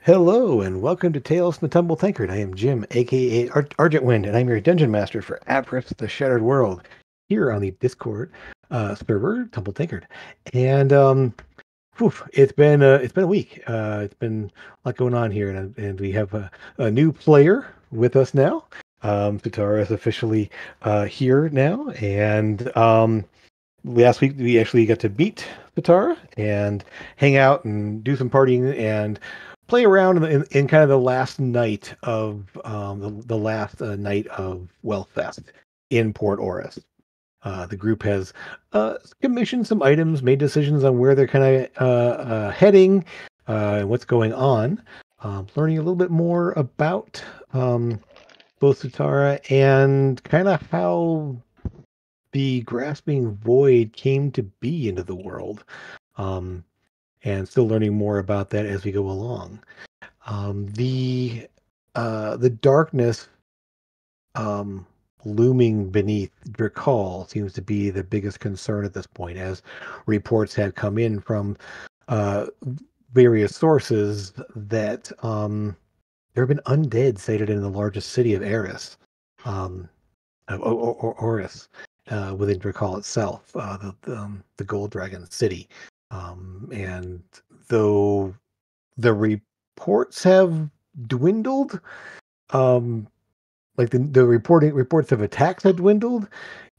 Hello and welcome to Tales from the Tumble Tankard. I am Jim, aka Argent Wind, and I'm your dungeon master for Apris, the Shattered World, here on the Discord server, Tumble Tankard. And it's been a week. It's been a lot going on here, and we have a new player with us now. Futara is officially here now, and last week we actually got to meet Futara and hang out and do some partying and play around in kind of the last night of the last night of Wellfest in Port Oris. The group has commissioned some items, made decisions on where they're kind of heading, and what's going on. Learning a little bit more about both Sutara and kind of how the Grasping Void came to be into the world. And still learning more about that as we go along. The darkness looming beneath Drakal seems to be the biggest concern at this point, as reports have come in from various sources that there have been undead sighted in the largest city of Eris, Oris, within Drakal itself, the Gold Dragon city. And though the reports have dwindled, like the reports of attacks have dwindled,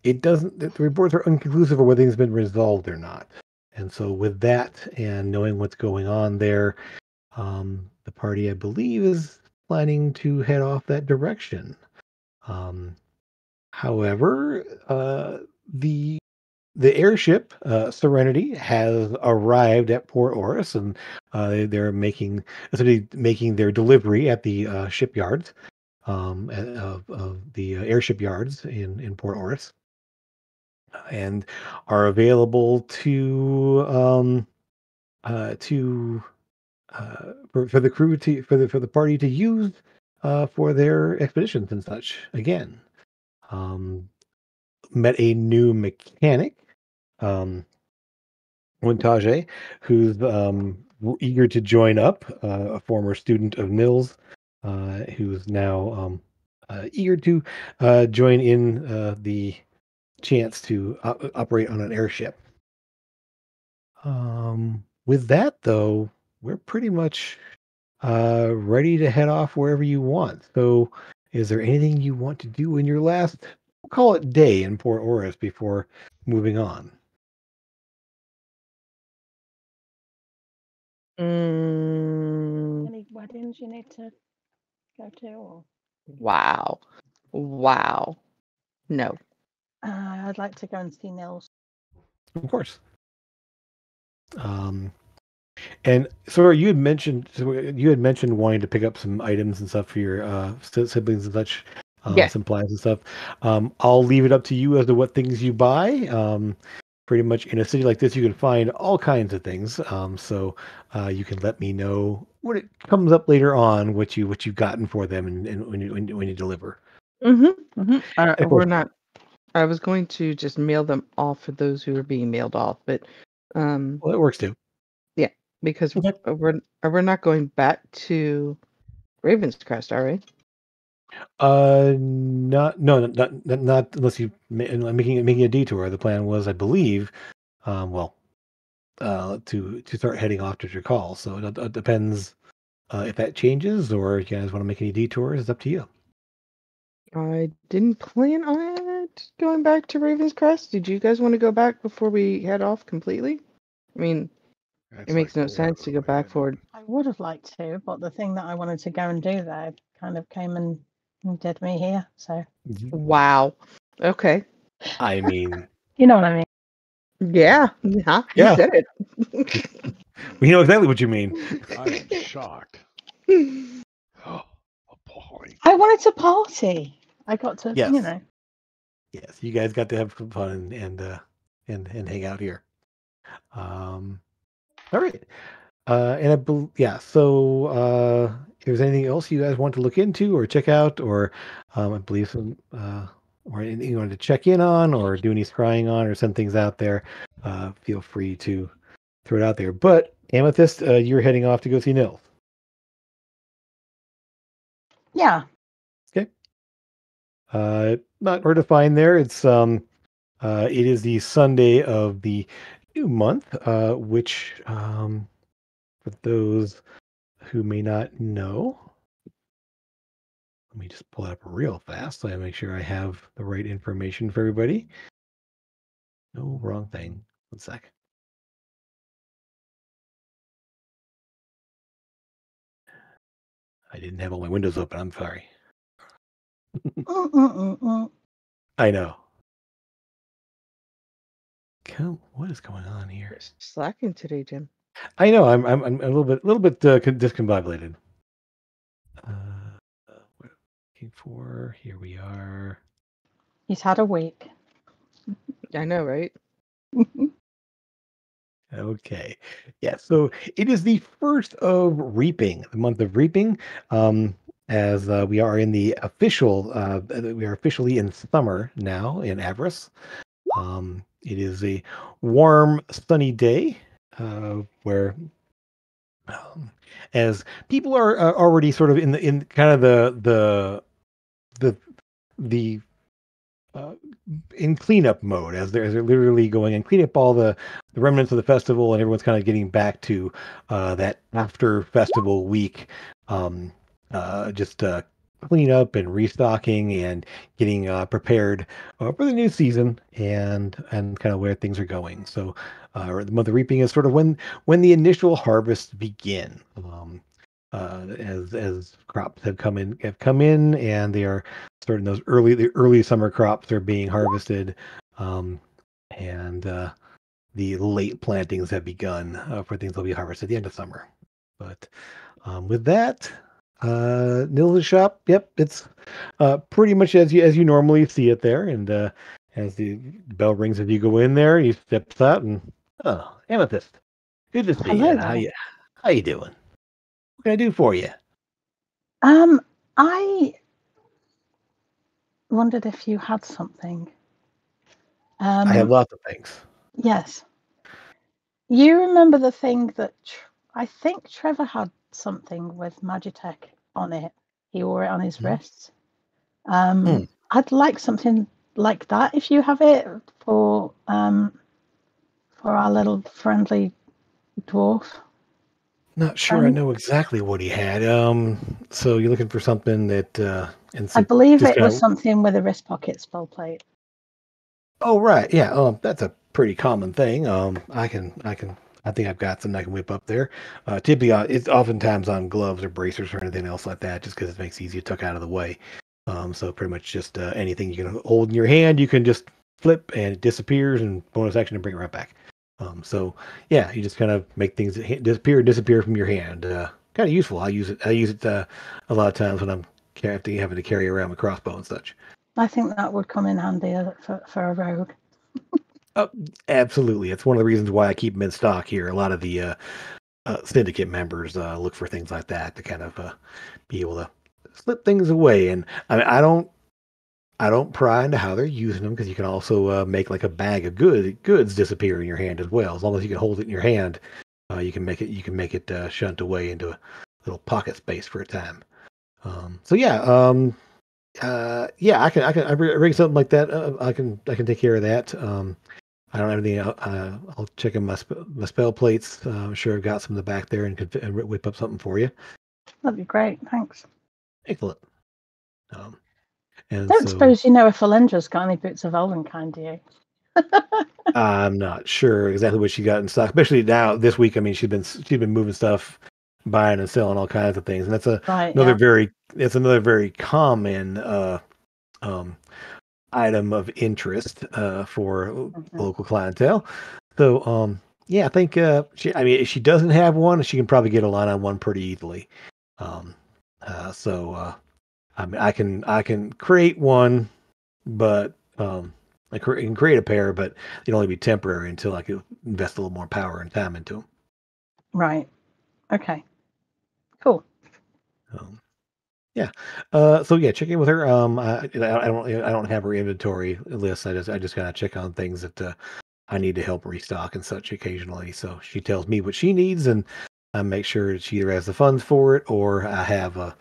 it doesn't. The reports are inconclusive of whether things have been resolved or not. And so, with that and knowing what's going on there, the party, I believe, is planning to head off that direction. However, the airship Serenity has arrived at Port Oris, and they're essentially making their delivery at the shipyards of the airship yards in Port Oris, and are available to for the crew for the party to use for their expeditions and such. Again, met a new mechanic. Montage, who's eager to join up, a former student of Nils, who's now eager to join in the chance to operate on an airship. With that, though, we're pretty much ready to head off wherever you want. So, is there anything you want to do in your last, we'll call it day in Port Oris before moving on? Any weddings you need to go to? Or Wow. No. I'd like to go and see Nils. Of course. And so you had mentioned wanting to pick up some items and stuff for your siblings and such, Yes. supplies and stuff. I'll leave it up to you as to what things you buy. Pretty much in a city like this, you can find all kinds of things. So you can let me know when it comes up later on what you've gotten for them and when you deliver. We're not. I was going to just mail them off for those who are being mailed off, but Well, it works too. yeah, because Okay. we're not going back to Ravenscrest, are we? Not unless you making a detour. The plan was, I believe, to start heading off to your call. So it depends if that changes or if you guys want to make any detours. It's up to you. I didn't plan on it going back to Ravenscrest. Did you guys want to go back before we head off completely? I mean, it makes no sense to go back forward. I would have liked to, but the thing that I wanted to go and do there kind of came and did me here. So Wow. Okay. I mean, you know what I mean. Yeah. Huh? Yeah. You said it. we know exactly what you mean. I am shocked. Appalling. I wanted to party. I got to, Yes. you know. Yes, you guys got to have some fun and hang out here. All right. And so if there's anything else you guys want to look into or check out, or I believe some or anything you want to check in on or do any scrying on or send things out there, feel free to throw it out there. But Amethyst, you're heading off to go see Nils. Yeah. Okay. Not hard to find there. It is the Sunday of the new month, which, for those who may not know, let me just pull it up real fast so I make sure I have the right information for everybody. No, wrong thing. 1 sec. I didn't have all my windows open. I'm sorry. I know. What is going on here? You're slacking today, Jim. I know. I'm a little bit discombobulated. What am I looking for? Here we are. He's had a week. I know, right? Okay. Yeah. So it is the first of reaping, the month of reaping. As we are in the official, we are officially in summer now in Avarice. It is a warm, sunny day where, as people are already sort of in kind of the in cleanup mode, as they're literally going and clean up all the remnants of the festival, and everyone's kind of getting back to that after festival week, just clean up and restocking and getting prepared for the new season and kind of where things are going. So the month of reaping is sort of when the initial harvests begin. As crops have come in, and they are starting the early summer crops are being harvested, and the late plantings have begun for things that'll be harvested at the end of summer. But with that, Nils' shop, yep, it's pretty much as you normally see it there, and as the bell rings as you go in there, you step out and Amethyst, good to see Hello you. there. How you doing? What can I do for you? I wondered if you had something. I have lots of things. Yes. You remember the thing that I think Trevor had something with Magitech on it. He wore it on his wrists. I'd like something like that if you have it for our little friendly dwarf. Not sure I know exactly what he had. So you're looking for something that I believe it was something with a wrist pocket spell plate. Oh right, yeah. That's a pretty common thing. I think I've got something I can whip up there. Typically, it's oftentimes on gloves or bracers or anything else like that, just because it makes it easy to tuck out of the way. So pretty much just anything you can hold in your hand, you can just flip and it disappears, and bonus action to bring it right back. So yeah, you just kind of make things disappear from your hand. Kind of useful. I use it a lot of times when I'm having to carry around my crossbow and such. I think that would come in handy for a rogue. Absolutely. It's one of the reasons why I keep them in stock here. A lot of the syndicate members look for things like that to kind of be able to slip things away. And I mean, I don't pry into how they're using them, because you can also make like a bag of goods disappear in your hand as well. As long as you can hold it in your hand, you can make it shunt away into a little pocket space for a time. So yeah, I can bring something like that. I can take care of that. I don't have anything. I'll check in my spell plates. I'm sure I've got some in the back there and could whip up something for you. That'd be great. Thanks. Excellent. And Don't suppose you know if Alendra's got any boots of Elvenkind, do you? I'm not sure exactly what she got in stock, especially now this week. I mean, she's been moving stuff, buying and selling all kinds of things, and that's another very common item of interest for local clientele. So yeah, I think if she doesn't have one, she can probably get a line on one pretty easily. I mean, I can create one, but I can create a pair, but it'll only be temporary until I can invest a little more power and time into them. Right. Okay. Cool. Yeah. So yeah, check in with her. I don't have her inventory list. I just kind of check on things that I need to help restock and such occasionally. So she tells me what she needs, and I make sure she either has the funds for it, or I have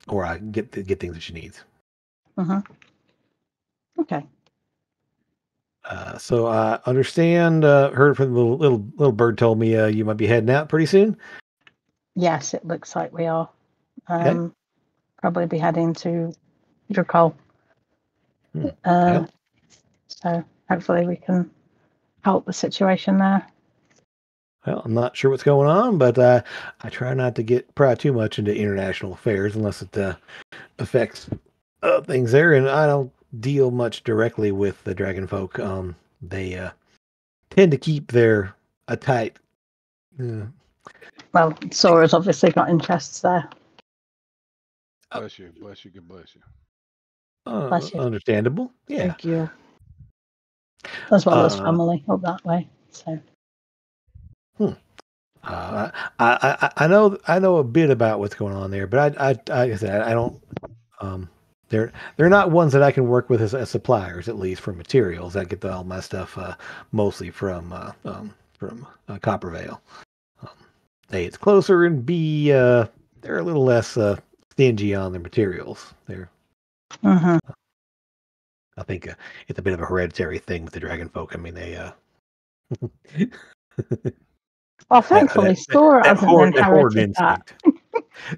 or get things that she needs. Okay. So I understand. Heard from the little bird told me you might be heading out pretty soon. Yes, it looks like we are. Okay. Probably be heading to Drakol. Well, So hopefully we can help the situation there. well, I'm not sure what's going on, but I try not to pry too much into international affairs unless it affects things there, and I don't deal much directly with the dragon folk. They tend to keep their a tight. Well, Sora's obviously got interests there. Bless you, bless you, good bless you. Bless you. Understandable. Yeah. Thank you. As well as family up that way. So. I know a bit about what's going on there, but I said I don't. They're not ones that I can work with as suppliers, at least for materials. I get all my stuff mostly from Coppervale. A, it's closer, and B, they're a little less stingy on their materials. They're. I think it's a bit of a hereditary thing with the dragon folk. I mean, they. Well, thankfully, Sora hasn't inherited that.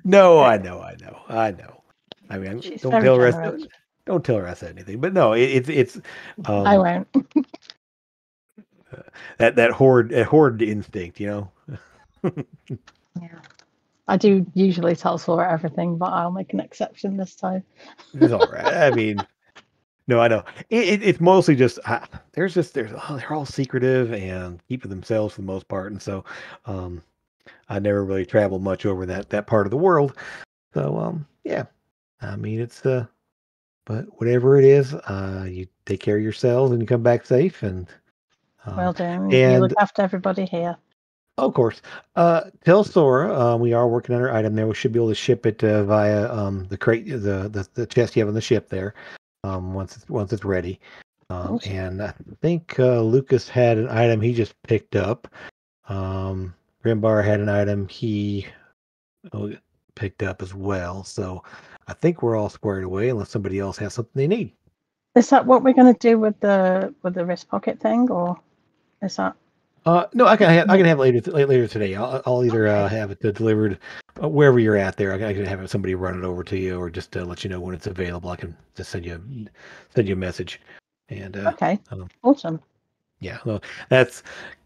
No, I know. I mean, She's don't tell her I said anything. But no, it's. I won't. that horde instinct, you know. Yeah, I do usually tell Sora everything, but I'll make an exception this time. It's all right. I mean, no, I know. It's mostly just they're all secretive and keeping themselves for the most part, and so I never really travel much over that part of the world. So yeah, I mean it's but whatever it is, you take care of yourselves and you come back safe, and well done. You look after everybody here. Of course. Tell Sora we are working on her item there. We should be able to ship it via the crate, the chest you have on the ship there. Once it's ready. Awesome. And I think Lucas had an item he just picked up. Grimbar had an item he picked up as well. So I think we're all squared away unless somebody else has something they need. Is that what we're going to do with the wrist pocket thing, or is that? No, I can have it later today. I'll either have it delivered wherever you're at there. I can have somebody run it over to you, or just let you know when it's available. I can just send you a message. And okay, awesome. Yeah, well,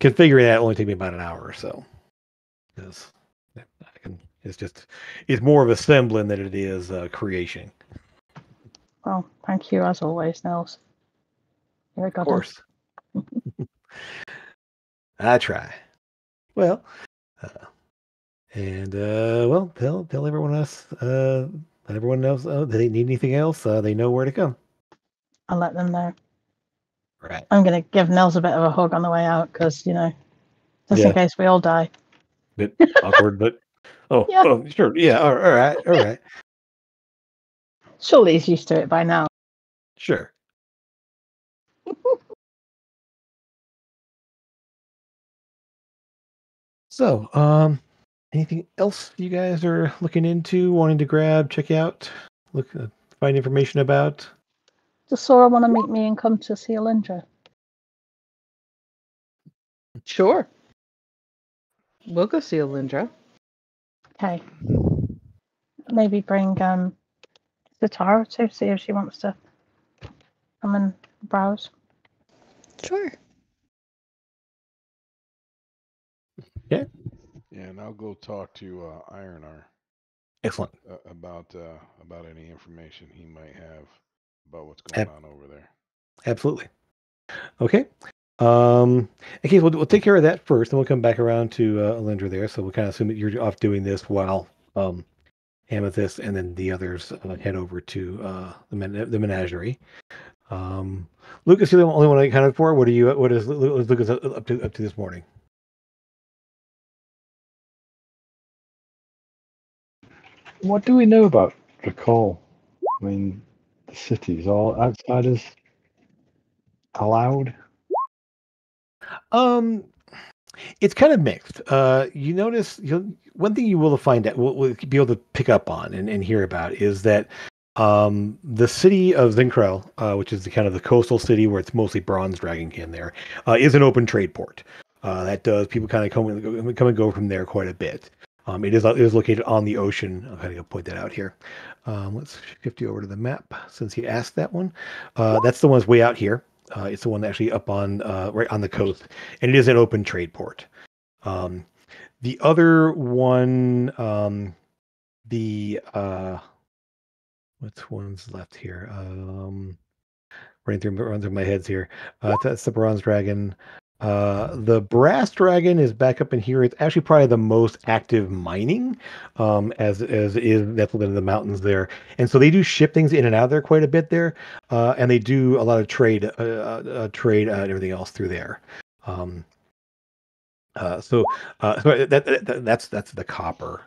configuring that only take me about an hour or so. Because it's more of assembling than it is creation. Well, thank you as always, Nels. Of course. I try. Well, well, tell everyone else. Everyone knows they need anything else. They know where to come. I'll let them know. Right. I'm gonna give Nels a bit of a hug on the way out because just in case we all die. Bit awkward, but oh, sure, yeah, all right. Surely he's used to it by now. Sure. So, anything else you guys are looking into, wanting to grab, check out, find information about? Does Sora want to meet me and come to see Alindra? Sure. We'll go see Alindra. Okay. Maybe bring Sitara to see if she wants to come and browse. Sure. Yeah. Yeah, and I'll go talk to Ironar. Excellent. About any information he might have about what's going on over there. Absolutely. Okay. Okay, we'll take care of that first, and we'll come back around to Alindra there. So we'll kind of assume that you're off doing this while Amethyst and then the others head over to the menagerie. Lucas, you're the only one I accounted for. What is Lucas up to this morning? What do we know about Drakol? I mean, the cities, all outsiders allowed? It's kind of mixed. You notice one thing you will find out, we'll be able to pick up on and hear about is that the city of Zinkrel, which is the kind of the coastal city where it's mostly bronze dragonkin there, is an open trade port. That does people kind of come and go from there quite a bit. It is located on the ocean. I'm going to point that out here. Let's shift you over to the map since you asked that one. That's the one that's way out here. It's the one actually up on right on the coast, and it is an open trade port. The other one, what's one's left here? Running through my heads here. That's the bronze dragon. The brass dragon is back up in here. It's actually probably the most active mining, as is that's within the mountains there. And so they do ship things in and out of there quite a bit there, and they do a lot of trade, and everything else through there. That's the copper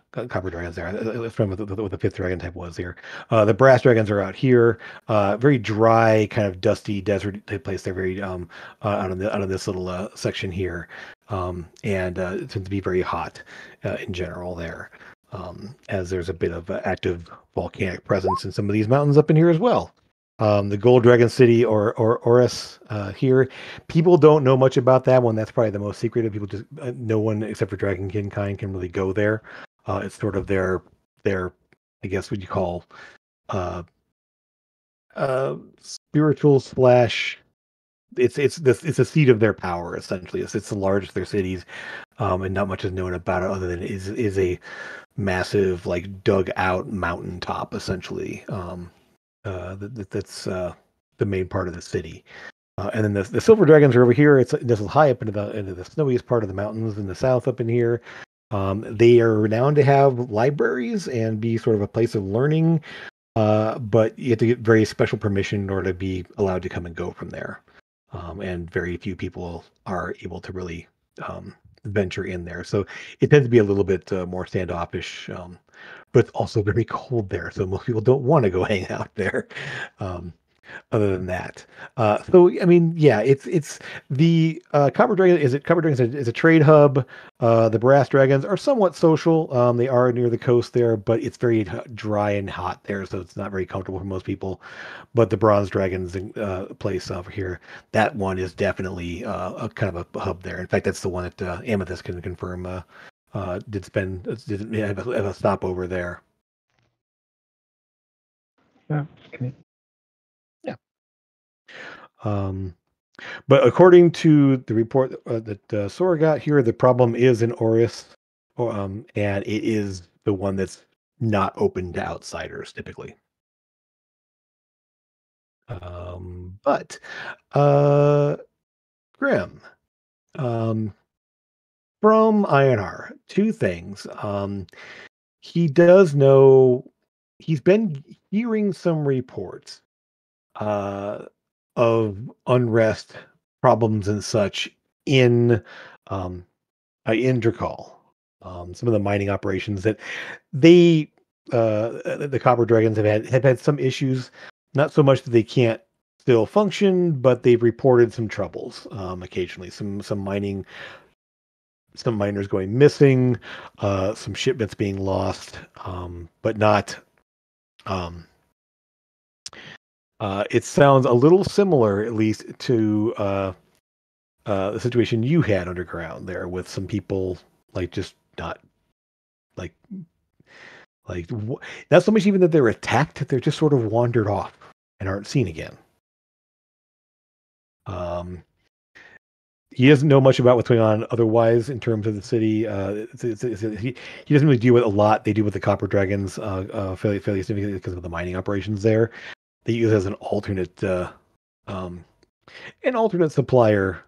dragons there. From what the fifth dragon type was here. The brass dragons are out here. Very dry, kind of dusty desert type place. They're very out of this little section here, and it tends to be very hot in general there. As there's a bit of active volcanic presence in some of these mountains up in here as well. The Gold Dragon City or Oris here. People don't know much about that one. That's probably the most secretive. People just no one except for Dragonkin kind can really go there. It's sort of their I guess what you call spiritual slash. It's a seat of their power essentially. It's the largest of their cities, and not much is known about it other than it is a massive like dug out mountaintop essentially. That's the main part of the city, and then the silver dragons are over here. This is high up into the snowiest part of the mountains in the south up in here. They are renowned to have libraries and be sort of a place of learning, but you have to get very special permission in order to be allowed to come and go from there, and very few people are able to really venture in there. So it tends to be a little bit more standoffish. But it's also very cold there, so most people don't want to go hang out there. Other than that, so I mean, yeah, it's the Copper Dragon. Copper Dragon is a trade hub. The Brass Dragons are somewhat social. They are near the coast there, but it's very dry and hot there, so it's not very comfortable for most people. But the Bronze Dragons place over here, that one is definitely a kind of a hub there. In fact, that's the one that Amethyst can confirm. Did have a stopover there. Yeah. Okay. Yeah. But according to the report that Sora got here, the problem is in Oris, and it is the one that's not open to outsiders typically. But Grim, from INR, two things. He does know he's been hearing some reports of unrest, problems, and such in Drakal. Some of the mining operations that the Copper Dragons have had some issues. Not so much that they can't still function, but they've reported some troubles occasionally. Some miners going missing, some shipments being lost, but not. It sounds a little similar, at least, to the situation you had underground there, with some people like just not not so much even that they're attacked; they're just sort of wandered off and aren't seen again. He doesn't know much about what's going on otherwise in terms of the city. He doesn't really deal with a lot. They deal with the Copper Dragons fairly significantly because of the mining operations there. They use as an alternate supplier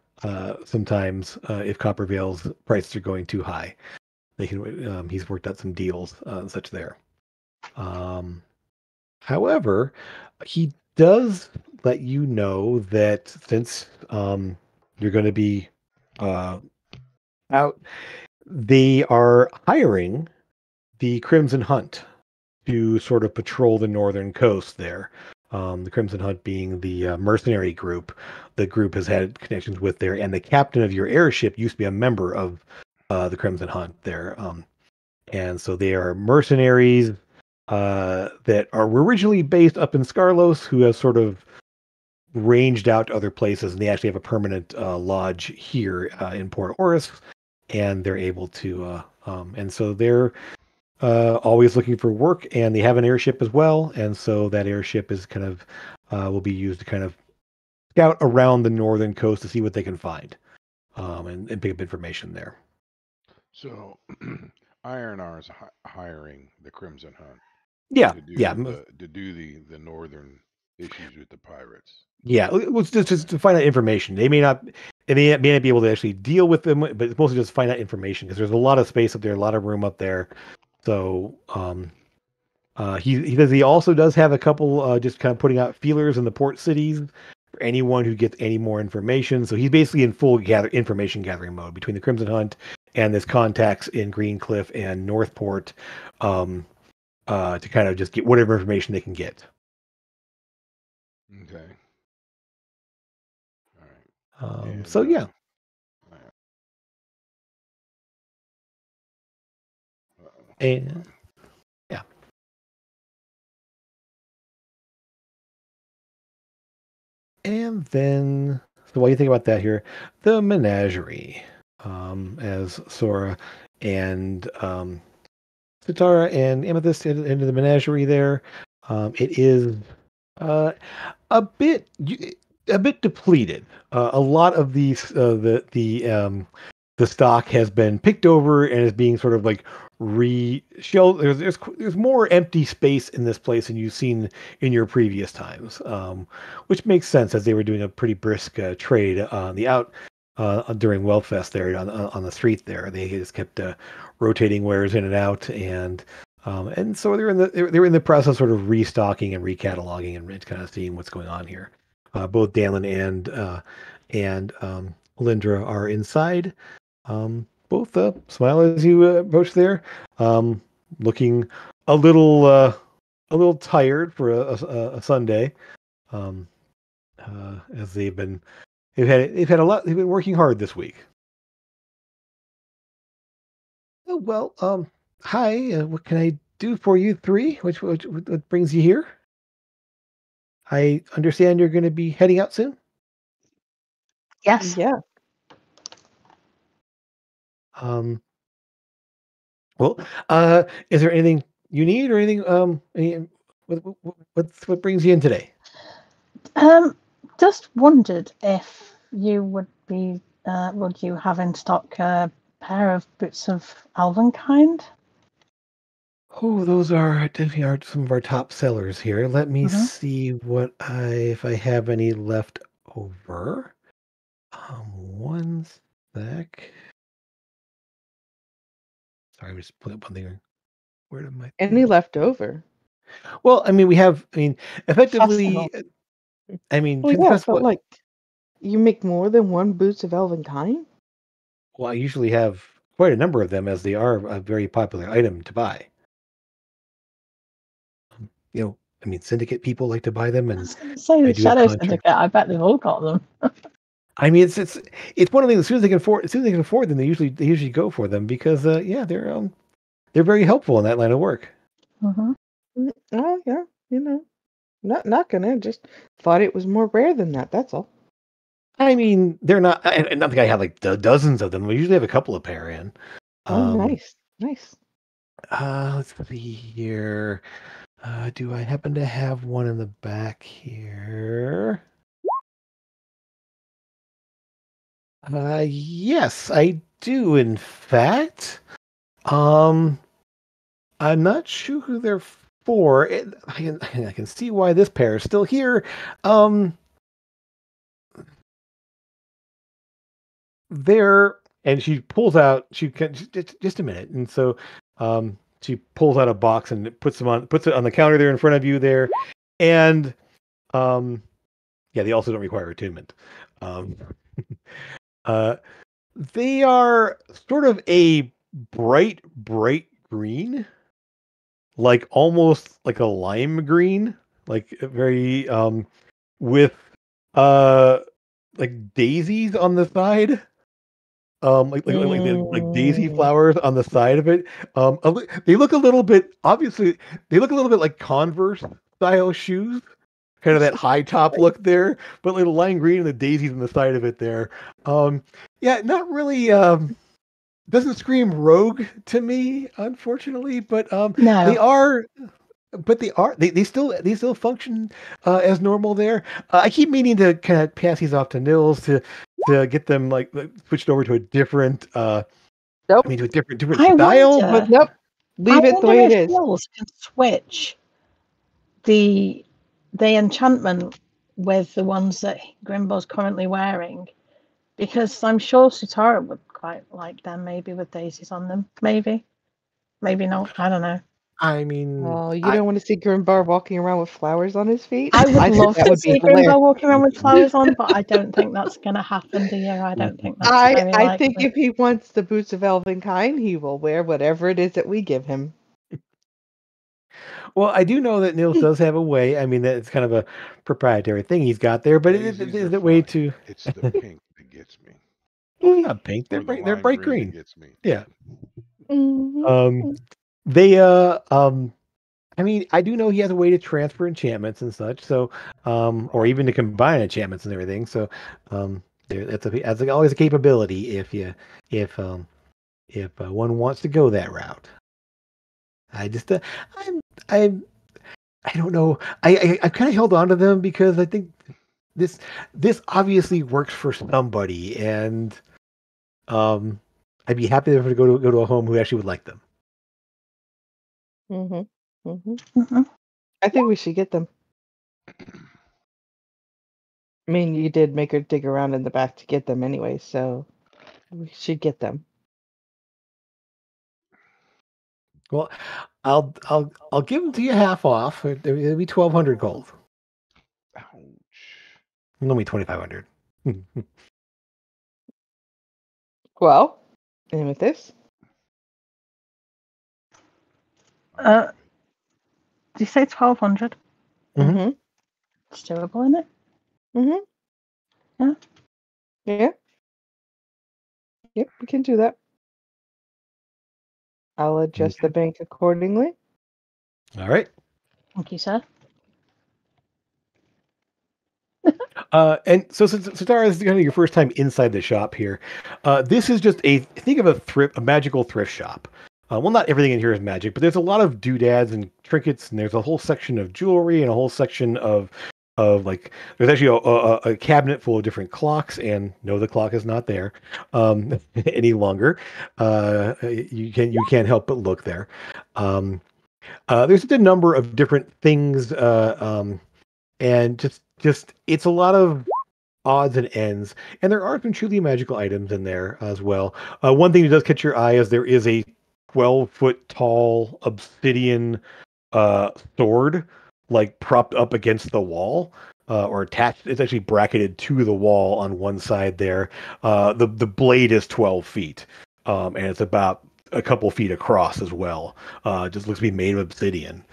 sometimes if Copper Vale's prices are going too high. They can. He's worked out some deals and such there. However, he does let you know that since you're going to be out, they are hiring the Crimson Hunt to sort of patrol the northern coast there. The Crimson Hunt being the mercenary group the group has had connections with there, and the captain of your airship used to be a member of the Crimson Hunt there. And so they are mercenaries that were originally based up in Scarlos, who have sort of ranged out to other places, and they actually have a permanent lodge here in Port Oris, and they're able to, and so they're always looking for work, and they have an airship as well, and so that airship is kind of will be used to kind of scout around the northern coast to see what they can find, and pick up information there. So, IRNR is hiring the Crimson Hunt Yeah, to do yeah, the northern issues with the pirates. yeah. Well, it's just to find out information. They may not be able to actually deal with them, but it's mostly just find out information because there's a lot of space up there, a lot of room up there. So, he says he also does have a couple just kind of putting out feelers in the port cities for anyone who gets any more information. So he's basically in full information gathering mode between the Crimson Hunt and his contacts in Greencliff and Northport, to kind of just get whatever information they can get. Okay. All right. So yeah. And yeah. And then, so what do you think about that here? The menagerie, as Sora and Sitara and Amethyst into the menagerie there. It is a bit depleted. A lot of these the stock has been picked over and is being sort of like re-shelled. There's more empty space in this place than you've seen in your previous times, which makes sense as they were doing a pretty brisk trade on the out during Wealthfest there on the street there. They just kept rotating wares in and out, and so they're in the process of sort of restocking and recataloging and kind of seeing what's going on here. Both Danlin and Lindra are inside. Both smile as you approach there, looking a little tired for a Sunday, as they've had a lot. They've been working hard this week. Oh, well, hi. What can I do for you three? What brings you here? I understand you're going to be heading out soon. Yes. Yeah. Well, is there anything you need or anything? What brings you in today? Just wondered if you would you have in stock a pair of boots of elven kind? Oh, those are definitely some of our top sellers here. Let me see if I have any left over. One sec. Sorry, I just put up one thing. Where did my Any left over? Well, I mean, effectively. I mean, well, yeah, but like, you make more than one boots of elven kind? Well, I usually have quite a number of them, as they are a very popular item to buy. I mean, Syndicate people like to buy them, and the Shadow Syndicate. I bet they've all got them. I mean, it's one of the things. As soon as they can afford them, they usually go for them because they're very helpful in that line of work. Oh yeah, not gonna. Just thought it was more rare than that. That's all. I mean, they're not. I don't think I have like dozens of them. We usually have a couple of pair in. Nice. Let's see here. Do I happen to have one in the back here? Yes, I do. In fact, I'm not sure who they're for. I can see why this pair is still here. There, and she pulls out. Just a minute, and so she pulls out a box and puts it on the counter there in front of you there, and yeah, they also don't require attunement. They are sort of a bright green, like almost like a lime green, like very with like daisies on the side. like daisy flowers on the side of it. They look a little bit obviously. They look a little bit like Converse style shoes, kind of that high top look there. But like the lime green and the daisies on the side of it there. Yeah, not really. Doesn't scream rogue to me, unfortunately. But No. they are. But they still function as normal there. I keep meaning to kind of pass these off to Nils to get them like switched over to a different Nope. I mean to a different I style. wonder- But Nope. Leave I it the way wonder it if is. Nils can switch the enchantment with the ones that Grimbo's currently wearing, because I'm sure Sutara would quite like them, maybe with daisies on them. Maybe not. I don't know. I mean, Oh, you don't want to see Grimbar walking around with flowers on his feet? I would think love that to would be see hilarious. Grimbo walking around with flowers on, but I don't think that's going to happen, do you? I don't think that's very likely. I think if he wants the boots of Elvenkind, he will wear whatever it is that we give him. well, I do know that Nils does have a way. I mean, that it's kind of a proprietary thing he's got there, but Daisies is are a way fine. to. It's the pink that gets me. Well, not pink. They're Or the they're lime bright that green. gets me. Yeah. Mhm. They I mean, I do know he has a way to transfer enchantments and such. So or even to combine enchantments and everything. So that's always a capability if one wants to go that route. I just I don't know. I kind of held on to them because I think this obviously works for somebody, and I'd be happy if I go to a home who actually would like them. Mhm. Mhm. Mhm. I think we should get them. I mean, you did make her dig around in the back to get them anyway, so we should get them. Well, I'll give them to you half off. It'll be 1,200 gold. Ouch. It'll be 2,500. Well, and with this, Did you say 1,200? Mhm. It's doable, isn't it? Mhm. Yeah. Yeah. Yep, we can do that. I'll adjust the bank accordingly. All right. Thank you, sir. And so since Tara, this is kind of your first time inside the shop here, this is just think of a magical thrift shop. Well, not everything in here is magic, but there's a lot of doodads and trinkets, and there's a whole section of jewelry and a whole section of like there's actually a cabinet full of different clocks, and no, the clock is not there any longer. You can't help but look there. There's a number of different things, and just it's a lot of odds and ends, and there are some truly magical items in there as well. One thing that does catch your eye is there is a 12-foot tall obsidian sword, like propped up against the wall, or attached. It's actually bracketed to the wall on one side there. The blade is 12 feet, and it's about a couple feet across as well. Just looks to be made of obsidian.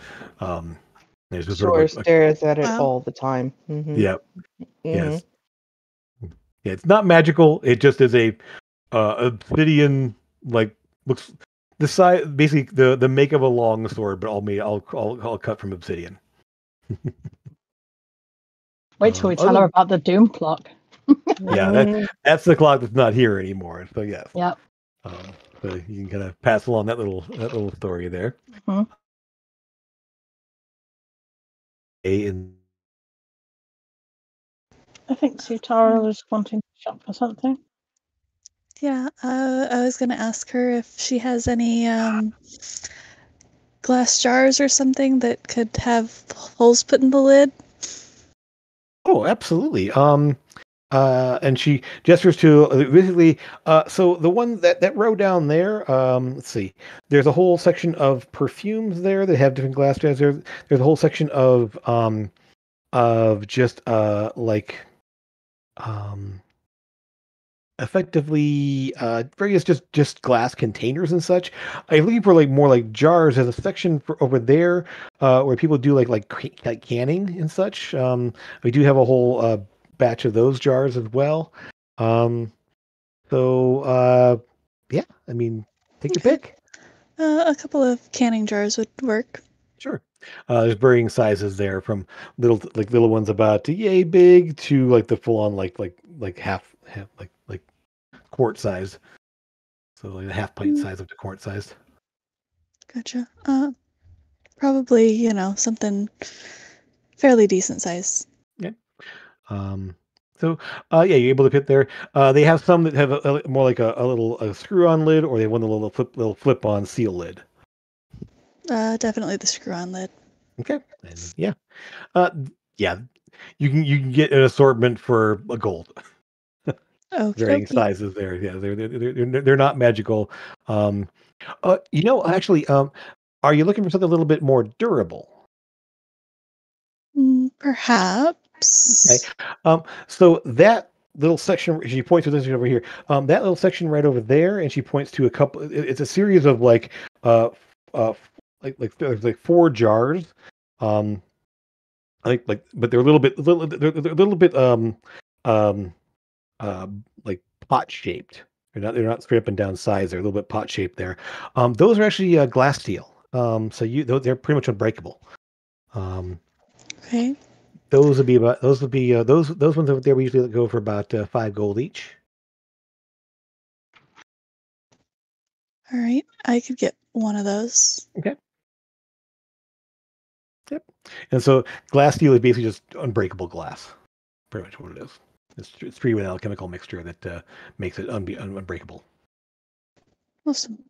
There's just Sure, stares at it Wow. all the time. Mhm. Yep. Mhm. Yes. Yeah, it's not magical. It just is a obsidian, like looks the size, basically the make of a long sword, but all cut from obsidian. Wait till we tell her about the Doom clock. Yeah, Mhm. that's the clock that's not here anymore. So yes. Yep. So you can kind of pass along that little story there. Mhm. And I think Sutara was wanting to shop for something. Yeah, I was gonna ask her if she has any glass jars or something that could have holes put in the lid. oh, absolutely. And she gestures to basically. So the one that row down there. Let's see. There's a whole section of perfumes there that have different glass jars. There's a whole section of just effectively various just glass containers and such. I'm looking for like more like jars. There's a section for over there where people do like canning and such. We do have a whole batch of those jars as well. So So, yeah, I mean, take your Okay. pick. A couple of canning jars would work. Sure. There's varying sizes there, from little ones about yay big to like the full on like half like quart size. So like a half pint size up to quart size. Gotcha. Probably, something fairly decent size. Yeah. So yeah, you're able to fit there. They have some that have more like a little screw-on lid, or they have one little flip-on seal lid. Definitely the screw-on lid. Okay. And yeah. Yeah. You can get an assortment for a gold. Varying Okey-dokey. sizes there. Yeah, they're not magical. Actually, are you looking for something a little bit more durable? Perhaps. So that little section, she points to this over here. That little section right over there, and she points to a couple. It's a series of like 4 jars. But they're a little bit, like pot shaped. They're not straight up and down size. They're a little bit pot shaped there. Those are actually glass steel. They're pretty much unbreakable. Okay. Those would be those ones over there. We usually go for about 5 gold each. All right. I could get one of those. Okay. Yep. And so glass steel is basically just unbreakable glass. Pretty much what it is. It's treated with an alchemical mixture that makes it unbreakable. Awesome.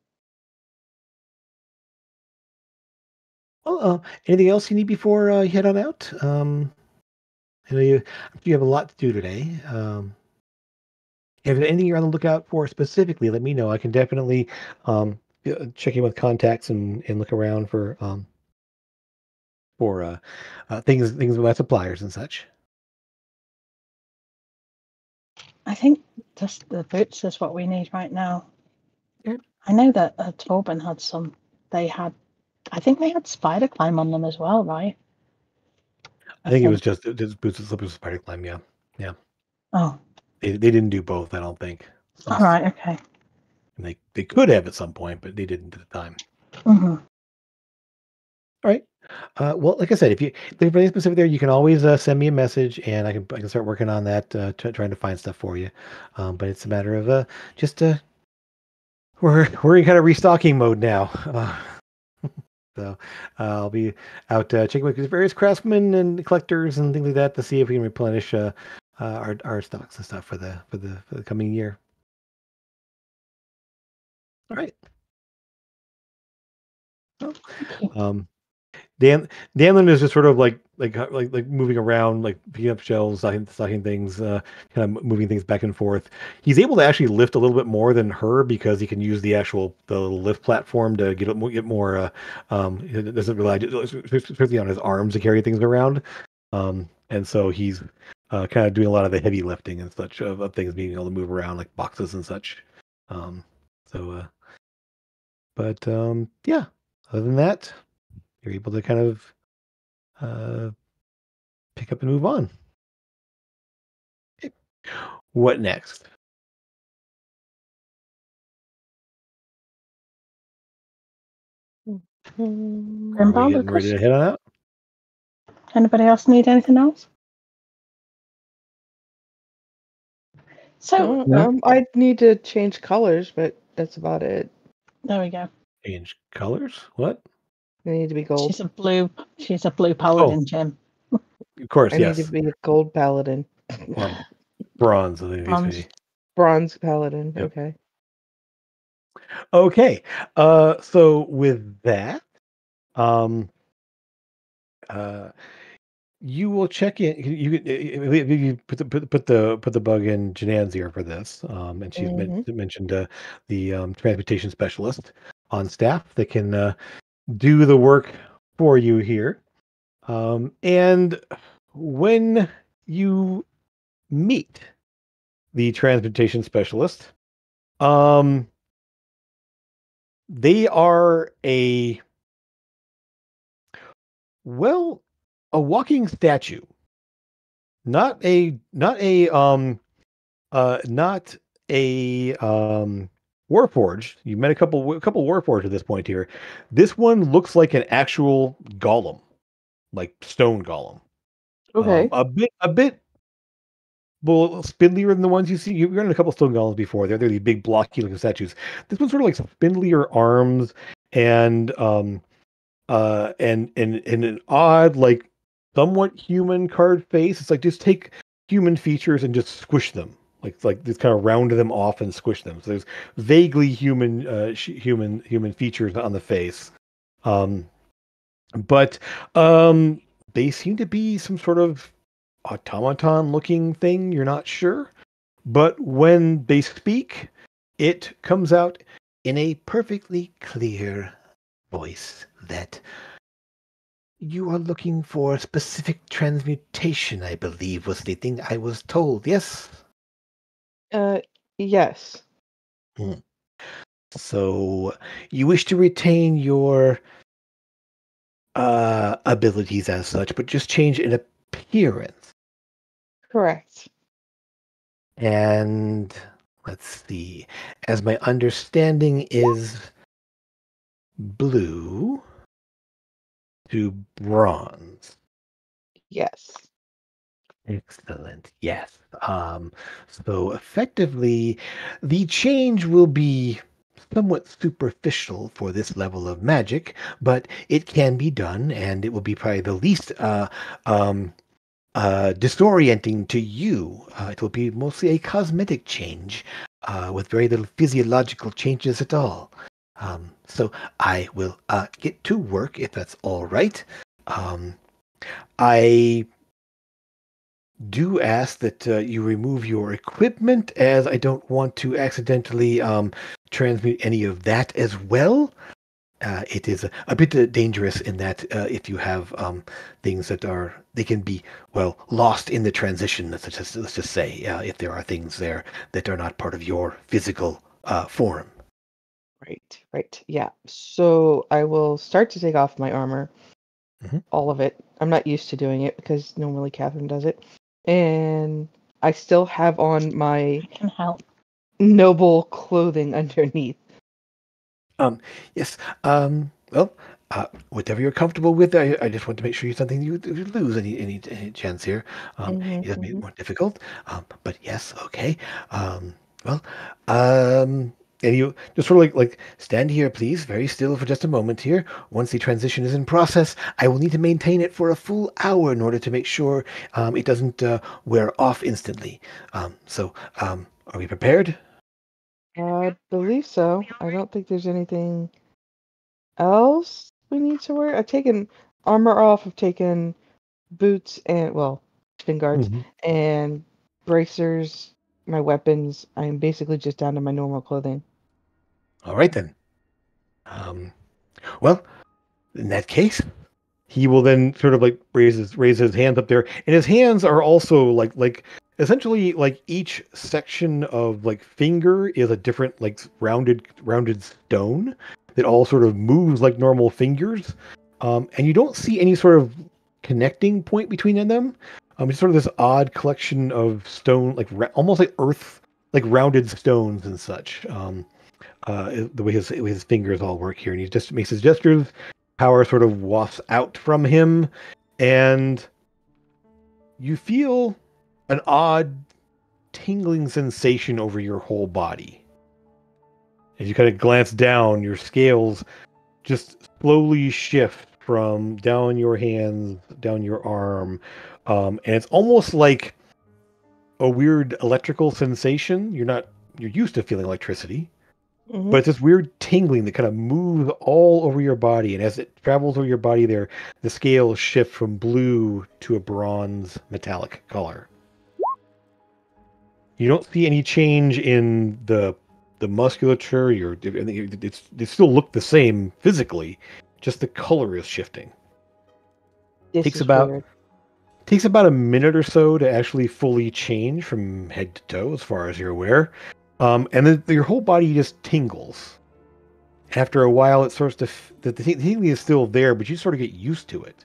Well, anything else you need before you head on out? I know you have a lot to do today. If there's anything you're on the lookout for specifically, let me know. I can definitely check in with contacts and look around for things with my suppliers and such. I think just the boots is what we need right now. Yeah. I know that Tobin had some. I think they had spider climb on them as well, right? I think it was just boots and slippers, spider climb. Yeah. Oh. They didn't do both. I don't think. All right. Okay. And they could have at some point, but they didn't at the time. Mm-hmm. All right. Well, like I said, if there's anything specific there, you can always send me a message, and I can start working on that, trying to find stuff for you. But it's a matter of we're in kind of restocking mode now. So I'll be out checking with various craftsmen and collectors and things like that to see if we can replenish our stocks and stuff for the coming year. All right. Well, Danlin is just sort of like moving around, like picking up shelves, stocking things, kind of moving things back and forth. He's able to actually lift a little bit more than her because he can use the little lift platform to get more. It doesn't rely especially on his arms to carry things around, and so he's kind of doing a lot of the heavy lifting and such of things, being able to move around like boxes and such. Yeah. Other than that, you're able to kind of pick up and move on. Okay. What next? Are we getting ready to head on out? Anybody else need anything else? So I need to change colors, but that's about it. There we go. Change colors? What? They need to be gold. She's a blue paladin, Jim. Of course, yes. I need to be a gold paladin. Or bronze, I think. Bronze paladin. Yep. Okay. Okay. So with that, you will check in. You put the bug in Janan's ear for this, and she's mentioned the transportation specialist on staff that can do the work for you here. And when you meet the transportation specialist, they are a walking statue, not a a Warforged. You met a couple Warforged at this point here. This one looks like an actual golem, like stone golem. Okay. A bit spindlier than the ones you see. You've run a couple stone golems before. They're these big blocky looking statues. This one's sort of like spindlier arms and an odd, like somewhat human card face. It's like just take human features and just squish them. Like just kind of round them off and squish them. So there's vaguely human human features on the face. But they seem to be some sort of automaton looking thing. You're not sure. But when they speak, it comes out in a perfectly clear voice that you are looking for specific transmutation, I believe, was the thing I was told. Yes? Yes. So you wish to retain your abilities as such, but just change in appearance. Correct. And let's see. As my understanding is blue to bronze. Yes. Excellent. Yes. So effectively, the change will be somewhat superficial for this level of magic, but it can be done, and it will be probably the least disorienting to you. It will be mostly a cosmetic change, with very little physiological changes at all. So I will get to work if that's all right. I do ask that you remove your equipment, as I don't want to accidentally transmute any of that as well. It is a bit dangerous in that if you have things that they can be, well, lost in the transition, let's just say, if there are things there that are not part of your physical form. Right. Yeah. So I will start to take off my armor. All of it. I'm not used to doing it because normally Catherine does it. And I still have on my I can help. noble clothing underneath. Yes. Well, whatever you're comfortable with, I just want to make sure you're something you lose any chance here. It doesn't make it more difficult. But yes, okay. And you just sort of like stand here, please, very still for just a moment here. Once the transition is in process, I will need to maintain it for a full hour in order to make sure it doesn't wear off instantly. So, are we prepared? I believe so. I don't think there's anything else we need to wear. I've taken armor off. I've taken boots and, well, shin guards and bracers, my weapons. I am basically just down to my normal clothing. All right, then. Well, in that case, he will then sort of like raise his hands up there, and his hands are also like essentially like each section of like finger is a different like rounded stone that all sort of moves like normal fingers, and you don't see any sort of connecting point between them. It's sort of this odd collection of stone, like almost like earth, like rounded stones and such. The way his fingers all work here, and he just makes his gestures. Power sort of wafts out from him, and you feel an odd tingling sensation over your whole body. As you kind of glance down, your scales just slowly shift from down your hands, down your arm, and it's almost like a weird electrical sensation. You're used to feeling electricity. But it's this weird tingling that kind of moves all over your body, and as it travels over your body there, the scales shift from blue to a bronze metallic color. You don't see any change in the musculature. They still look the same physically, just the color is shifting. Takes about a minute or so to actually fully change from head to toe, as far as you're aware. And then your whole body just tingles. After a while, it starts to the tingling is still there, but you sort of get used to it.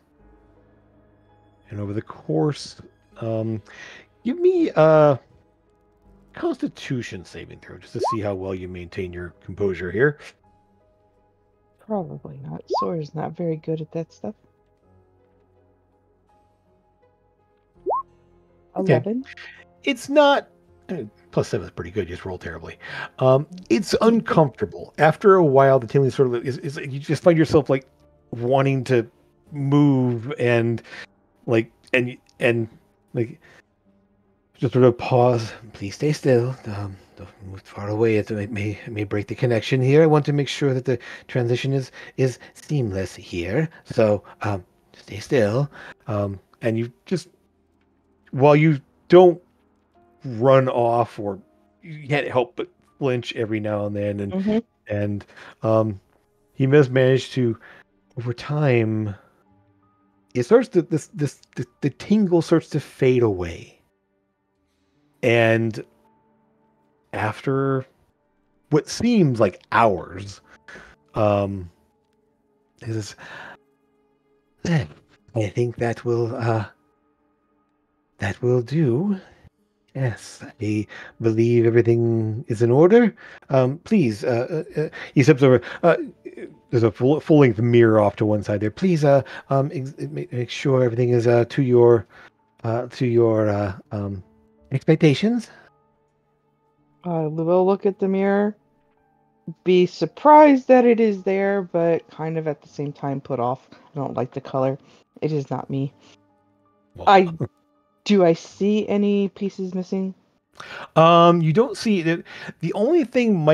And over the course, give me Constitution saving throw just to see how well you maintain your composure here. Probably not. Sora's not very good at that stuff. Okay. 11. It's not +7 is pretty good. You just roll terribly. It's uncomfortable. After a while, the tingling sort of is you just find yourself like wanting to move and like and like just sort of pause. Please stay still. Don't move far away. It may break the connection here. I want to make sure that the transition is seamless here. So stay still. And you just while you don't run off or you can't help but flinch every now and then and he has managed to over time it starts to the tingle starts to fade away, and after what seems like hours he says, I think that will do. Yes, I believe everything is in order. Please, he steps over. There's a full-length mirror off to one side there. Please, make sure everything is to your expectations. I will look at the mirror, be surprised that it is there, but kind of at the same time put off. I don't like the color. It is not me. Well, Do I see any pieces missing? You don't see it. The only thing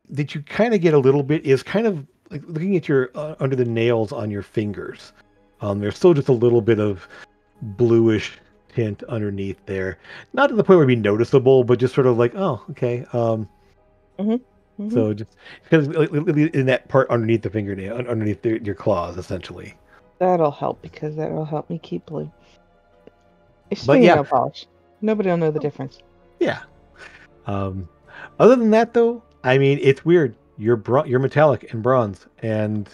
that you kind of get a little bit is kind of like looking at your under the nails on your fingers. There's still just a little bit of bluish tint underneath there. Not to the point where it'd be noticeable, but just sort of like, oh, okay. So just kind of in that part underneath the fingernail, underneath your claws, essentially. That'll help because that'll help me keep blue. It's But yeah. nail polish. Nobody will know the difference. Yeah. Other than that, though, I mean, it's weird. You're metallic and bronze, and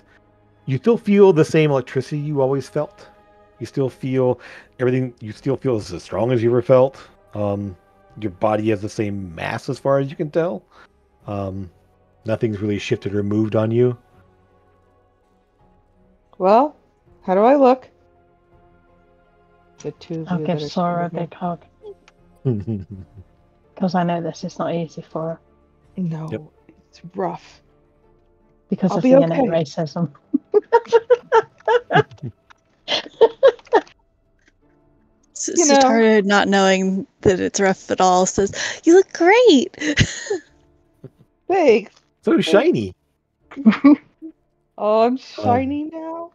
you still feel the same electricity you always felt. You still feel everything. You still feel as strong as you ever felt. Your body has the same mass as far as you can tell. Nothing's really shifted or moved on you. Well, how do I look? The two of I'll you give that are Sora a standing big hug because I know this is not easy for her here. No, Yep. it's rough. because I'll of be the okay. innate racism. You know. Sitara, not knowing that it's rough at all, says, "You look great." Thanks. So shiny. Oh, I'm shiny now.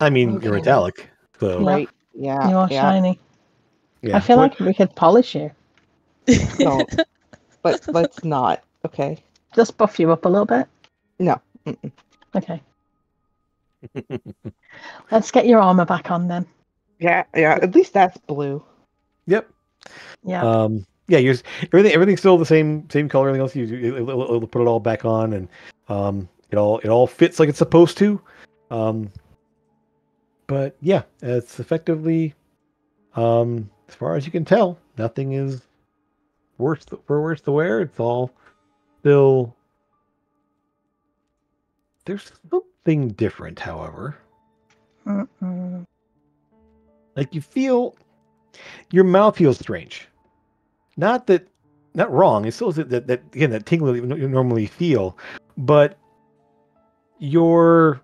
I mean, you're Okay. metallic. So Yeah. Right? Yeah. You are yeah. shiny. yeah. I feel What- like we could polish you. Don't. But let's not. Okay. Just buff you up a little bit. No. Mm-mm. Okay. Let's get your armor back on then. Yeah. Yeah. At least that's blue. Yep. Yeah. Yeah, everything's still the same color. Everything else, it'll put it all back on, and it all fits like it's supposed to. But yeah, it's effectively, as far as you can tell, nothing is worse to wear. It's all still. There's something different, however. Mm-mm. Like you feel, your mouth feels strange. Not wrong. It's still that again, that tingle that you normally feel, but you're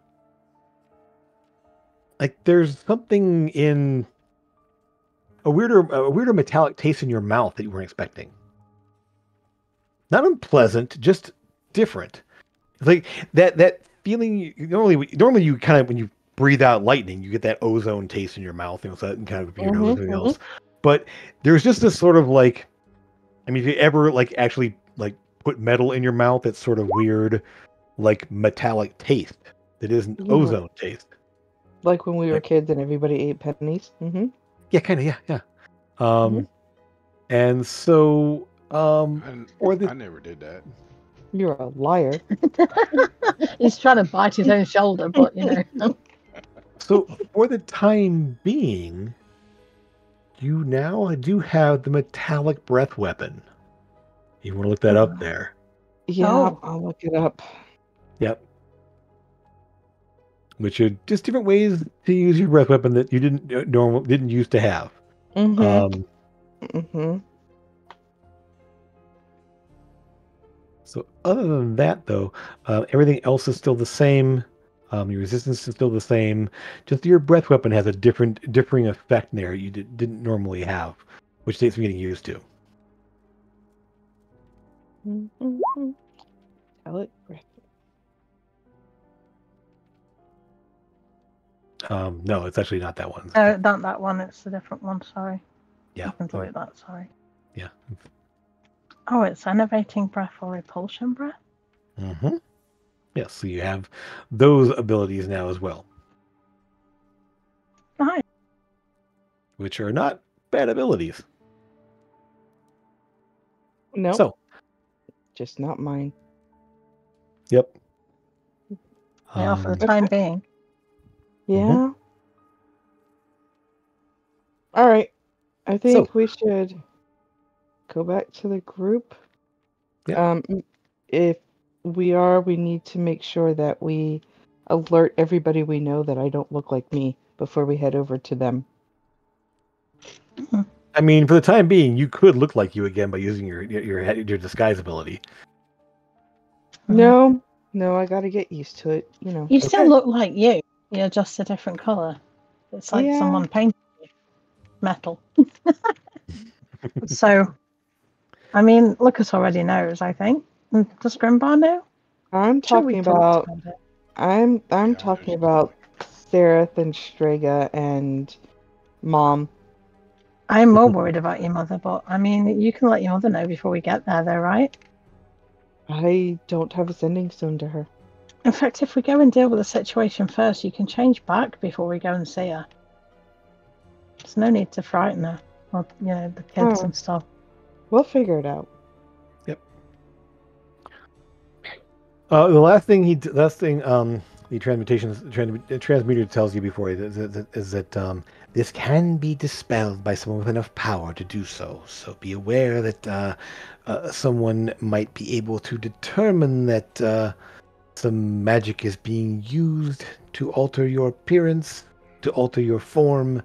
like there's something in a weirder metallic taste in your mouth that you weren't expecting. Not unpleasant, just different. It's like that feeling. Normally you kind of, when you breathe out lightning, you get that ozone taste in your mouth, so that kind of your nose and everything else. But there's just this sort of like, I mean, if you ever like actually like put metal in your mouth, that's sort of weird, like metallic taste that isn't Yeah. ozone taste. Like when we were Like- kids and everybody ate pennies. Mm-hmm. Yeah, kind of. Yeah. And so, or the I never did that. You're a liar. He's trying to bite his own shoulder, but so for the time being, you now do have the metallic breath weapon. You want to look that up there? Yeah, Oh. I'll look it up. Yep. Which are just different ways to use your breath weapon that you didn't used to have. So other than that, though, everything else is still the same. Your resistance is still the same. Just your breath weapon has a differing effect there you didn't normally have, which takes some getting used to. Tell it breath. No, it's actually not that one. No, not that one. It's a different one. Sorry. Yeah. I can delete that. Sorry. Yeah. Oh, it's enervating breath or repulsion breath. Mm-hmm. Yes, so you have those abilities now as well, Nice. which are not bad abilities. No, So, just not mine. yep. Yeah, for the time being. Yeah. All right. I think we should go back to the group. Yeah. If we need to make sure that we alert everybody we know that I don't look like me before we head over to them. I mean, for the time being, you could look like you again by using your disguise ability. No, I got to get used to it. You know. You still look like you. You're just a different color. It's like someone painted you metal. So, I mean, Lucas already knows. I think. Does Grimbar know? I'm talking about. I'm talking about Sereth and Strega and Mom. I'm more worried about your mother, but I mean, you can let your mother know before we get there, though, right? I don't have a sending stone to her. In fact, if we go and deal with the situation first, you can change back before we go and see her. There's no need to frighten her, or the kids and stuff. We'll figure it out. Yep. The last thing the transmuter tells you before is that this can be dispelled by someone with enough power to do so. So be aware that someone might be able to determine that some magic is being used to alter your appearance, to alter your form.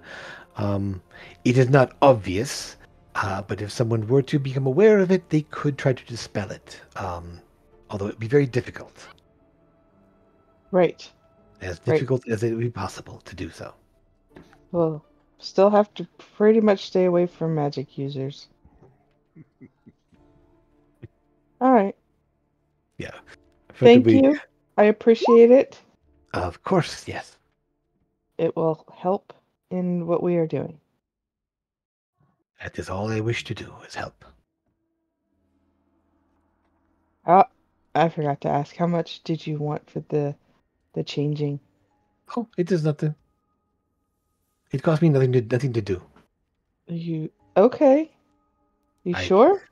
It is not obvious, but if someone were to become aware of it, they could try to dispel it. Although it would be very difficult. Right. As difficult as it would be possible to do so. Well, still have to pretty much stay away from magic users. All right. Yeah. Thank you. I appreciate it. Of course, yes. It will help in what we are doing. That is all I wish to do, is help. I forgot to ask, how much did you want for the changing? Oh, it is nothing. It cost me nothing to do. You okay? You sure?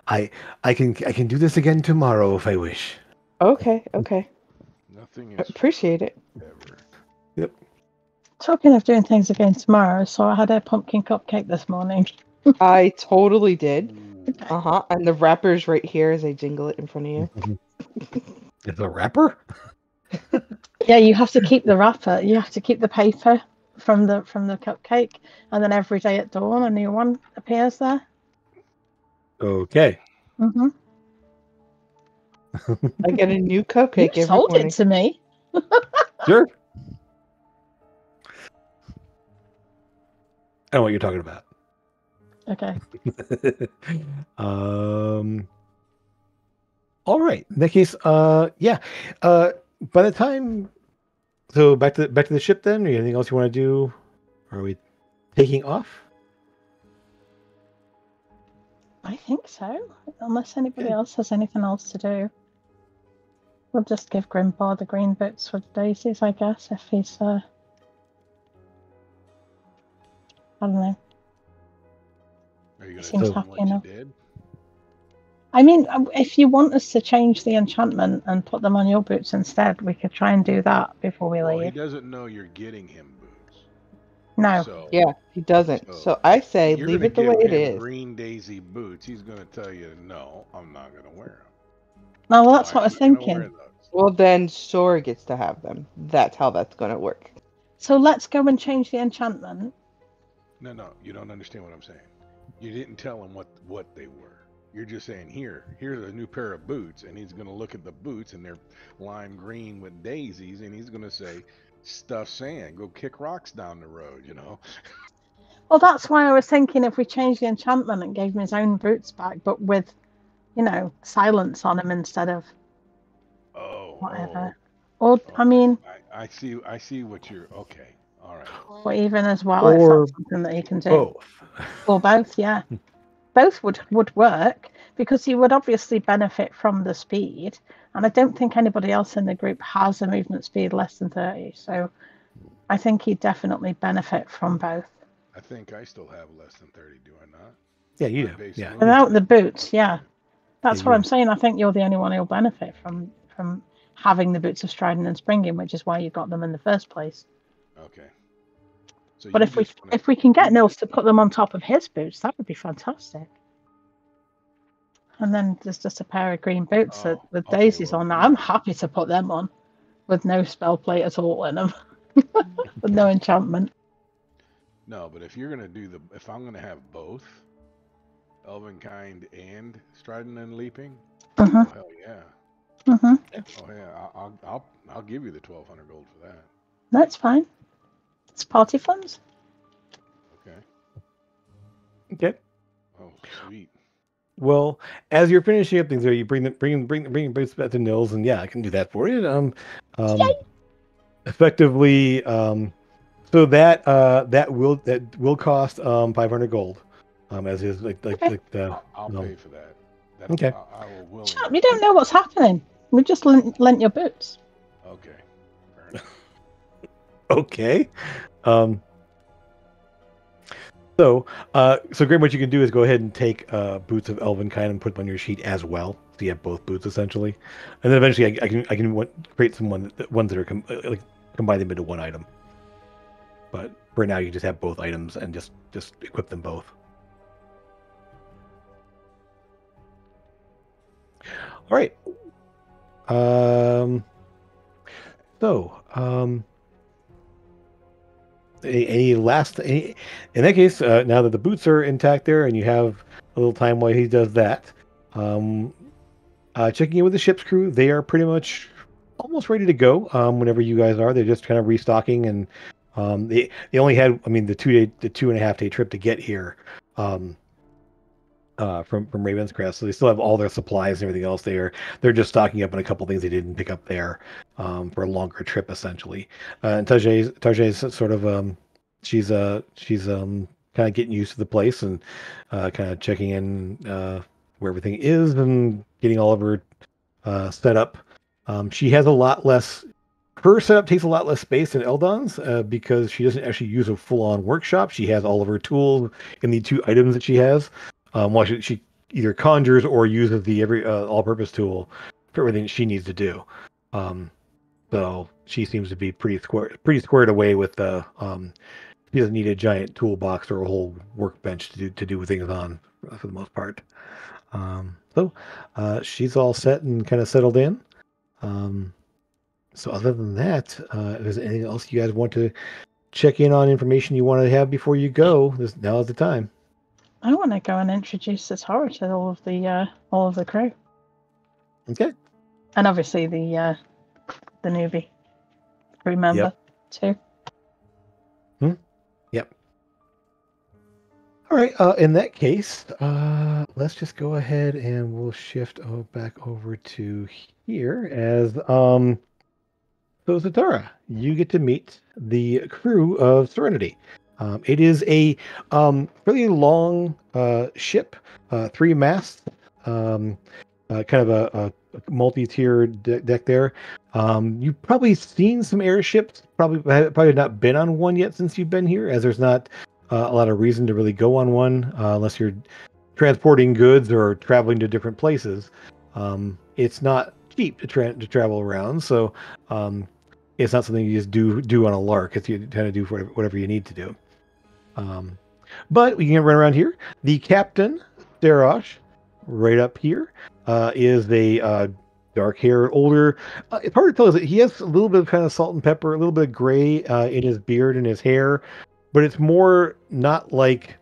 I can do this again tomorrow if I wish. Okay. Nothing is appreciate it. Ever. Yep. Talking of doing things again tomorrow, so I had a pumpkin cupcake this morning. I totally did. And the wrapper's right here as I jingle it in front of you. It's a wrapper? Yeah, you have to keep the wrapper. You have to keep the paper from the cupcake, and then every day at dawn a new one appears there. Okay. I get a new cupcake You every sold morning. it to me. Sure. I know what you're talking about. Okay. All right. In that case, yeah. By the time, so back to the ship then. Or anything else you want to do? Or are we taking off? I think so. Unless anybody else has anything else to do, we'll just give Grimbar the green boots for the daisies, I guess. If he's, I don't know. Are you going to Seems tell him happy what you enough. did? I mean, if you want us to change the enchantment and put them on your boots instead, we could try and do that before we Well, leave. he doesn't know you're getting him boots. No. So Yeah, he doesn't. So, So I say you're leave gonna it the way give it him is. green daisy boots. He's gonna tell you, no, I'm not gonna wear them. No, well, that's Why what I was am I gonna wear thinking. those? Well, then Sora gets to have them. That's how that's going to work. So let's go and change the enchantment. No, you don't understand what I'm saying. You didn't tell him what they were. You're just saying, here's a new pair of boots, and he's gonna look at the boots, and they're lime green with daisies, and he's gonna say, stuff sand, go kick rocks down the road, you know. Well, that's why I was thinking if we changed the enchantment and gave him his own boots back, but with, silence on him instead of whatever. Or, okay. I mean, I see what you're. Okay, all right. or even as well, if Or that's something that he can do. both. Or both, yeah. Both would work because he would obviously benefit from the speed. And I don't think anybody else in the group has a movement speed less than 30. So I think he'd definitely benefit from both. I think I still have less than 30, do I not? Yeah, you My do. base Yeah. move? Without the boots, yeah. That's Yeah, what you- I'm saying. I think you're the only one who'll benefit from having the boots of striding and springing, which is why you got them in the first place. Okay. So But you if we can get Nils to put them on top of his boots, that would be fantastic. And then there's just a pair of green boots with okay, daisies well, on. Now, yeah. I'm happy to put them on with no spell plate at all in them, with no enchantment. No, but if you're gonna if I'm gonna have both, Elvenkind and Striding and Leaping, Mm-hmm. oh hell yeah. Mm-hmm. Oh yeah, I'll give you the 1,200 gold for that. That's fine. It's party funds. Okay. Okay. Oh sweet. Well, as you're finishing up things there, you bring boots back to Nils, and yeah, I can do that for you. Effectively, so that will cost 500 gold. As is like the I'll pay for that. Okay. I will willingly. Chap, you don't know what's happening. We just lent your boots. Okay. Fair enough. Okay. So Grim, what you can do is go ahead and take boots of Elvenkind and put them on your sheet as well. So you have both boots essentially, and then eventually I can create some ones that are combine them into one item. But for now, you just have both items and just equip them both. All right. In that case, now that the boots are intact there and you have a little time while he does that, checking in with the ship's crew, they are pretty much almost ready to go. Whenever you guys are, they're just kind of restocking, and they only had, the 2.5 day trip to get here, from Raven's Crest, so they still have all their supplies and everything else. They're just stocking up on a couple things they didn't pick up there, for a longer trip essentially. And Tarjay's sort of she's kind of getting used to the place and kind of checking in where everything is and getting all of her set up. She has a lot less. Her setup takes a lot less space than Eldon's because she doesn't actually use a full-on workshop. She has all of her tools in the 2 items that she has. While she either conjures or uses the all-purpose tool for everything she needs to do. So she seems to be pretty squared away with the. She doesn't need a giant toolbox or a whole workbench to do things on for the most part. So she's all set and kind of settled in. So other than that, if there's anything else you guys want to check in on, information you want to have before you go, now is the time. I want to go and introduce this horror to all of the crew, Okay. and obviously the newbie crew member too. Yep. All right. In that case, let's just go ahead and we'll shift back over to here as so Zatara, you get to meet the crew of Serenity. It is a really long ship, 3 masts, kind of a multi-tiered deck there. You've probably seen some airships, probably not been on one yet since you've been here, as there's not a lot of reason to really go on one unless you're transporting goods or traveling to different places. It's not cheap to travel around, so it's not something you just do on a lark. It's you kind of do whatever you need to do. But we can run around here. The captain, Darash, right up here, is a dark-haired, older. It's hard to tell. He has a little bit of kind of salt and pepper, a little bit of gray in his beard and his hair, but it's more not like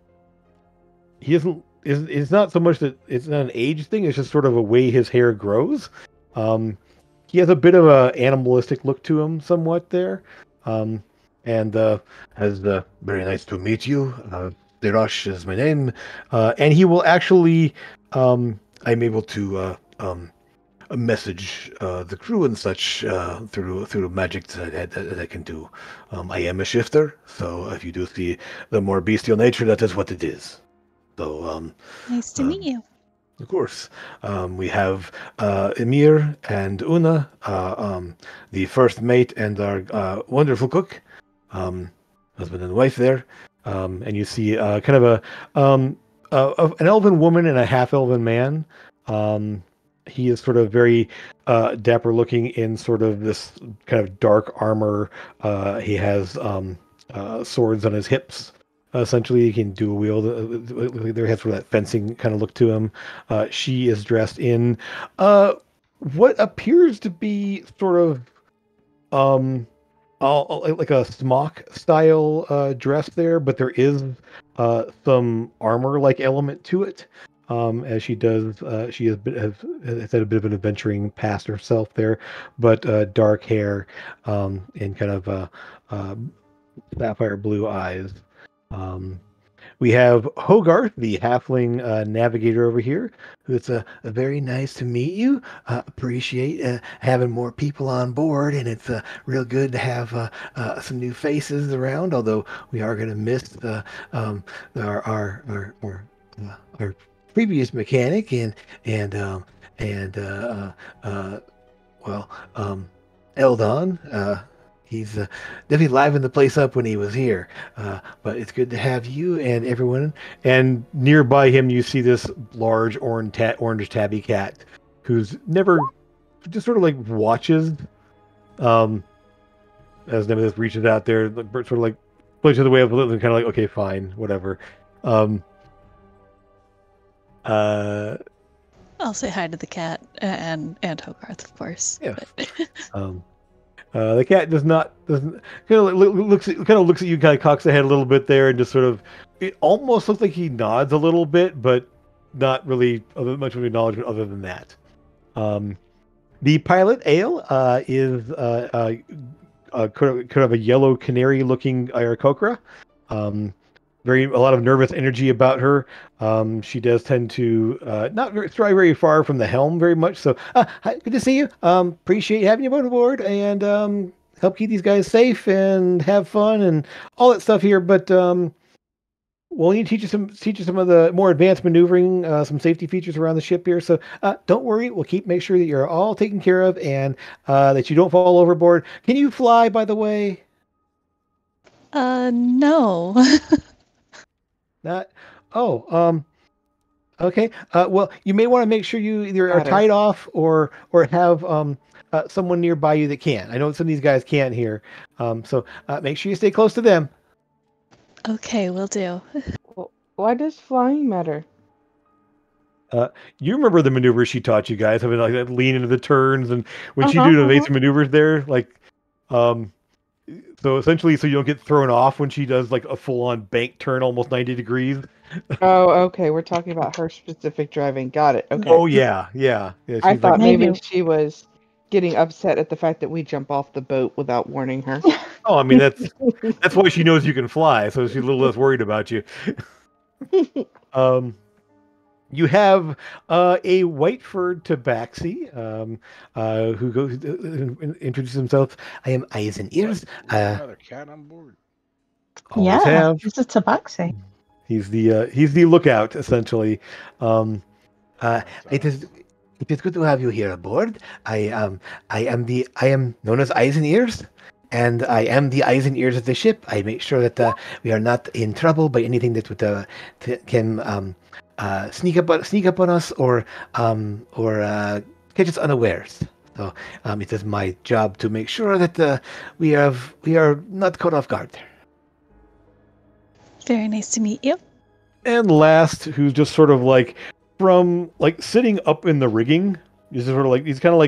he isn't. It's not so much that it's not an age thing. It's just sort of a way his hair grows. He has a bit of a animalistic look to him, somewhat there. And has very nice to meet you. Darash is my name, and he will actually. I'm able to message the crew and such through magic that I can do. I am a shifter, so if you do see the more bestial nature, that is what it is. So Nice to meet you. of course, we have Emir and Una, the first mate and our wonderful cook, husband and wife there, and you see kind of an elven woman and a half-elven man. He is sort of very dapper looking in sort of this kind of dark armor. He has swords on his hips. Essentially, he can do a wield. There has sort of that fencing kind of look to him. She is dressed in what appears to be sort of like a smock style dress there, but there is some armor-like element to it. As she does, she has had a bit of an adventuring past herself there, but dark hair and kind of sapphire blue eyes. We have Hogarth, the halfling navigator over here, who it's very nice to meet you. Appreciate having more people on board, and it's real good to have some new faces around. Although we are going to miss our previous mechanic and Eldon. He's definitely livened the place up when he was here. But it's good to have you and everyone. And nearby him, you see this large orange tabby cat who's never just sort of like watches as Nemesis reaches out there, sort of like plays the way of living, kind of like, okay, fine, whatever. I'll say hi to the cat and Hogarth, of course. Yeah. But The cat doesn't kind of looks at you, kind of cocks the head a little bit there, and just sort of, it almost looks like he nods a little bit, but not really much of an acknowledgement other than that. The pilot Ale is kind of a yellow canary looking Aarakocra. A lot of nervous energy about her. She does tend to not stray very far from the helm very much. So hi, good to see you. Appreciate having you on board and help keep these guys safe and have fun and all that stuff here. But we'll need to teach you some of the more advanced maneuvering, some safety features around the ship here. So don't worry, we'll make sure that you're all taken care of and that you don't fall overboard. Can you fly, by the way? no. Not. Oh, okay. Well, you may want to make sure you either are Got it. tied off or have someone nearby you that can. I know some of these guys can't here, so make sure you stay close to them. Okay, will do. Why does flying matter? You remember the maneuvers she taught you guys, having like that lean into the turns, and when she do the evasive maneuvers there, like, so essentially, so you don't get thrown off when she does like a full-on bank turn, almost 90 degrees. Oh, okay. We're talking about her specific driving. Got it. Okay. Oh yeah. She's I thought Maybe. maybe she was getting upset at the fact that we jump off the boat without warning her. Oh, I mean that's why she knows you can fly, so she's a little less worried about you. You have a white-furred tabaxi who goes introduces himself. I am Eyes and Ears. Another cat on board. Always Yeah, have. it's a tabaxi. He's the lookout essentially. It is good to have you here aboard. I am known as Eyes and Ears, and I am the eyes and ears of the ship. I make sure that we are not in trouble by anything that would can sneak up on us or catch us unawares. So it is my job to make sure that we are not caught off guard. Very nice to meet you. And last, who's just sort of like from like sitting up in the rigging. He's sort of like he's kind of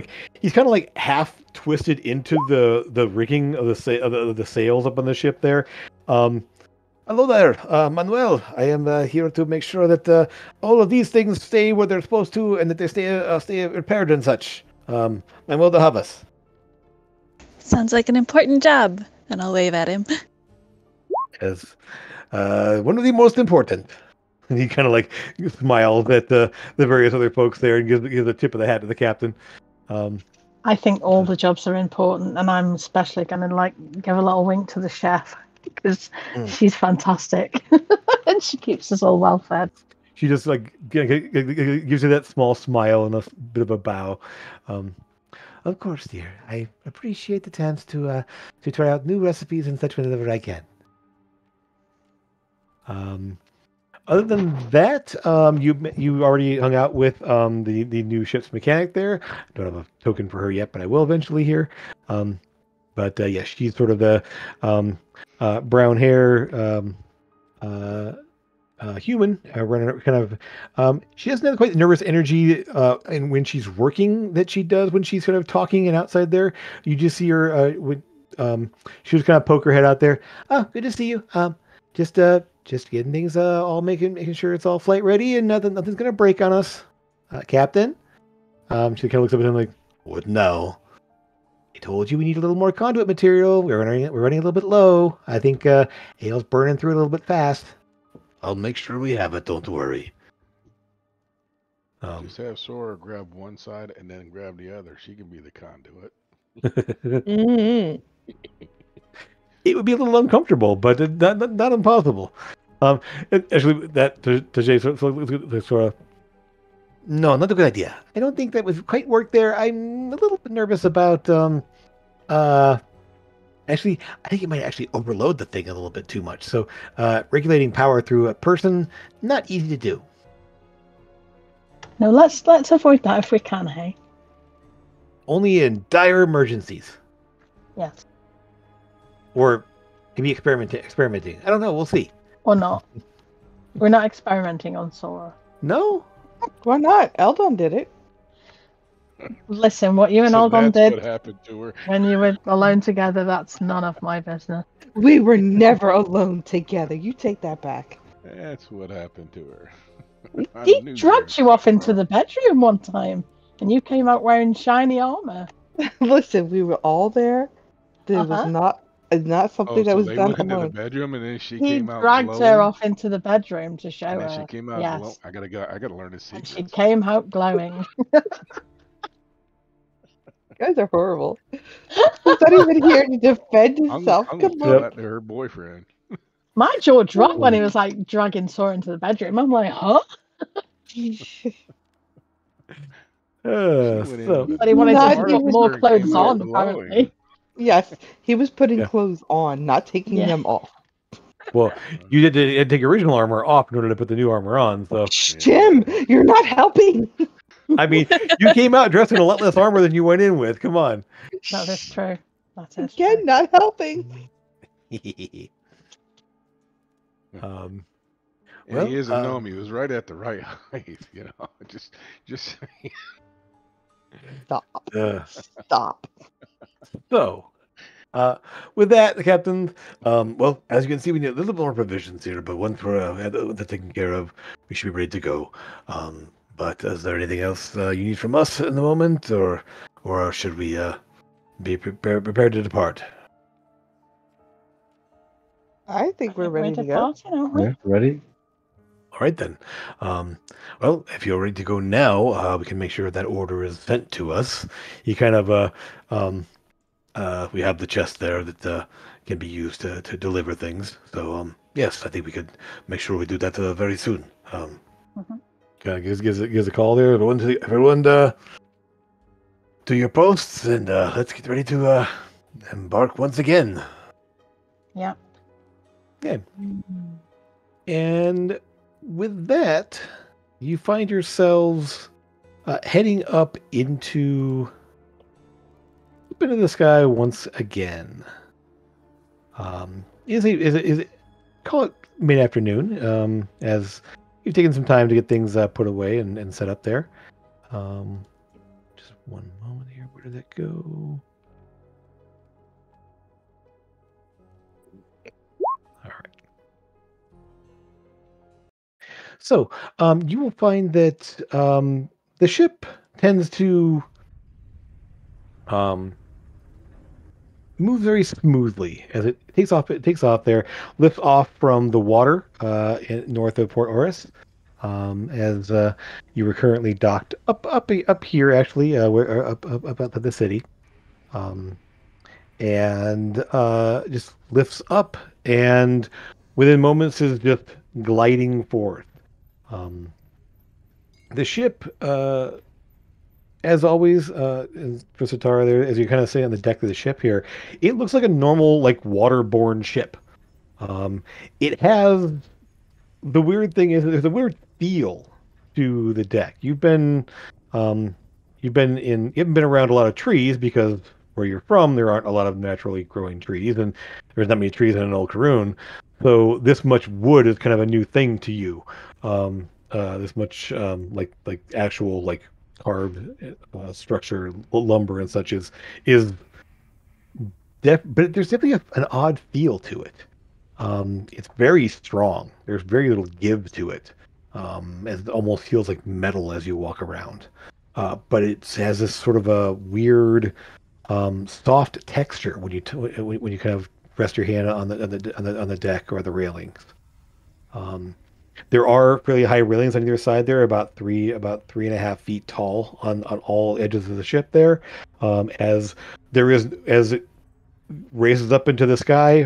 like half twisted into the rigging of the sails up on the ship there. Hello there, Manuel. I am here to make sure that all of these things stay where they're supposed to, and that they stay repaired and such. Manuel de Havas. Sounds like an important job. And I'll wave at him. As one of the most important. And he kind of like smiles at the various other folks there and gives a tip of the hat to the captain. I think all the jobs are important, and I'm especially going to like give a little wink to the chef because she's fantastic and she keeps us all well fed. She just like gives you that small smile and a bit of a bow. Of course, dear. I appreciate the chance to try out new recipes and such whenever I can. Other than that, you already hung out with the new ship's mechanic there. I don't have a token for her yet, but I will eventually here. But yeah, she's sort of the brown hair human, running kind of. She doesn't have quite the nervous energy, and when she's working that she does when she's sort of talking and outside there. You just see her. She was kind of poke her head out there. Oh, good to see you. Just getting things all making sure it's all flight ready and nothing's gonna break on us, Captain. She kind of looks up at him like, "What now? I told you we need a little more conduit material. We're running a little bit low. I think Hale's burning through it a little bit fast. I'll make sure we have it. Don't worry." Just have Sora grab one side and then grab the other. She can be the conduit. Mm-hmm. It would be a little uncomfortable, but not impossible. Actually, that Tajay sort of, no, not a good idea. I don't think that would quite work there. I'm a little bit nervous about actually, I think it might actually overload the thing a little bit too much. So, regulating power through a person, not easy to do. No, let's avoid that if we can, hey? Only in dire emergencies. Yes. Or maybe experimenting. I don't know. We'll see. Or not. We're not experimenting on Sora. No? Why not? Eldon did it. Listen, what you and So Algon that's did what happened to her. when you were alone together, that's none of my business. We were never alone together. You take that back. That's what happened to her. I He knew dragged there you was off into something the bedroom one time, and you came out wearing shiny armor. Listen, we were all there. There Uh-huh. was not something wrong. that So was they done went into the alone. bedroom and then she He came out dragged her glowing. off into the bedroom to show And then her. she came out Yes. glow. I gotta learn the And she secrets. came out glowing. You guys are horrible. He's not even here to defend I'm himself. gonna Come tell on. that to her boyfriend. My jaw dropped when he was like dragging Sora into the bedroom. I'm like, huh? So, But he wanted Not to put even- more Came clothes out on, glowing. apparently. Yes, he was putting Yeah. clothes on, not taking Yeah. them off. well, you had to take your original armor off in order to put the new armor on. So, Shh, Jim, you're not helping. I mean, you came out dressed in a lot less armor than you went in with. Come on. That is true. That is Again, true. not helping. um, And Well, he is a gnome. He was right at the right height. You know, just Stop. uh, Stop. so, with that, the captain, well, as you can see, we need a little more provisions here, but once we're that's taken care of, we should be ready to go. But is there anything else you need from us in the moment, or should we be prepared to depart? I think we're ready to go. departing, aren't we? Yeah, ready? All right then. Well, if you're ready to go now, we can make sure that order is sent to us. He kind of we have the chest there that can be used to deliver things. So yes, I think we could make sure we do that very soon. Kind of gives a call there. Everyone to your posts, and let's get ready to embark once again. Yeah. Okay. And with that, you find yourselves heading up into the sky once again. Is it call it mid-afternoon, as you've taken some time to get things put away and set up there. Just one moment here. Where did that go? All right. So you will find that the ship tends to move very smoothly as it takes off. It takes off there, lifts off from the water north of Port Oris. As you were currently docked up here, actually, where up at the city, and just lifts up, and within moments is just gliding forth. The ship, as always, for Satara, there, as you kind of say on the deck of the ship here, it looks like a normal, like waterborne ship. It has the weird thing is there's a weird feel to the deck. You haven't been around a lot of trees because where you're from, there aren't a lot of naturally growing trees, and there's not many trees in Old Karun. So this much wood is kind of a new thing to you. This much like actual like carved structure, lumber and such is but there's definitely an odd feel to it. It's very strong. There's very little give to it, as it almost feels like metal as you walk around. But it has this sort of a weird, soft texture when you kind of rest your hand on the deck or the railings. There are fairly high railings on either side there, about 3.5 feet tall on all edges of the ship there. As it raises up into the sky,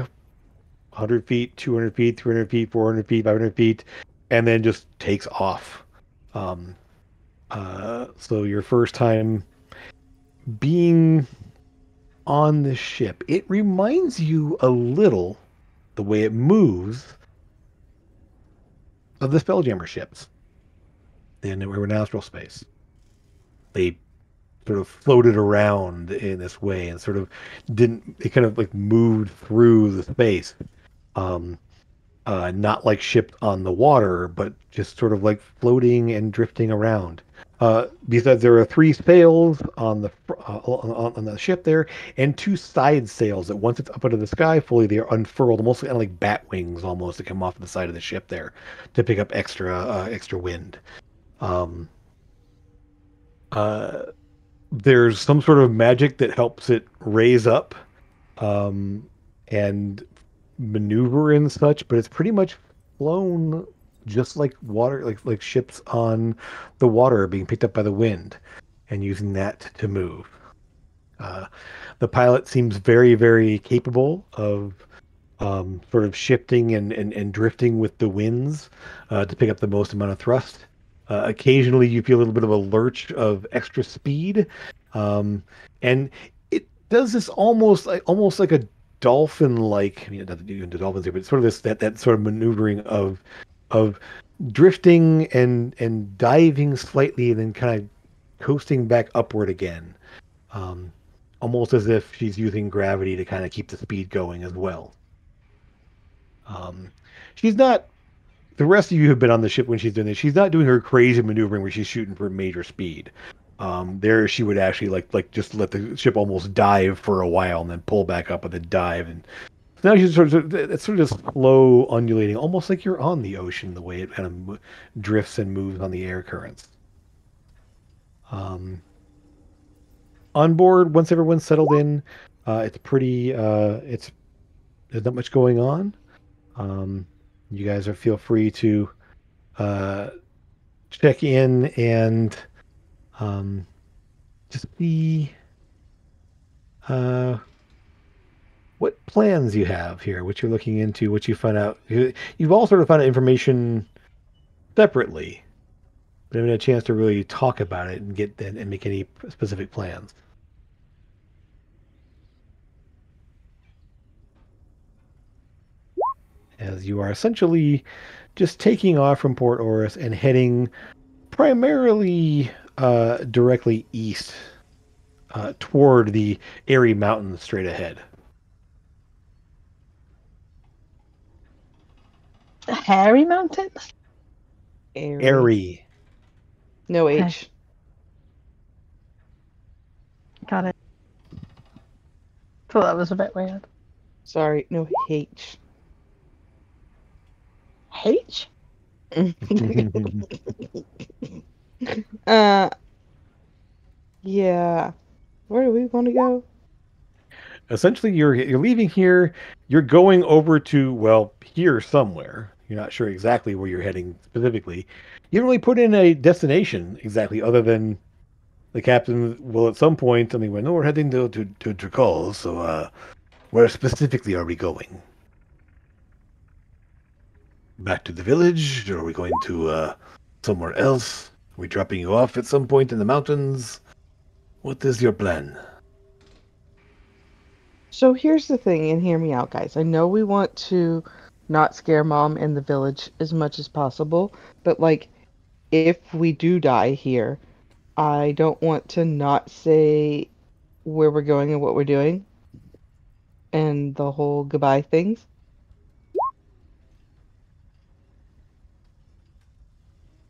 100 feet, 200 feet, 300 feet, 400 feet, 500 feet, and then just takes off. So your first time being on the ship, it reminds you a little, the way it moves, of the Spelljammer ships in Astral Space. They sort of floated around in this way and sort of it kind of like moved through the space. Not like shipped on the water, but just sort of like floating and drifting around. Because there are 3 sails on the ship there, and 2 side sails that once it's up into the sky fully, they are unfurled, almost kind of like bat wings, almost to come off the side of the ship there to pick up extra wind. There's some sort of magic that helps it raise up, and maneuver and such, but it's pretty much flown just like water, like ships on the water being picked up by the wind and using that to move. The pilot seems very, very capable of sort of shifting and drifting with the winds to pick up the most amount of thrust. Occasionally you feel a little bit of a lurch of extra speed, and it does this almost like a dolphin-like. I mean, it doesn't do into dolphins here, but it's sort of that sort of maneuvering of drifting and diving slightly and then kind of coasting back upward again, almost as if she's using gravity to kind of keep the speed going as well. She's not. The rest of you have been on the ship when she's doing this. She's not doing her crazy maneuvering where she's shooting for major speed. There she would actually like just let the ship almost dive for a while and then pull back up and then dive. And now she's sort of slow undulating, almost like you're on the ocean, the way it kind of drifts and moves on the air currents. On board, once everyone's settled in, it's pretty. There's not much going on. You guys feel free to check in and just see what plans you have here, what you're looking into, what you find out. You've all sort of found out information separately, but haven't had a chance to really talk about it and make any specific plans. As you are essentially just taking off from Port Oris and heading primarily directly east toward the Airy Mountains straight ahead. Hairy Mountain? Airy. No Okay. H. Got it. Thought that was a bit weird. Sorry, no H. H? Yeah. Where do we want to go? Essentially, you're leaving here. You're going over to, well, here somewhere. You're not sure exactly where you're heading specifically. You don't really put in a destination exactly, other than the captain will at some point. I mean, no, we're heading to Drakul. So, where specifically are we going? Back to the village, or are we going to somewhere else? Are we dropping you off at some point in the mountains? What is your plan? So here's the thing, and hear me out, guys. I know we want to not scare Mom and the village as much as possible, but like, if we do die here, I don't want to not say where we're going and what we're doing, and the whole goodbye things.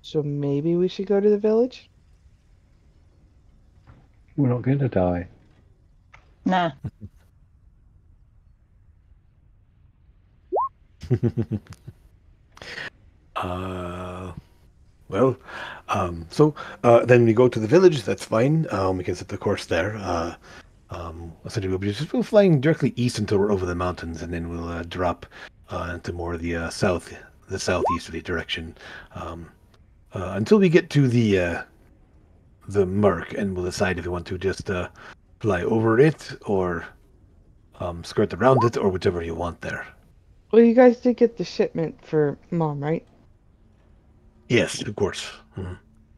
So maybe we should go to the village? We're not going to die. Nah. Well, then we go to the village. That's fine. We can set the course there. Essentially, we'll be just flying directly east until we're over the mountains, and then we'll drop into more of the the southeasterly direction, until we get to the Merc, and we'll decide if we want to just fly over it or skirt around it, or whichever you want there. Well, you guys did get the shipment for Mom, right? Yes, of course.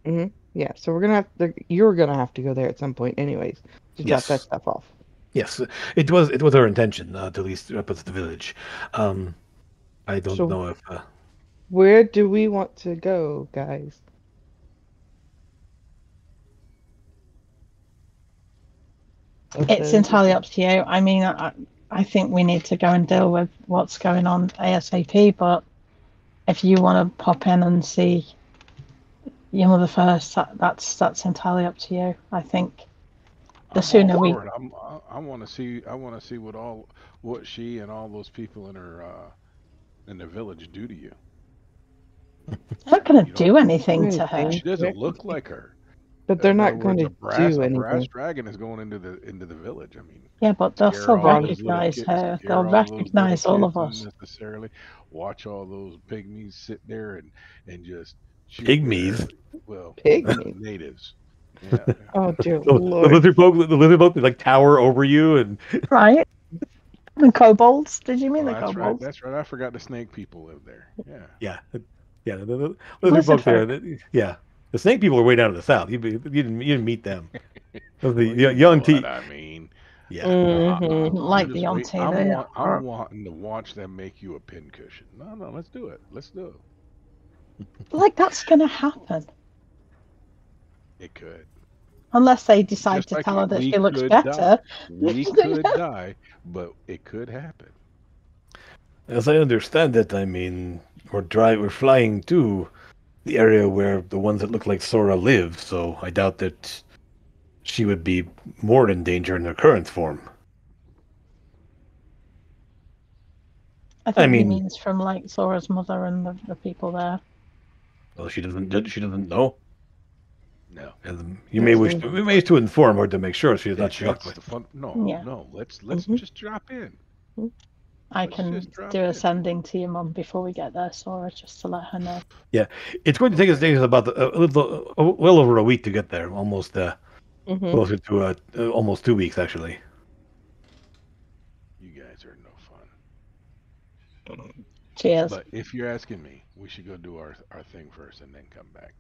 Mhm. Yeah, so we're gonna you're gonna have to go there at some point anyways to drop Yes. that stuff off. Yes, it was our intention to at least up at the village. I don't So- know if Where do we want to go, guys? It's entirely up to you. I mean, I think we need to go and deal with what's going on ASAP, but if you want to pop in and see your mother first, that's entirely up to you. I think the sooner we... I want to see what she and all those people in her in the village do to you. They're not going You to know, do anything to her. anything. She doesn't look like her. But they're In not other going words, to do a brass anything. dragon is going into the village. I mean, Yeah, but they'll scare still all those little recognize kids- her. scare They'll all those little recognize all of kids us. unnecessarily. Watch all those pygmies sit there and just shoot Pygmies? their- well, Pygmies? natives. Yeah. Oh dear the lord. lizard folk like tower over you, and Right? And kobolds? Did you mean Oh, the that's right. kobolds? That's right. I forgot the snake people live there. Yeah. the lizard Lizard folk there. Yeah, the snake people are way down in the south. You didn't meet them. Those are the Well, you young know tea. what I mean. Yeah. Mhm. Like I'm the just on wait- TV. I'm wanting to watch them make you a pincushion. No, let's do it. Let's do it. Like, that's going to happen. It could. Unless they decide Just to like tell her that we she looks could better. We could die, but it could happen. As I understand it, I mean, we're flying to the area where the ones that look like Sora live, so I doubt that she would be more in danger in her current form. I think he mean- means from, like, Sora's mother and the people there. Well, she doesn't know. No. And we may wish to inform her to make sure she's not shocked. That's the fun. No, Yeah. no. Let's Mhm. just drop in. I Let's can just drop do a in. sending to your mum before we get there, Sora, just to let her know. It's going to take us about well over a week to get there, almost Mhm. closer to almost 2 weeks actually. You guys are no fun. Cheers. But if you're asking me, we should go do our thing first and then come back.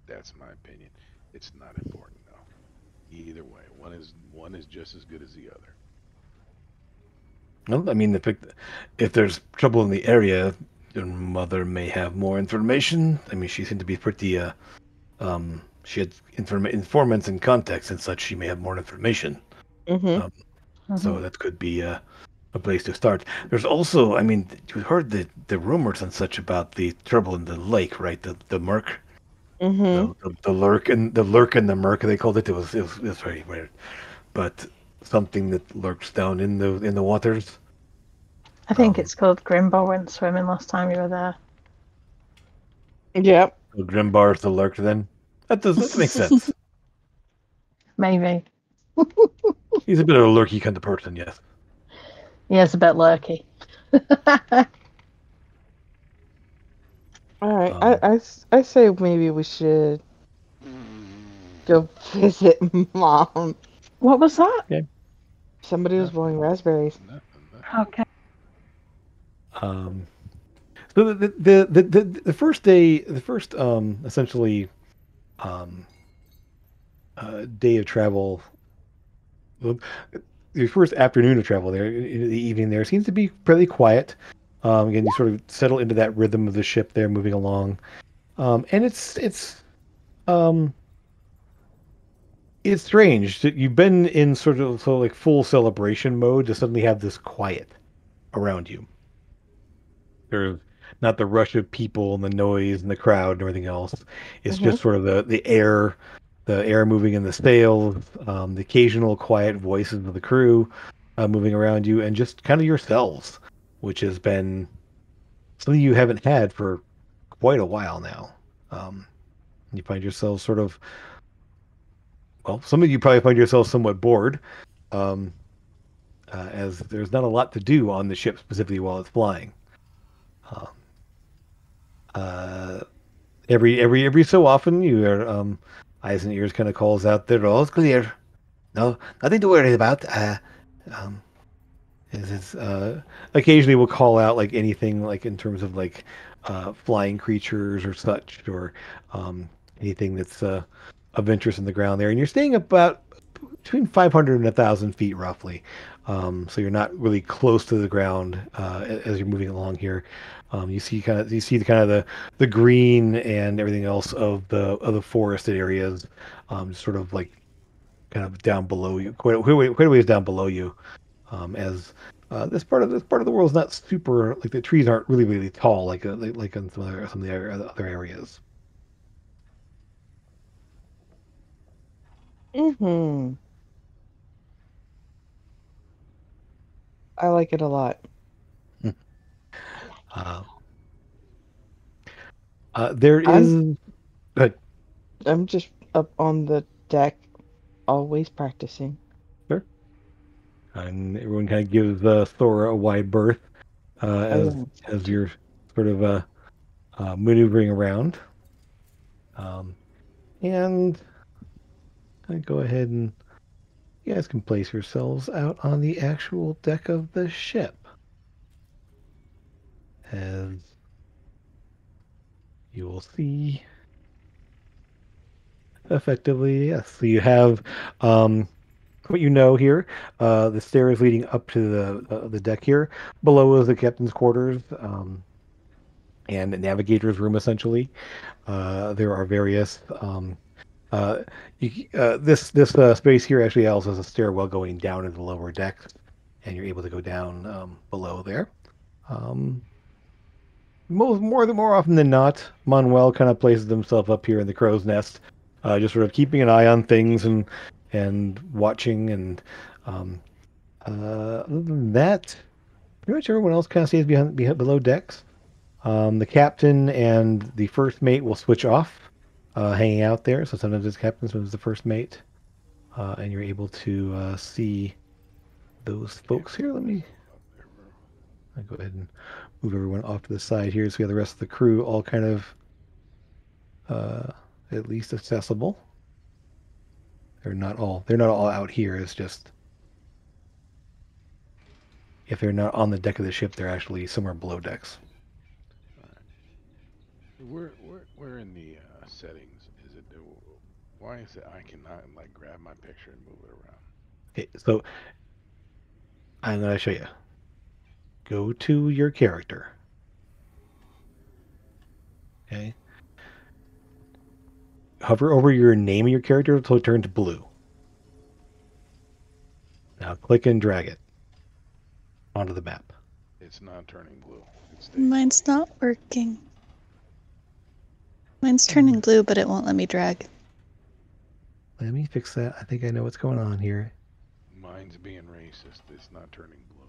That's my opinion. It's not important though. Either way, one is just as good as the other. Well, I mean, if there's trouble in the area, your mother may have more information. I mean, she seemed to be pretty. She had informants and contacts and such. She may have more information. Mhm. So that could be a place to start. There's also, I mean, you heard the rumors and such about the trouble in the lake, right? The murk, Mm-hmm. the lurk and the murk. They called it. It was very weird, but something that lurks down in the waters. I think Um, it's called Grimbar went swimming last time you were there. Yep. so Grimbar's the lurk. Then that makes sense. Maybe. He's a bit of a lurky kind of person, yes. He is a bit lurky. All right. Um, I say maybe we should go visit Mom. What was that? Somebody was blowing raspberries. Nothing. Okay. So the first day, the first essentially day of travel, well, the first afternoon of travel there, in the evening there seems to be fairly quiet. Again, you sort of settle into that rhythm of the ship there, moving along, and um, it's strange that you've been in sort of like full celebration mode to suddenly have this quiet around you. There's not the rush of people and the noise and the crowd and everything else. It's Mm-hmm. just sort of the air moving in the sails, the occasional quiet voices of the crew moving around you, and just kind of yourselves, which has been something you haven't had for quite a while now. Um, you find yourselves sort of, well, some of you probably find yourselves somewhat bored, um, as there's not a lot to do on the ship specifically while it's flying. Um, uh, every so often, you hear eyes and ears kind of calls out there, all's clear. No, nothing to worry about. Um, is occasionally we'll call out like anything like in terms of like flying creatures or such, or anything that's of interest in the ground there. And you're staying about between 500 and 1,000 feet roughly. So you're not really close to the ground as you're moving along here. You see the kind of the green and everything else of the forested areas, sort of like kind of down below you, quite a ways down below you, as this part of the world is not super, like the trees aren't really tall like in some of the other areas. Mm-hmm. I like it a lot. Uh, there I'm is, but I'm just up on the deck, always practicing. sure, and everyone kind of gives Thora a wide berth I as am. you're sort of maneuvering around, and I go ahead and you guys can place yourselves out on the actual deck of the ship. As you will see, effectively, yes. So you have what you know here. The stairs leading up to the deck here. Below is the captain's quarters and the navigator's room, essentially. There are various. Uh, this space here actually also has a stairwell going down into the lower decks, and you're able to go down below there. Um, more often than not, Manuel kind of places himself up here in the crow's nest, just sort of keeping an eye on things and watching. And other than that, pretty much everyone else kind of stays behind below decks. The captain and the first mate will switch off, hanging out there. So sometimes it's captain, sometimes it's the first mate, and you're able to see those folks here. I'll go ahead and move everyone off to the side here so we have the rest of the crew all kind of at least accessible. They're not all out here. It's just if they're not on the deck of the ship, they're actually somewhere below decks. Where in the settings is it? Why is it I cannot like grab my picture and move it around? Okay, so I'm gonna show you. Go to your character. Okay. Hover over your name of your character until it turns blue. Now click and drag it onto the map. It's not turning blue. It's Mine's not working. Mine's turning blue, but it won't let me drag. Let me fix that. I think I know what's going on here. Mine's being racist. It's not turning blue.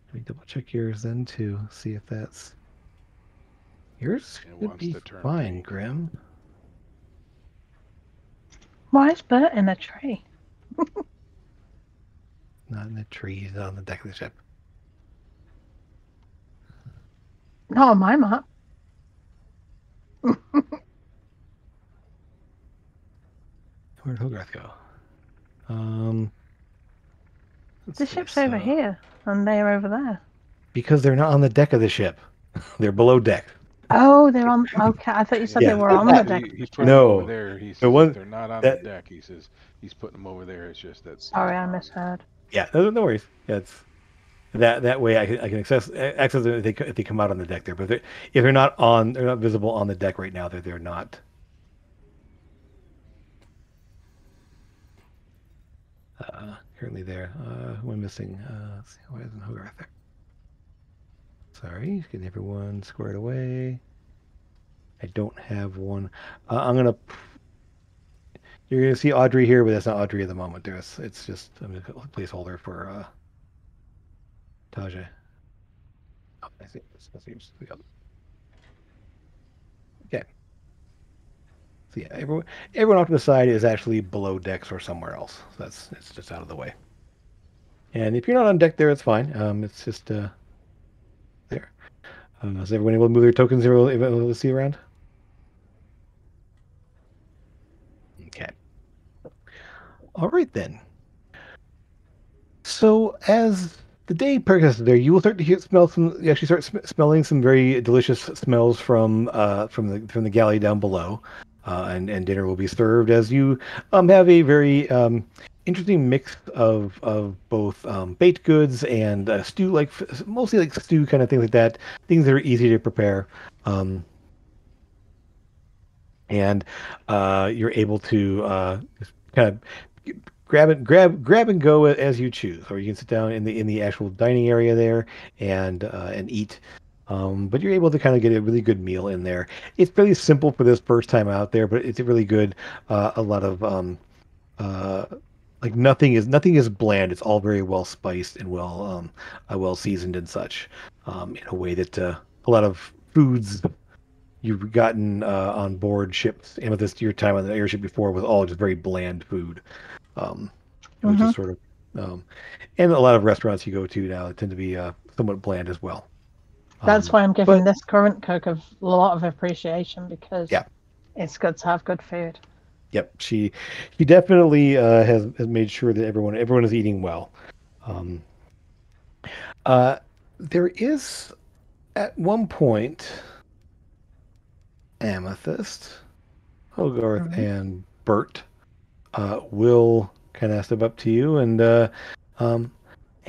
Let me double check yours then too. See if that's yours. It Should wants be to turn fine, pink. Grim. Why is Bert in a tree? Not in the trees on the deck of the ship. Not on my map. Where'd Hogarth go? Let's The see, ship's over so- here, and they're over there. Because they're not on the deck of the ship. They're below deck. Oh, they're on. Okay, I thought you said Yeah. they were on the deck. He's putting No. them over there. He says one- if they're not on that- the deck, he says he's putting them over there. It's just that. Sorry, I misheard. Yeah, no worries. Yeah, it's that way I can access them if they come out on the deck there. But if they're not visible on the deck right now. They're not. Currently there. One missing. Let's see, why isn't Hogarth there? Sorry, getting everyone squared away. I don't have one. I'm gonna. You're gonna see Audrey here, but that's not Audrey at the moment. It's just a placeholder for Tajay. Oh, I see. That seems the other. Okay. So yeah, everyone off to the side is actually below decks or somewhere else. So it's just out of the way. And if you're not on deck there, it's fine. It's just there. Is everyone able to move their tokens able to see around? Okay. All right then. So as the day progresses there, you will start to smelling some very delicious smells from the galley down below, and dinner will be served as you have a very interesting mix of both baked goods and stew, mostly like stew kind of things like that, things that are easy to prepare. And you're able to just kind of grab and go as you choose, or you can sit down in the actual dining area there and eat. But you're able to kind of get a really good meal in there. It's really simple for this first time out there, but it's really good. A lot of nothing is bland. It's all very well spiced and well seasoned and such, in a way that a lot of foods you've gotten on board ships, Amethyst, your time on the airship before was all just very bland food. It was just sort of, and a lot of restaurants you go to now tend to be somewhat bland as well. That's why I'm giving this current cook a lot of appreciation, because it's good to have good food. Yep, she definitely has made sure that everyone is eating well. There is at one point Amethyst, Hogarth, and Bert will kind of step up to you and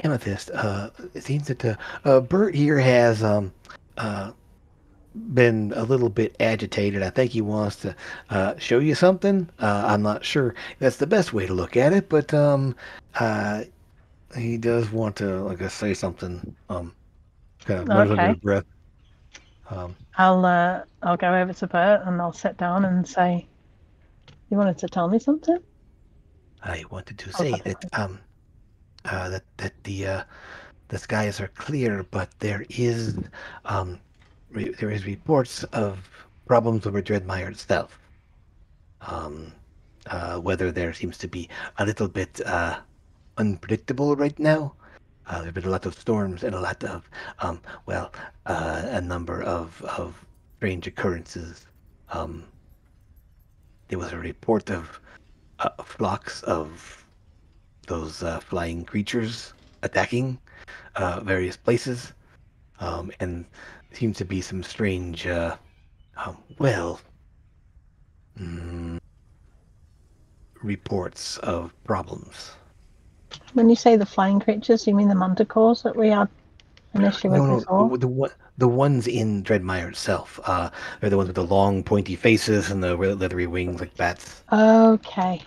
Amethyst. It seems that Bert here has been a little bit agitated. I think he wants to show you something. I'm not sure that's the best way to look at it, but he does want to say something. Kind of mutters under his breath. I'll go over to Bert and I'll sit down and say, "You wanted to tell me something?" I wanted to say that that the skies are clear, but there is reports of problems over Dreadmire itself. Weather there seems to be a little bit unpredictable right now. There have been a lot of storms and a lot of a number of strange occurrences. There was a report of flocks of those flying creatures attacking various places, and seems to be some strange, reports of problems. When you say the flying creatures, you mean the manticores that we had an issue with before? The ones in Dreadmire itself. They're the ones with the long, pointy faces and the leathery wings like bats. Okay.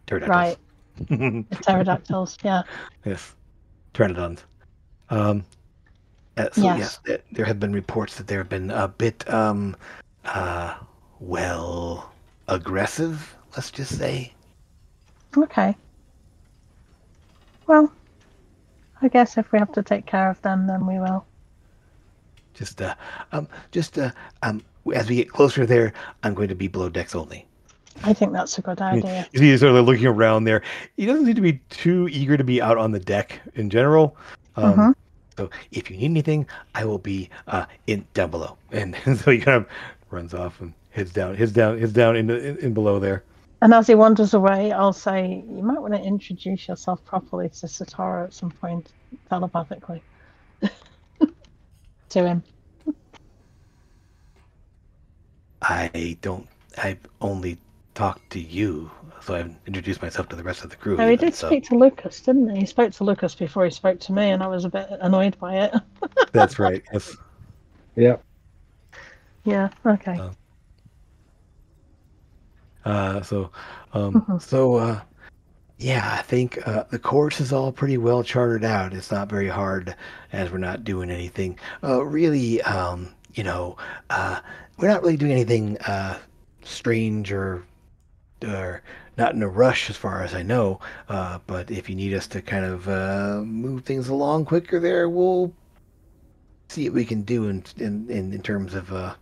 Pterodactyls. Right. The pterodactyls, yeah. Yes. pteranodons. So Yes. yes, there have been reports that there have been a bit, well, aggressive. Let's just say. Okay. Well, I guess if we have to take care of them, then we will. Just as we get closer there, I'm going to be below decks only. I think that's a good idea. You see, he's sort of looking around there. He doesn't seem to be too eager to be out on the deck in general. So if you need anything, I will be in down below. And so he kind of runs off and heads down in below there. And as he wanders away, I'll say, you might want to introduce yourself properly to Satara at some point, telepathically, to him. I've only talked to you, so I've introduced myself to the rest of the crew. No, he did speak to Lucas, didn't he? He spoke to Lucas before he spoke to me, and I was a bit annoyed by it. That's right. Yes. Yeah. Yeah, okay. Yeah, I think the course is all pretty well charted out. It's not very hard, as we're not doing anything really. We're not really doing anything strange or not in a rush, as far as I know. But if you need us to kind of move things along quicker, there we'll see what we can do in terms of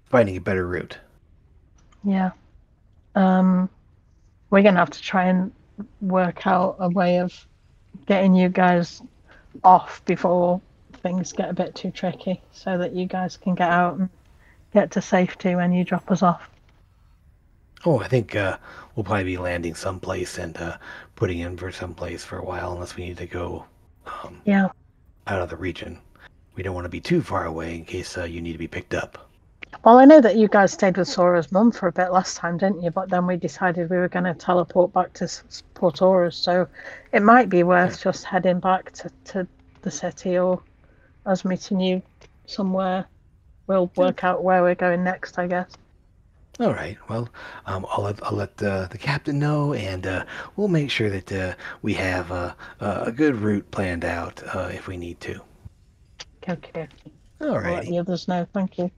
finding a better route. Yeah. We're going to have to try and work out a way of getting you guys off before things get a bit too tricky, so that you guys can get out and get to safety when you drop us off. Oh, I think we'll probably be landing someplace and putting in for someplace for a while, unless we need to go out of the region. We don't want to be too far away in case you need to be picked up. Well, I know that you guys stayed with Sora's mum for a bit last time, didn't you? But then we decided we were going to teleport back to Port Oros, so it might be worth just heading back to the city, or us meeting you somewhere. We'll work out where we're going next, I guess. All right. Well, I'll let the captain know, and we'll make sure that we have a good route planned out if we need to. Okay. All I'll let right. the others know. Thank you.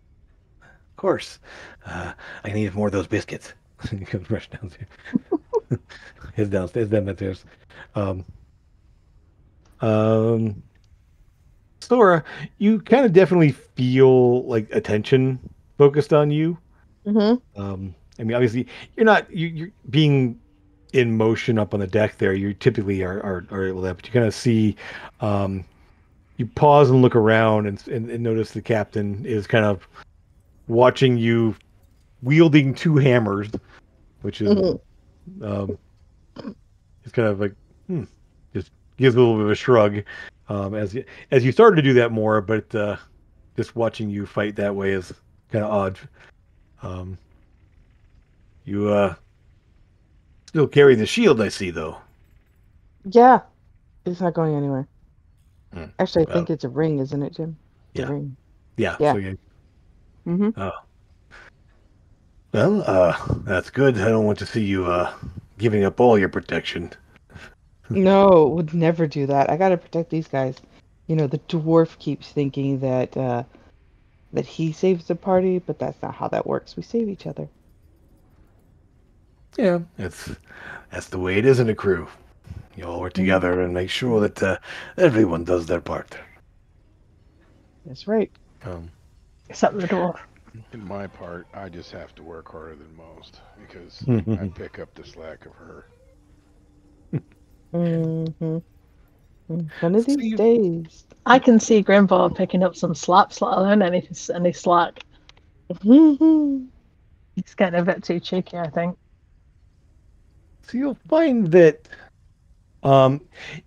Of course. I need more of those biscuits. He comes rush downstairs. He's downstairs. Sora, you kind of definitely feel like attention focused on you. Mm-hmm. I mean, obviously, you're being in motion up on the deck there. You typically are able to, but you kind of see, you pause and look around and notice the captain is kind of watching you wielding two hammers, which is it's kind of like just gives a little bit of a shrug as you started to do that more, but just watching you fight that way is kind of odd. You still carry the shield, I see, though. Yeah, it's not going anywhere. Actually, I Well, think it's a ring, isn't it, Jim? It's yeah. a ring. Yeah. Yeah. So you, Mm-hmm. oh. Well, that's good. I don't want to see you giving up all your protection. No, would never do that. I gotta protect these guys. You know, the dwarf keeps thinking that that he saves the party, but that's not how that works. We save each other. Yeah, that's the way it is in a crew. You all work together and make sure that everyone does their part. That's right. Except the dwarf. In my part, I just have to work harder than most because I pick up the slack of her. Mm-hmm. One of So these you- days. I can see Grimvald picking up some slaps, let alone any slack. Mm-hmm. He's getting a bit too cheeky, I think. So you'll find that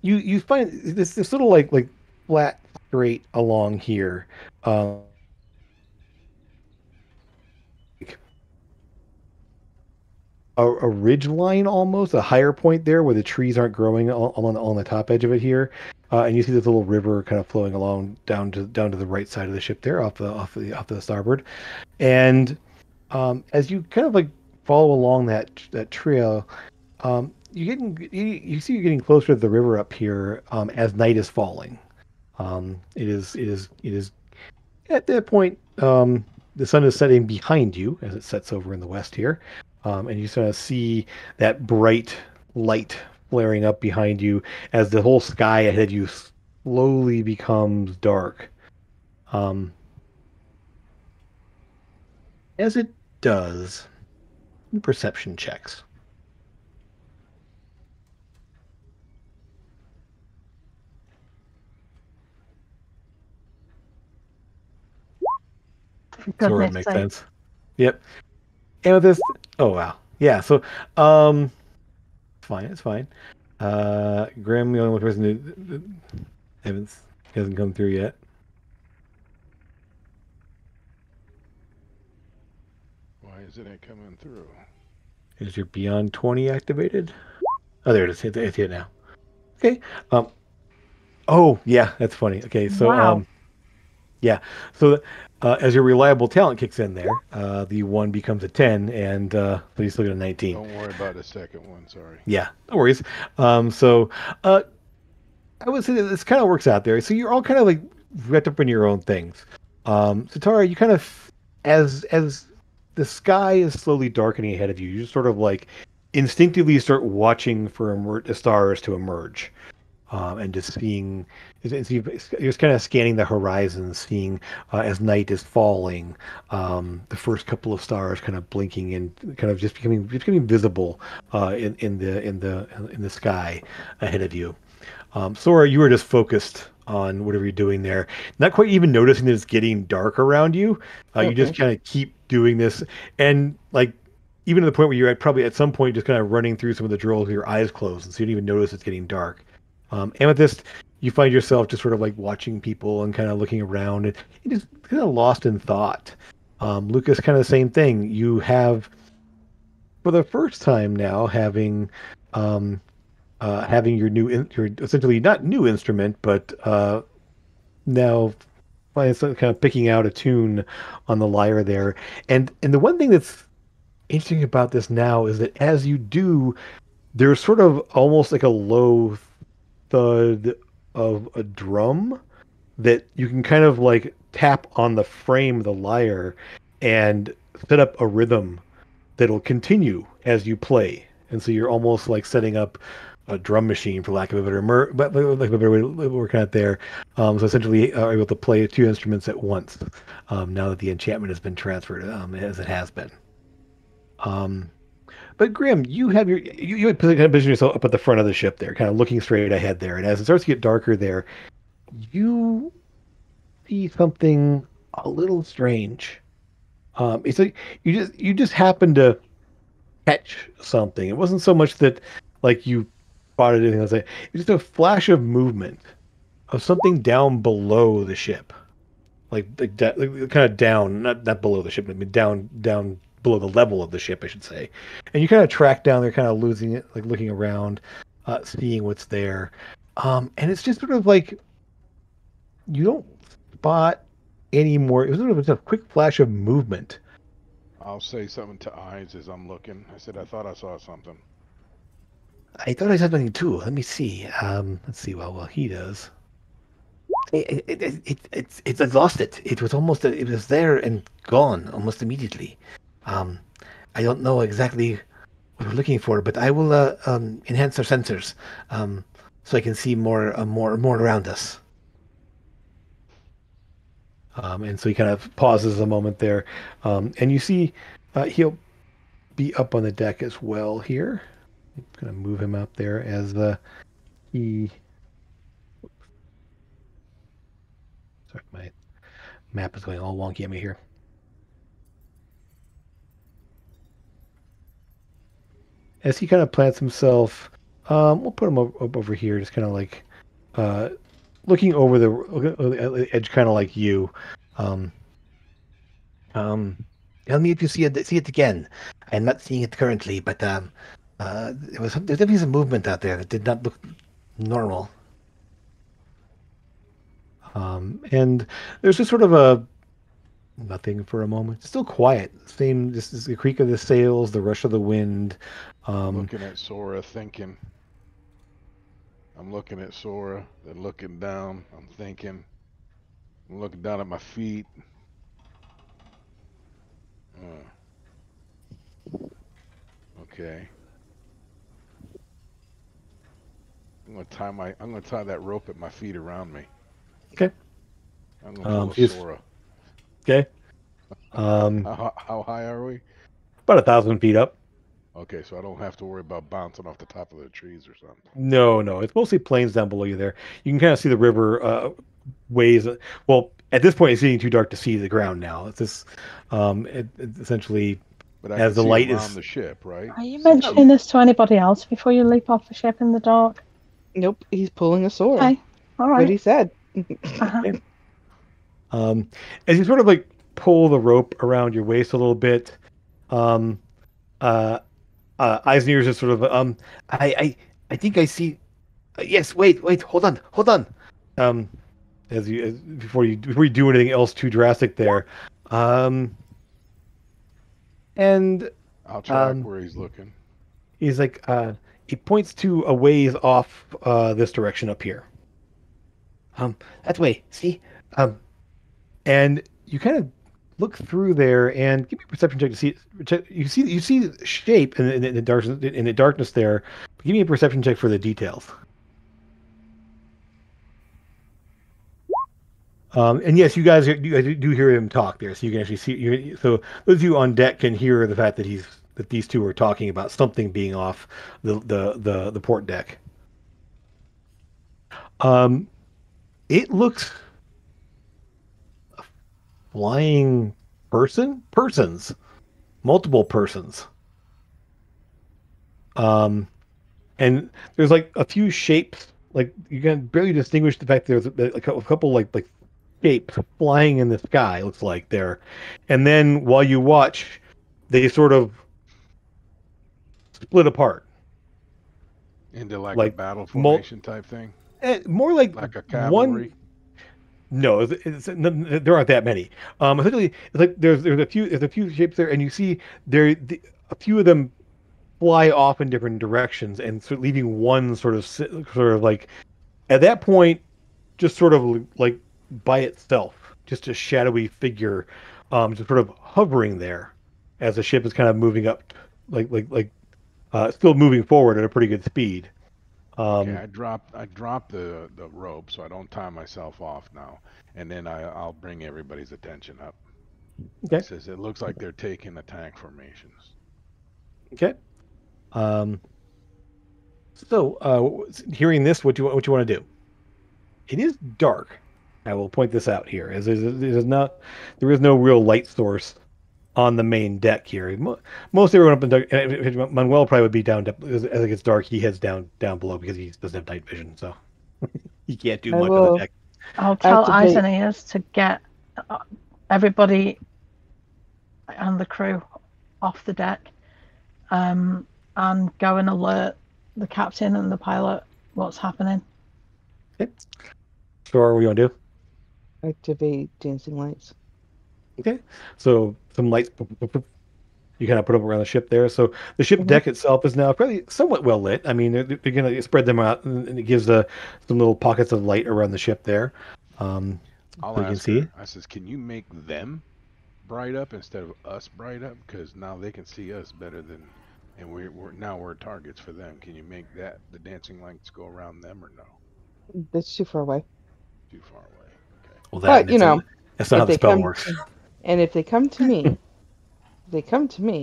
you find this little like flat straight along here. A ridge line, almost a higher point there where the trees aren't growing on the top edge of it here, and you see this little river kind of flowing along down to the right side of the ship there, off the starboard, and as you kind of like follow along that trail, you see you're getting closer to the river up here as night is falling. It is at that point. The sun is setting behind you as it sets over in the west here, and you sort of see that bright light flaring up behind you as the whole sky ahead of you slowly becomes dark. As it does, perception checks. Sort of makes sense. Yep. Amethyst. Oh wow. Yeah. So, fine. It's fine. Grim, the only one person who hasn't come through yet. Why isn't it coming through? Is your Beyond 20 activated? Oh, there it is. It's here now. Okay. Oh yeah, that's funny. Okay, so wow. Yeah. So as your reliable talent kicks in there, the 1 becomes a 10, and so you still get a 19. Don't worry about the second one. Sorry. Yeah, no worries. So I would say that this kind of works out there. So you're all kind of like wrapped up in your own things. So Tara, you kind of, as the sky is slowly darkening ahead of you, you just sort of like instinctively start watching for the stars to emerge. And just seeing, you're just kind of scanning the horizon, seeing as night is falling, the first couple of stars kind of blinking and kind of just becoming visible in the sky ahead of you. Sora, you were just focused on whatever you're doing there, not quite even noticing that it's getting dark around you. You just kind of keep doing this, and like even to the point where you're probably at some point just kind of running through some of the drills with your eyes closed, and so you don't even notice it's getting dark. Amethyst, you find yourself just sort of like watching people and kind of looking around and just kind of lost in thought. Lucas, kind of the same thing. You have, for the first time now, having your your essentially not new instrument, but now kind of picking out a tune on the lyre there. And the one thing that's interesting about this now is that as you do, there's sort of almost like a low thud of a drum that you can kind of like tap on the frame of the lyre and set up a rhythm that'll continue as you play. And so you're almost like setting up a drum machine, for lack of a better way to work out there. So essentially are able to play 2 instruments at once now that the enchantment has been transferred as it has been. But Grim, you have you kind of position yourself up at the front of the ship there, kind of looking straight ahead there. And as it starts to get darker there, you see something a little strange. It's like you just happen to catch something. It wasn't so much that like you spotted anything. It was just a flash of movement of something down below the ship, like kind of down, not below the ship, but down below the level of the ship, I should say. And you kind of track down there, kind of losing it, like looking around, seeing what's there. And it's just sort of like you don't spot any more. It was sort of just a quick flash of movement. I'll say something to Eyes as I'm looking. I said I thought I saw something. I thought I saw something too. Let me see. Let's see. Well, he does. It's exhausted. It was there and gone almost immediately. I don't know exactly what we're looking for, but I will enhance our sensors so I can see more around us. And so he kind of pauses a moment there, and you see he'll be up on the deck as well here. I'm gonna move him up there as he. Sorry, my map is going all wonky at me here. As he kind of plants himself, we'll put him up over here, just kind of like looking over the edge, kind of like you. Tell me if you see it again. I'm not seeing it currently, but there's definitely some movement out there that did not look normal. And there's just sort of a Nothing for a moment. Still quiet. Same. This is the creak of the sails, the rush of the wind. Looking at Sora, thinking. I'm looking at Sora, then looking down. I'm thinking. I'm looking down at my feet. Okay. I'm gonna tie that rope at my feet around me. Okay. I'm gonna pull a he's- Sora. Okay. How high are we? About 1,000 feet up. Okay, so I don't have to worry about bouncing off the top of the trees or something. No. It's mostly plains down below you there. You can kind of see the river ways. Well, at this point, it's getting too dark to see the ground now. It's just it essentially But I as can the see light around is. the ship, right? Are you mentioning this to anybody else before you leap off the ship in the dark? Nope, he's pulling a sword. Okay, all What right. he said. Uh-huh. As you sort of like pull the rope around your waist a little bit, Eisner's just sort of I think I see. Yes, wait, hold on. Before you do anything else too drastic there, and I'll track Um, where he's looking. he's like he points to a ways off this direction up here. That way, see, and you kind of look through there and give me a perception check to see. You see the shape in the darkness there. But give me a perception check for the details. And yes, you guys do hear him talk there, so you can actually see. So those of you on deck can hear the fact that these two are talking about something being off the port deck. It looks a flying persons, multiple persons. And there's like a few shapes, like you can barely distinguish the fact that there's like a couple like shapes flying in the sky. Looks like there, and then while you watch, they sort of split apart. Into like a like battle formation type thing? More like Like a one. cavalry? No, there aren't that many. Essentially, it's like there's a few shapes there, and you see a few of them fly off in different directions, and sort of leaving one sort of like at that point, just sort of like by itself, just a shadowy figure, just sort of hovering there as the ship is kind of moving up, still moving forward at a pretty good speed. Okay, I dropped the rope so I don't tie myself off now, and then I'll bring everybody's attention up. Okay. It says it looks like they're taking attack formations. Okay. So hearing this, what you want to do? It is dark. I will point this out here, as there is no real light source on the main deck here. Most everyone up in deck, Manuel probably would be down as it gets dark. He heads down below because he doesn't have night vision, so he can't do much on the deck. I'll tell Activate. Eyes and Ears to get everybody and the crew off the deck, and go and alert the captain and the pilot what's happening. Okay. Sure, what do you want to do? Activate dancing lights. Okay, so some lights you kind of put up around the ship there. So the ship deck itself is now probably somewhat well lit. I mean, they're going to spread them out, and it gives some little pockets of light around the ship there. I'll you ask can see. her. I says, can you make them bright up instead of us bright up? Because now they can see us better than, and we're targets for them. Can you make the dancing lights go around them or no? That's too far away. Too far away. Okay. Well, But, you know, that's not how if the they spell come- works. And if they come to me,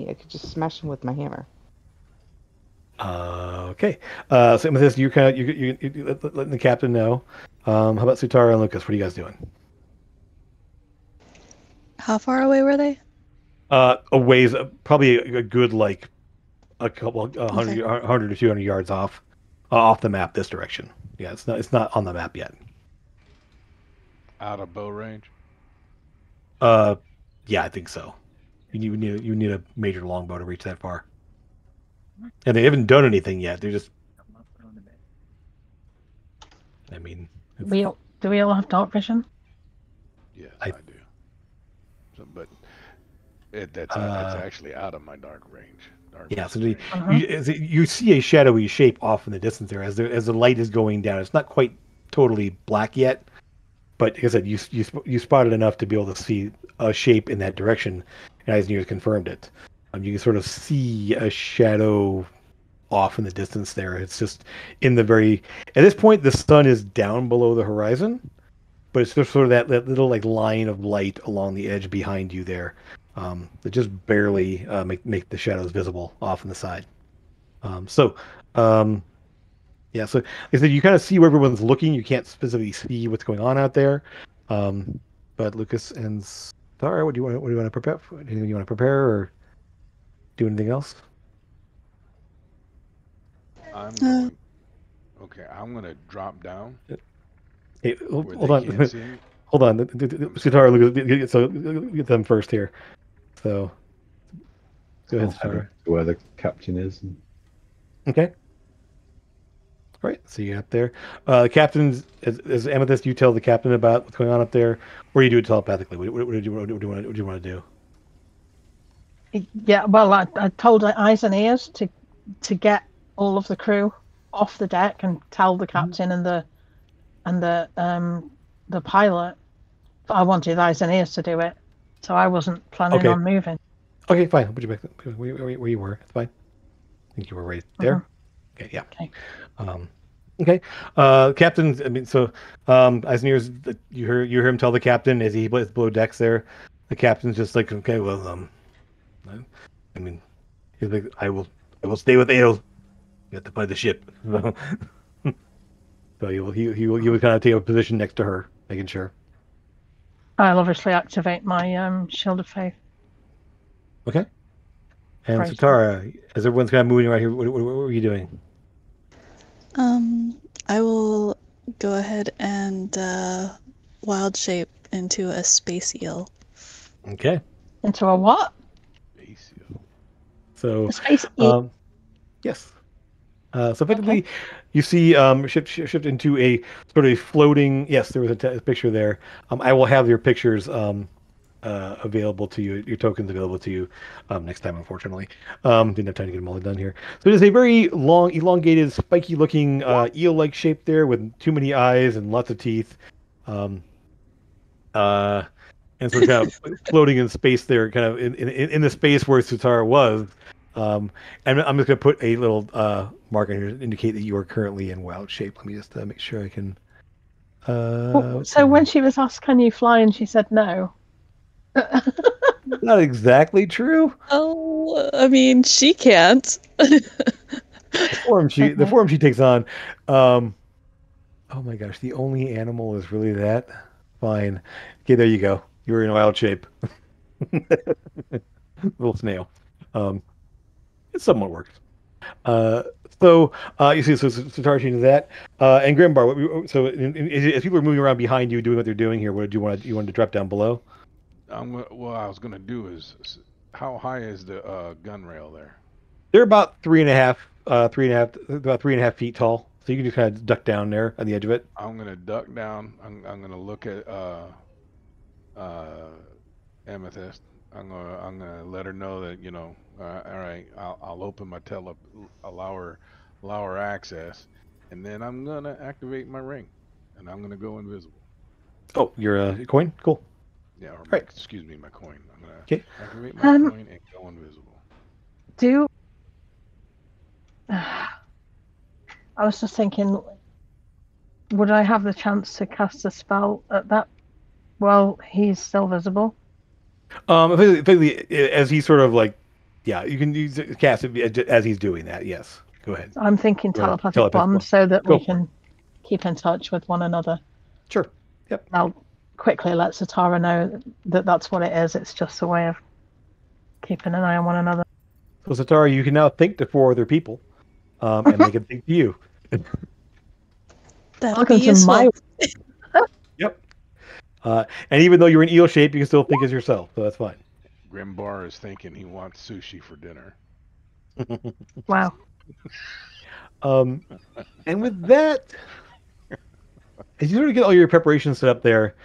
I could just smash them with my hammer. Okay. So with this, you kind of you letting the captain know. How about Sutara and Lucas? What are you guys doing? How far away were they? A ways, probably a good like a couple 100 or 200 yards off the map this direction. Yeah, it's not on the map yet. Out of bow range? Yeah, I think so. You need a major longbow to reach that far. And they haven't done anything yet. They're just. I mean, Do we all have dark vision? Yes, I- I do. but that's actually out of my dark range. Yeah, so range. you see a shadowy shape off in the distance there as the light is going down. It's not quite totally black yet, but like I said, you spotted enough to be able to see a shape in that direction, and Eisner confirmed it. You can sort of see a shadow off in the distance there. It's just in the very at this point the sun is down below the horizon, but it's just sort of that little like line of light along the edge behind you there. That just barely make the shadows visible off on the side. So like I said, you kind of see where everyone's looking. You can't specifically see what's going on out there. But Lucas and Tara, what do you want to prepare? Anything you want to prepare or do anything else? I'm going. Okay, I'm gonna drop down. Hey, hold on. Hold on. Tara, Lucas, so get them first here. So go ahead, Tara. Where the captain is. Okay. All right, so you're up there. Captain's as Amethyst, you tell the captain about what's going on up there, or you do it telepathically. What do you want to do? Yeah, well, I told Eyes and Ears to get all of the crew off the deck and tell the captain and the pilot. But I wanted Eyes and Ears to do it, so I wasn't planning on moving. Okay, fine. I'll put you back where you were. It's fine. I think you were right there. Okay, yeah. Okay. Captain. I mean, so Eyes and Ears, you hear him tell the captain as he plays below decks there. The captain's just like, okay, well, I mean, he's like, I will stay with Ale. You have to play the ship. So he will kind of take a position next to her, making sure. I'll obviously activate my Shield of Faith. Okay. And Satara, as everyone's kind of moving around here, what are you doing? I will go ahead and wild shape into a space eel. Okay. Into a what? Space eel. So, a space eel. Yes. So effectively, you see shift into a sort of floating. Yes, there was a picture there. I will have your pictures available to you, your tokens available to you next time. Unfortunately, didn't have time to get them all done here. So it is a very long, elongated, spiky-looking eel-like shape there with too many eyes and lots of teeth, and sort of kind of floating in space there, kind of in the space where Sutara was. And I'm just going to put a little mark in here to indicate that you are currently in wild shape. Let me just make sure I can. So when she was asked, "Can you fly?" and she said no. Not exactly true. Oh, I mean, she can't. The form she takes on. Oh my gosh, the only animal is really that. Fine. Okay, there you go. You're in wild shape. Little snail. It somewhat works. So you see, so Satara changes that, and Grimbar. So as people are moving around behind you, doing what they're doing here, what do you want? You want to drop down below? What I was gonna do is, how high is the gun rail there? They're about 3.5 feet tall. So you can just kind of duck down there on the edge of it. I'm gonna duck down. I'm gonna look at Amethyst. I'm gonna let her know that all right. I'll open my allow her access, and then I'm gonna activate my ring, and I'm gonna go invisible. Oh, your coin? Cool. Yeah, or right. Excuse me, my coin. I'm gonna activate my coin and go invisible. I was just thinking, would I have the chance to cast a spell at that while he's still visible? Effectively, as he's sort of like, yeah, you can cast it as he's doing that. Yes, go ahead. I'm thinking telepathic bomb so that we can keep in touch with one another. Sure. Yep. I'll quickly let Satara know that that's what it is. It's just a way of keeping an eye on one another. So Satara, you can now think to 4 other people, and they can think to you. That'll be useful. Yep. And even though you're in eel shape, you can still think as yourself, so that's fine. Grimbar is thinking he wants sushi for dinner. Wow. And with that, as you sort of get all your preparations set up there,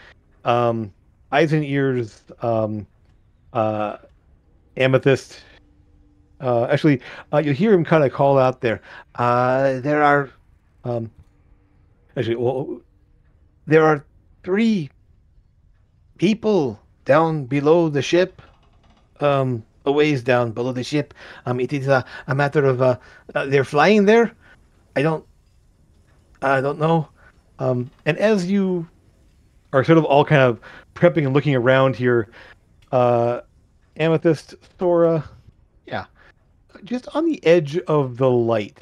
Eyes and Ears Amethyst. Actually, you hear him kind of call out there. There are, actually, well, there are 3 people down below the ship. A ways down below the ship. It is a matter of they're flying there. I don't know. And as you are sort of all kind of prepping and looking around here, Amethyst, Thora, yeah, just on the edge of the light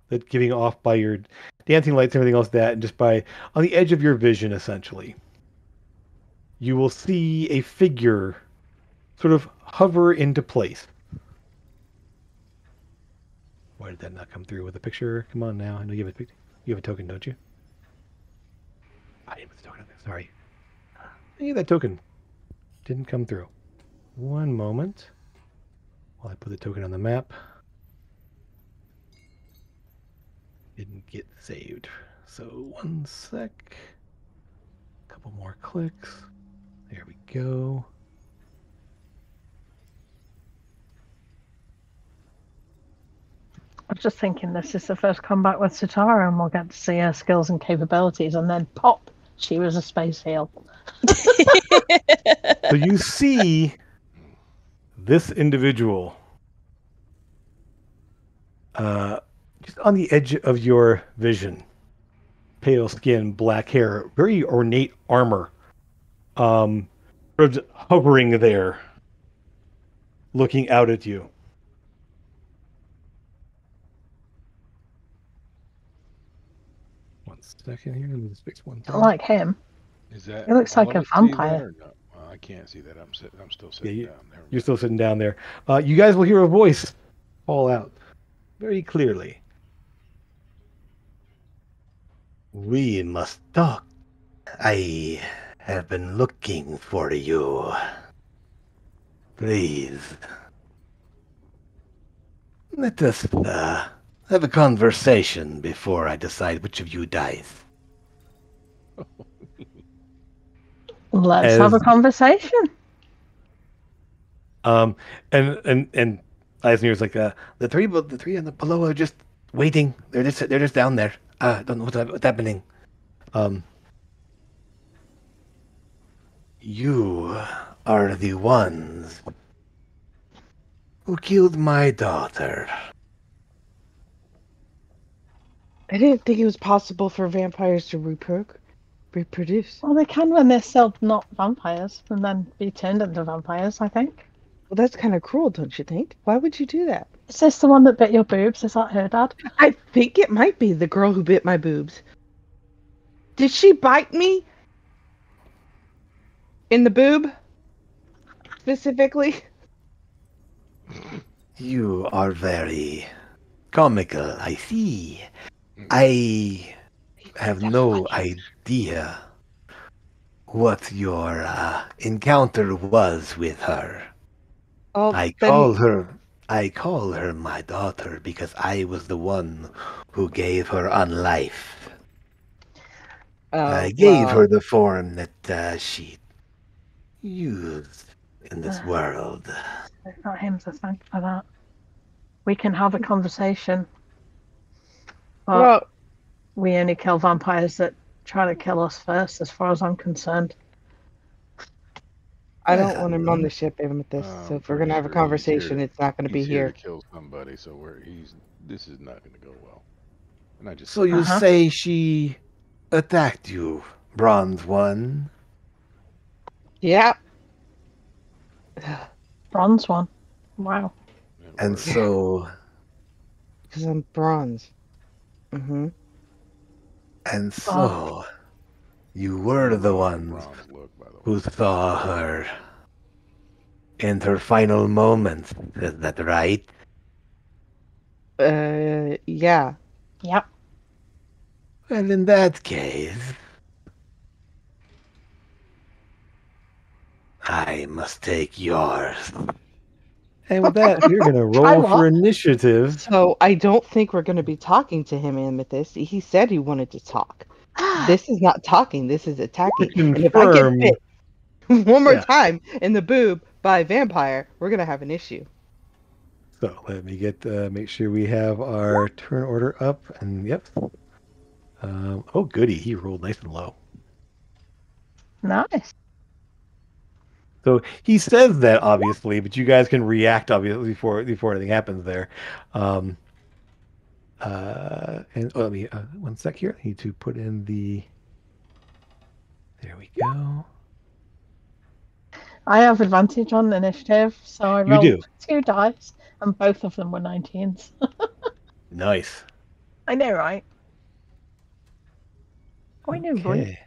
that's giving off by your dancing lights and everything else and just by on the edge of your vision, essentially, you will see a figure sort of hover into place. Why did that not come through with a picture? Come on now. I know you have a token, don't you? I didn't put the token on there. Sorry. Hey, that token didn't come through. One moment while I put the token on the map. Didn't get saved. So 1 sec. Couple more clicks. There we go. I was just thinking this is the first combat with Sitara, and we'll get to see her skills and capabilities, and then pop, she was a space heel. So you see this individual just on the edge of your vision. Pale skin, black hair, very ornate armor. Sort of hovering there, looking out at you. Second here, let me just fix one thing. Like him. Is that? He looks like a vampire. No? Well, I can't see that. I'm still sitting down there. You're still sitting down there. You guys will hear a voice call out very clearly. We must talk. I have been looking for you. Please. Let us have a conversation before I decide which of you dies. Let's have a conversation. And Eisner's like, the three on the below are just waiting. They're just down there. Don't know what's happening. You are the ones who killed my daughter. I didn't think it was possible for vampires to reproduce. Well, they can when they're still not vampires, and then be turned into vampires, I think. Well, that's kind of cruel, don't you think? Why would you do that? Is this the one that bit your boobs? Is that her dad? I think it might be the girl who bit my boobs. Did she bite me? In the boob? Specifically? You are very comical, I see. I have no idea what your encounter was with her. Oh, I call her my daughter because I was the one who gave her on life. I gave her the form that she used in this world. It's not him, so thanks for that. We can have a conversation. But well, we only kill vampires that try to kill us first, as far as I'm concerned. I don't want him on the ship, Amethyst. So if we're gonna have a conversation, it's not gonna be here. To kill somebody, so this is not gonna go well. And I just. So you say she attacked you, Bronze One? Yeah. Bronze One. Wow. And so. Because I'm bronze. Mm-hmm. And so, you were the ones who saw her in her final moments. Is that right? Yeah. Yep. Well, in that case, I must take yours. And with that, you're going to roll for initiative. So I don't think we're going to be talking to him, Amethyst. He said he wanted to talk. This is not talking. This is attacking. And if I get bit, one more Yeah. time in the boob by a vampire, we're gonna have an issue. So let me get make sure we have our turn order up. And yep. Oh, goody. He rolled nice and low. Nice. So he says that obviously, but you guys can react obviously before anything happens there. And let me one sec here. I need to put in the. There we go. I have advantage on initiative, so I You do. rolled 2 dice, and both of them were 19s. Nice. I know, right? I know, right? Okay.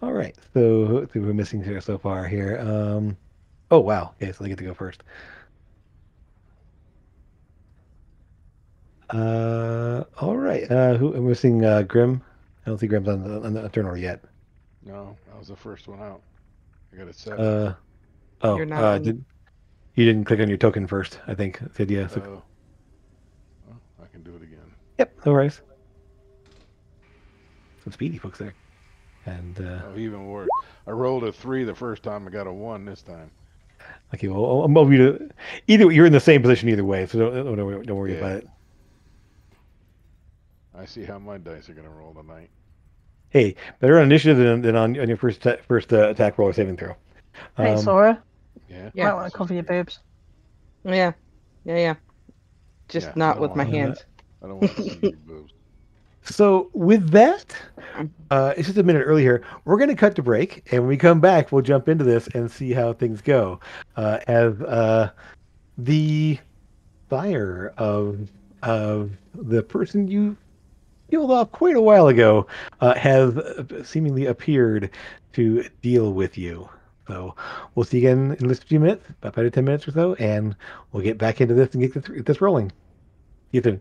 All right. So let's see what we're missing here so far here. Oh wow. Okay, so they get to go first. All right. Who I'm missing? Grim. I don't see Grim's on the turn order yet. No, that was the first one out. I got a 7. You're not on. You didn't click on your token first? I think it said yeah. So, Oh, well, I can do it again. yep. No worries. Some speedy folks there, and Oh, even worse. I rolled a 3 the first time. I got a 1 this time. okay. Well, I'll move you to either. You're in the same position either way, so don't worry Yeah. about it. I see how my dice are gonna roll tonight. Hey, better on initiative than on your first attack roll or saving throw. Hey, Sora, Yeah. Yeah. might want to cover your boobs. Yeah. Just Yeah, I not don't with my want- hands. I don't want to see your boobs. So with that, it's just a minute early here. We're going to cut to break, and when we come back, we'll jump into this and see how things go. As the sire of the person you killed off quite a while ago has seemingly appeared to deal with you. So we'll see you again in just a few minutes, about 5 to 10 minutes or so, and we'll get back into this and get this rolling. Ethan.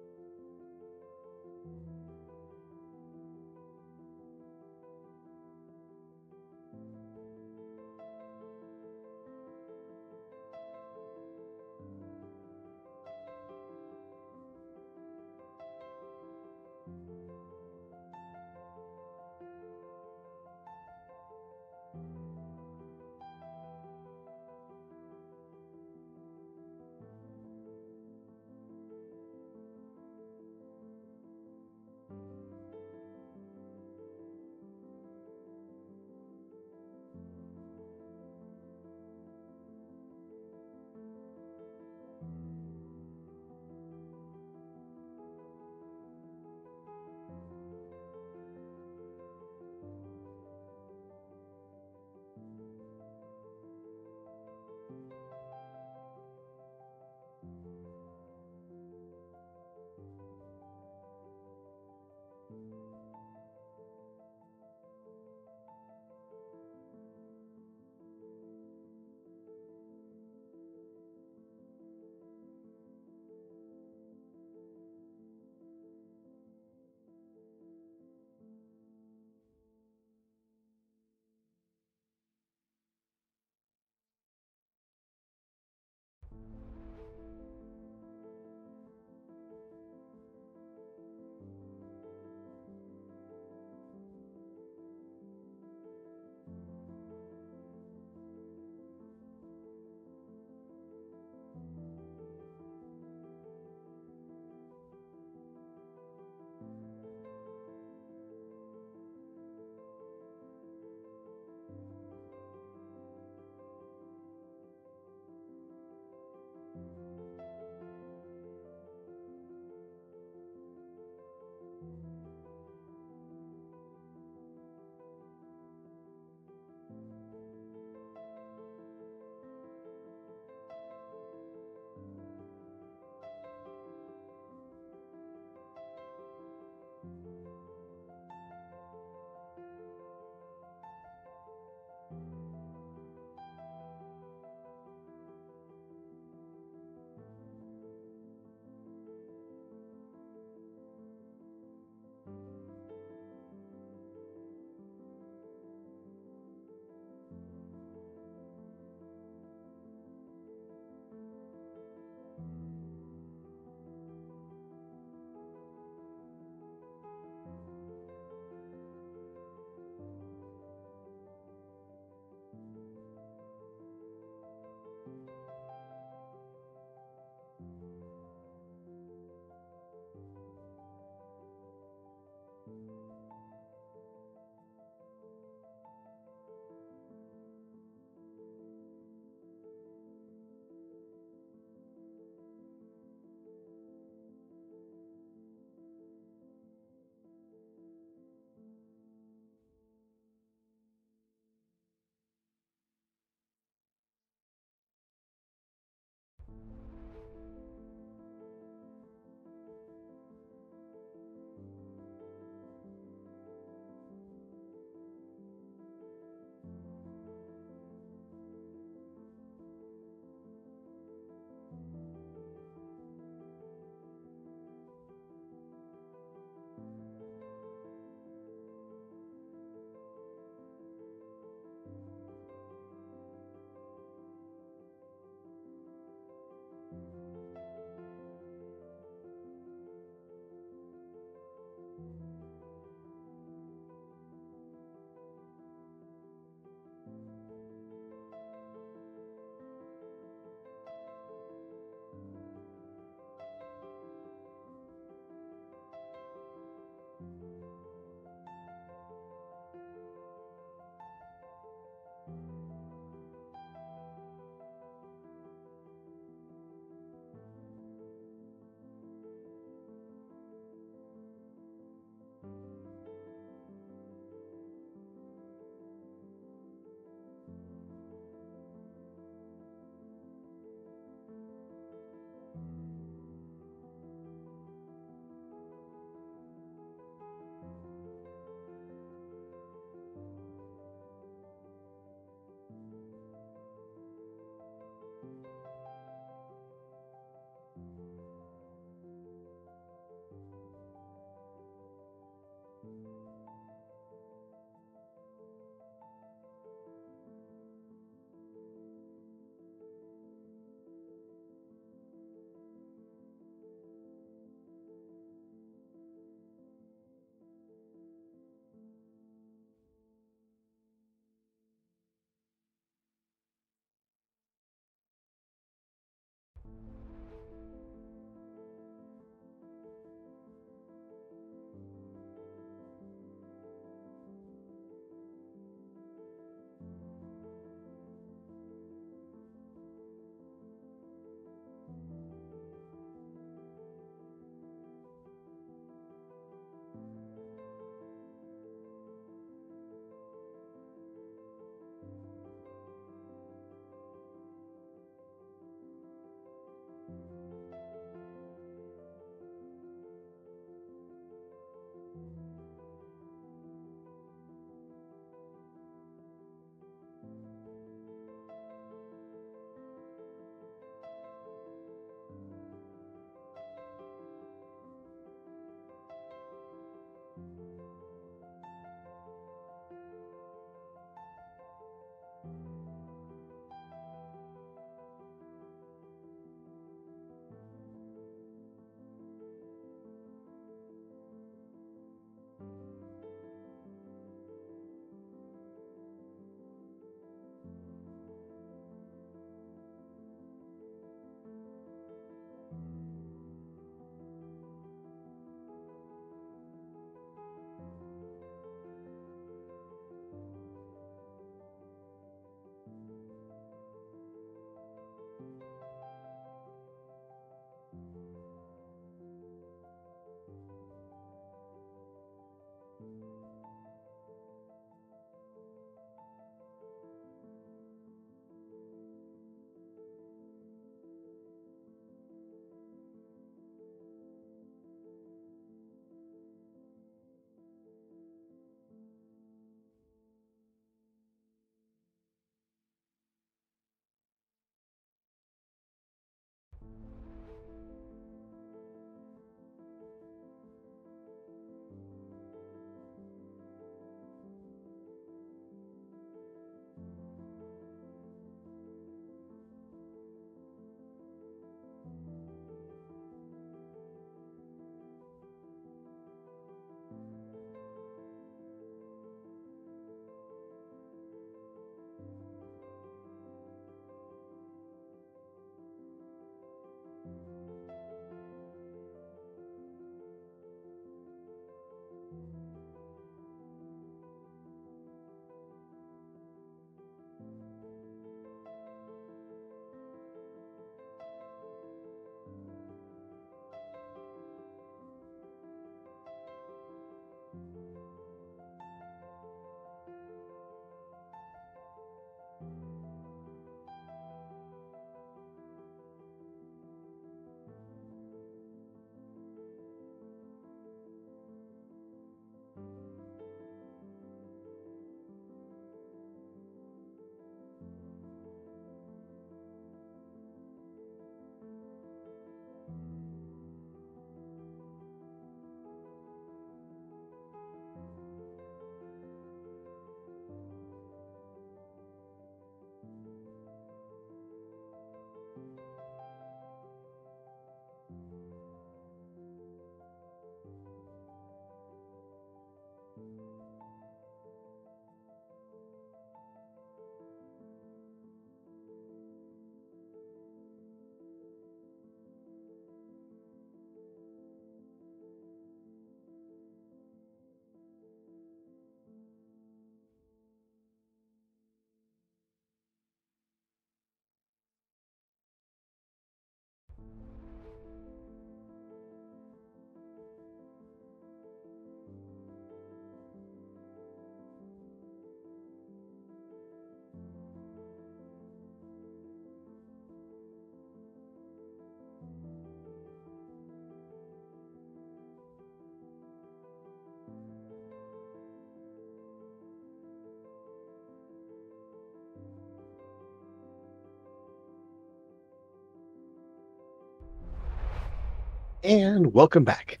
And welcome back.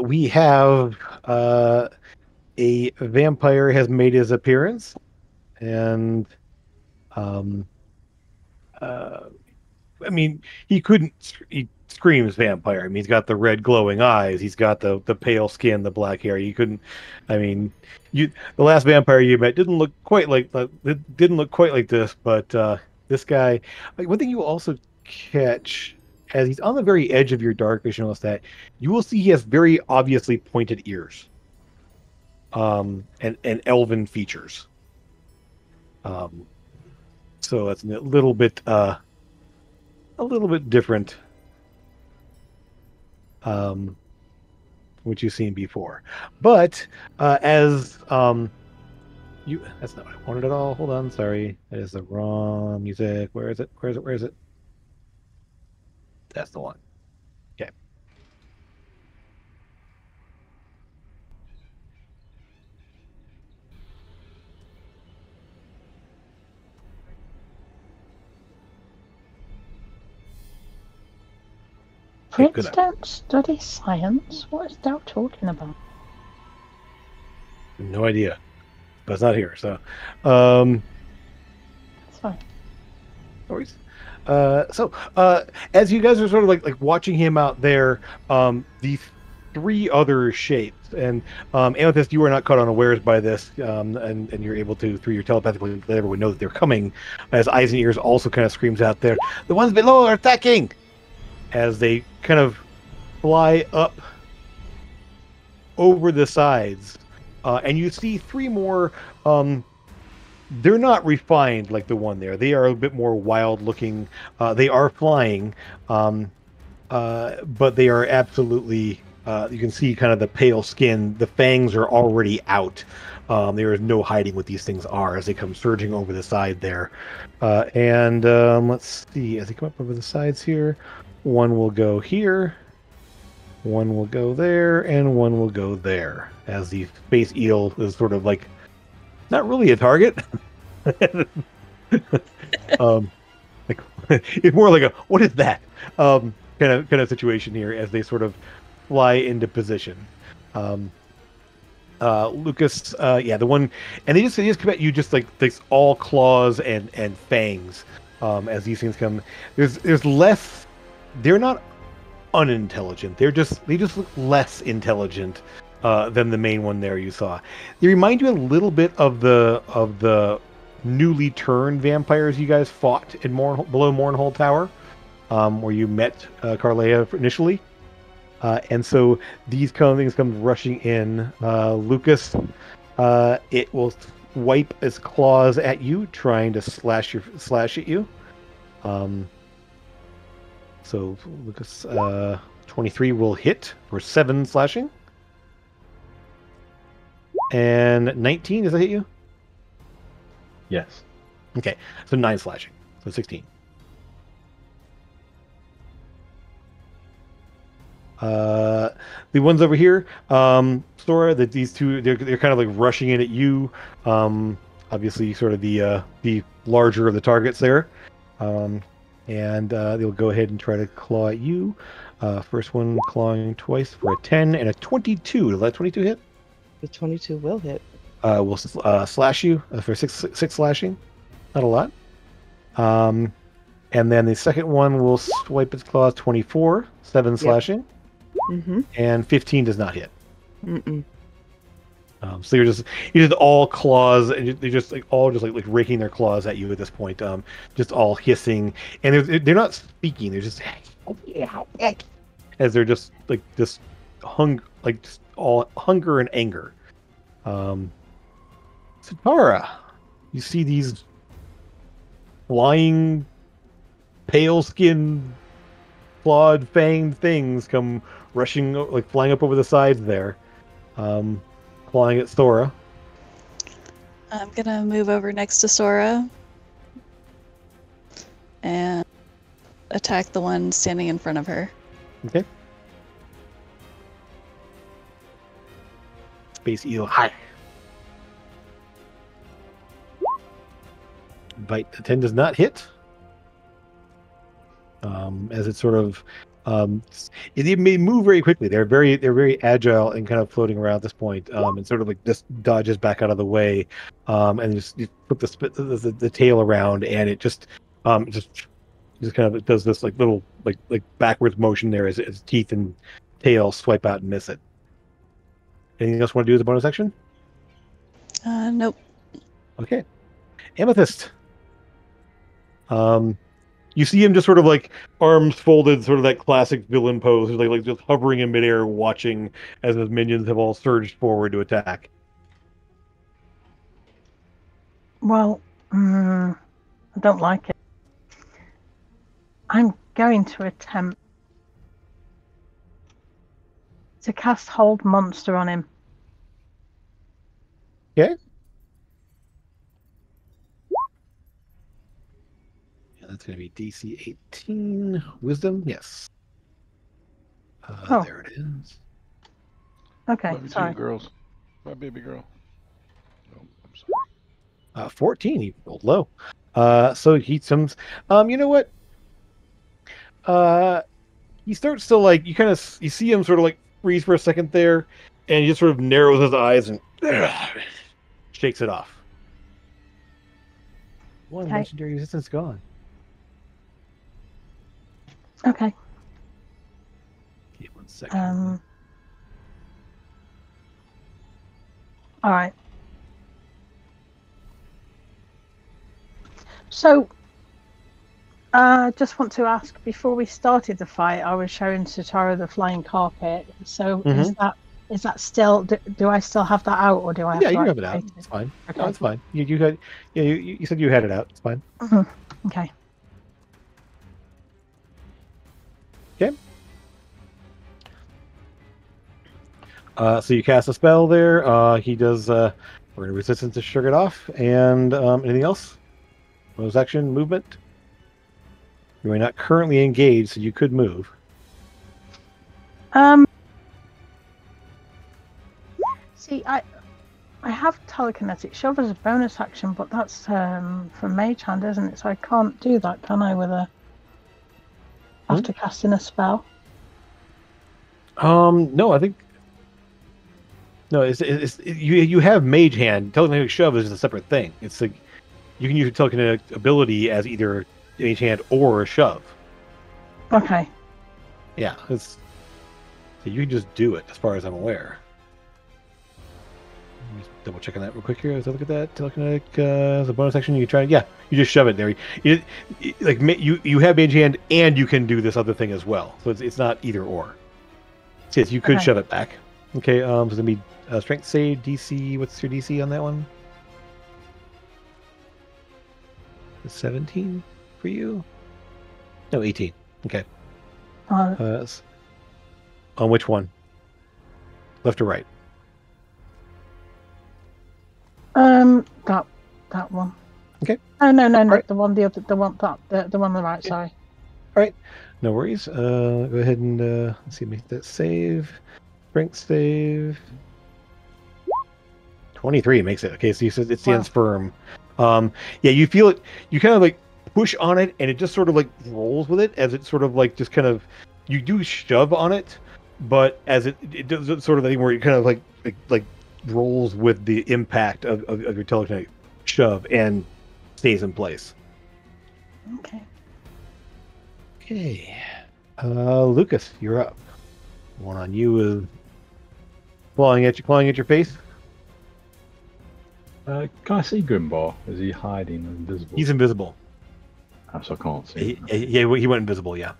We have a vampire has made his appearance, and um, I mean, he couldn't. He screams vampire. I mean, he's got the red glowing eyes. He's got the pale skin, the black hair. You couldn't. I mean, you the last vampire you met didn't look quite like it didn't look quite like this, but this guy. Like one thing you will also catch as he's on the very edge of your dark vision is that you will see he has very obviously pointed ears, and elven features. Um, so it's a little bit different what you've seen before. But as you that's not what I wanted at all. Hold on, sorry. That is the wrong music. Where is it? Where is it? Where is it? That's the one. Okay. Prince good. don't study science? What is Dow talking about? No idea. But it's not here, so That's fine. no worries. As you guys are sort of like watching him out there, the three other shapes, and Amethyst, you are not caught unawares by this, and you're able to, through your telepathically, let everyone know that they're coming. As Eyes and Ears also kind of screams out there, the ones below are attacking! As they kind of fly up over the sides, and you see three more. They're not refined like the one there. They are a bit more wild looking. They are flying, but they are absolutely. You can see kind of the pale skin. The fangs are already out. There is no hiding what these things are as they come surging over the side there. Let's see. As they come up over the sides here, one will go here, one will go there, and one will go there. As the space eel is sort of like not really a target. Like it's more like a what is that kind of situation here as they sort of fly into position. Lucas, yeah, the one, and they just come at you just like this all claws and fangs. As these things come, there's less. They're not unintelligent. They just look less intelligent than the main one there you saw. They remind you a little bit of the newly turned vampires you guys fought in below Mournhold Tower, where you met Carlea initially. And so these things come rushing in. Lucas, it will wipe its claws at you, trying to slash at you. So Lucas, 23 will hit for 7 slashing. And 19, does that hit you? Yes. Okay, so 9 slashing. So 16. The ones over here, Sora, that these two, they're kind of like rushing in at you. Obviously, sort of the larger of the targets there. And they'll go ahead and try to claw at you. First one clawing twice for a 10 and a 22. Does that 22 hit? The 22 will hit. Will slash you for six slashing. Not a lot. And then the second one will swipe its claws 24, 7 slashing. Mm-hmm. And 15 does not hit. Mm-mm. So you're just all claws, and they're just like all just like raking their claws at you at this point. Just all hissing, and they're not speaking. They're just as they're just all hunger and anger. Satara, you see these flying, pale-skinned, clawed, fanged things come rushing, like flying up over the sides there, clawing at Sora. I'm gonna move over next to Sora and attack the one standing in front of her. Okay. Space Eel, hi. Bite 10 does not hit. As it sort of They may move very quickly. They're very agile and kind of floating around at this point, and sort of like just dodges back out of the way, and you put the tail around, and it just kind of does this like little like backwards motion there as teeth and tail swipe out and miss it. Anything else you want to do as a bonus action? Nope. Okay, Amethyst. You see him just sort of like arms folded, sort of that classic villain pose, like just hovering in midair, watching as his minions have all surged forward to attack. Well, I don't like it. I'm going to attempt to cast Hold Monster on him. Okay. That's going to be DC 18. Wisdom? Yes. There it is. Okay, Love you sorry. too, girls. My baby girl. Oh, I'm sorry. 14. He rolled low. So he comes. You know what? He starts to like, you see him sort of like freeze for a second there, and he just sort of narrows his eyes and shakes it off. One legendary resistance gone. Okay. Okay, 1 second. All right. So, just want to ask, before we started the fight, I was showing Sitara the flying carpet. So is that still? Do I still have that out, or do I have? Yeah, to you have it out. It's fine. Okay. No, it's fine. You had. Yeah, you said you had it out. It's fine. Okay. Okay. So you cast a spell there. He does. We're going to resistance to shrug it off. And anything else? Bonus action, movement. You are not currently engaged, so you could move. See, I have telekinetic shove as a bonus action, but that's from Mage Hand, isn't it? So I can't do that, can I? With a after casting a spell. No, I think. No, you have Mage Hand. Telekinetic shove is a separate thing. It's like you can use your telekinetic ability as either Mage Hand or a shove. Okay. Yeah, so you can just do it, as far as I'm aware. Just double checking that real quick here. Let's look at that telekinetic as a bonus action. You can try. Yeah, you just shove it there. You have Mage Hand and you can do this other thing as well. So it's not either or. So yes, you could shove it back. Okay. So it's gonna be strength save DC. What's your DC on that one? 17 for you? No, 18. Okay. On which one? Left or right? That one. Okay. Oh no, right. the one on the right. Okay. Sorry. All right, no worries. Go ahead and let's see, make that save. Strength save. 23 makes it. Okay, so you said it stands firm. Yeah, you feel it. You kind of like push on it, and it just sort of like rolls with it as it sort of like just kind of. You do shove on it, but as it does sort of thing where it kind of like rolls with the impact of your telekinetic shove and stays in place. Okay. Okay. Lucas, you're up. One on you is clawing at your face. Can I see Grimbar? Is he hiding invisible? He's invisible. So I can't see him. He went invisible, yeah.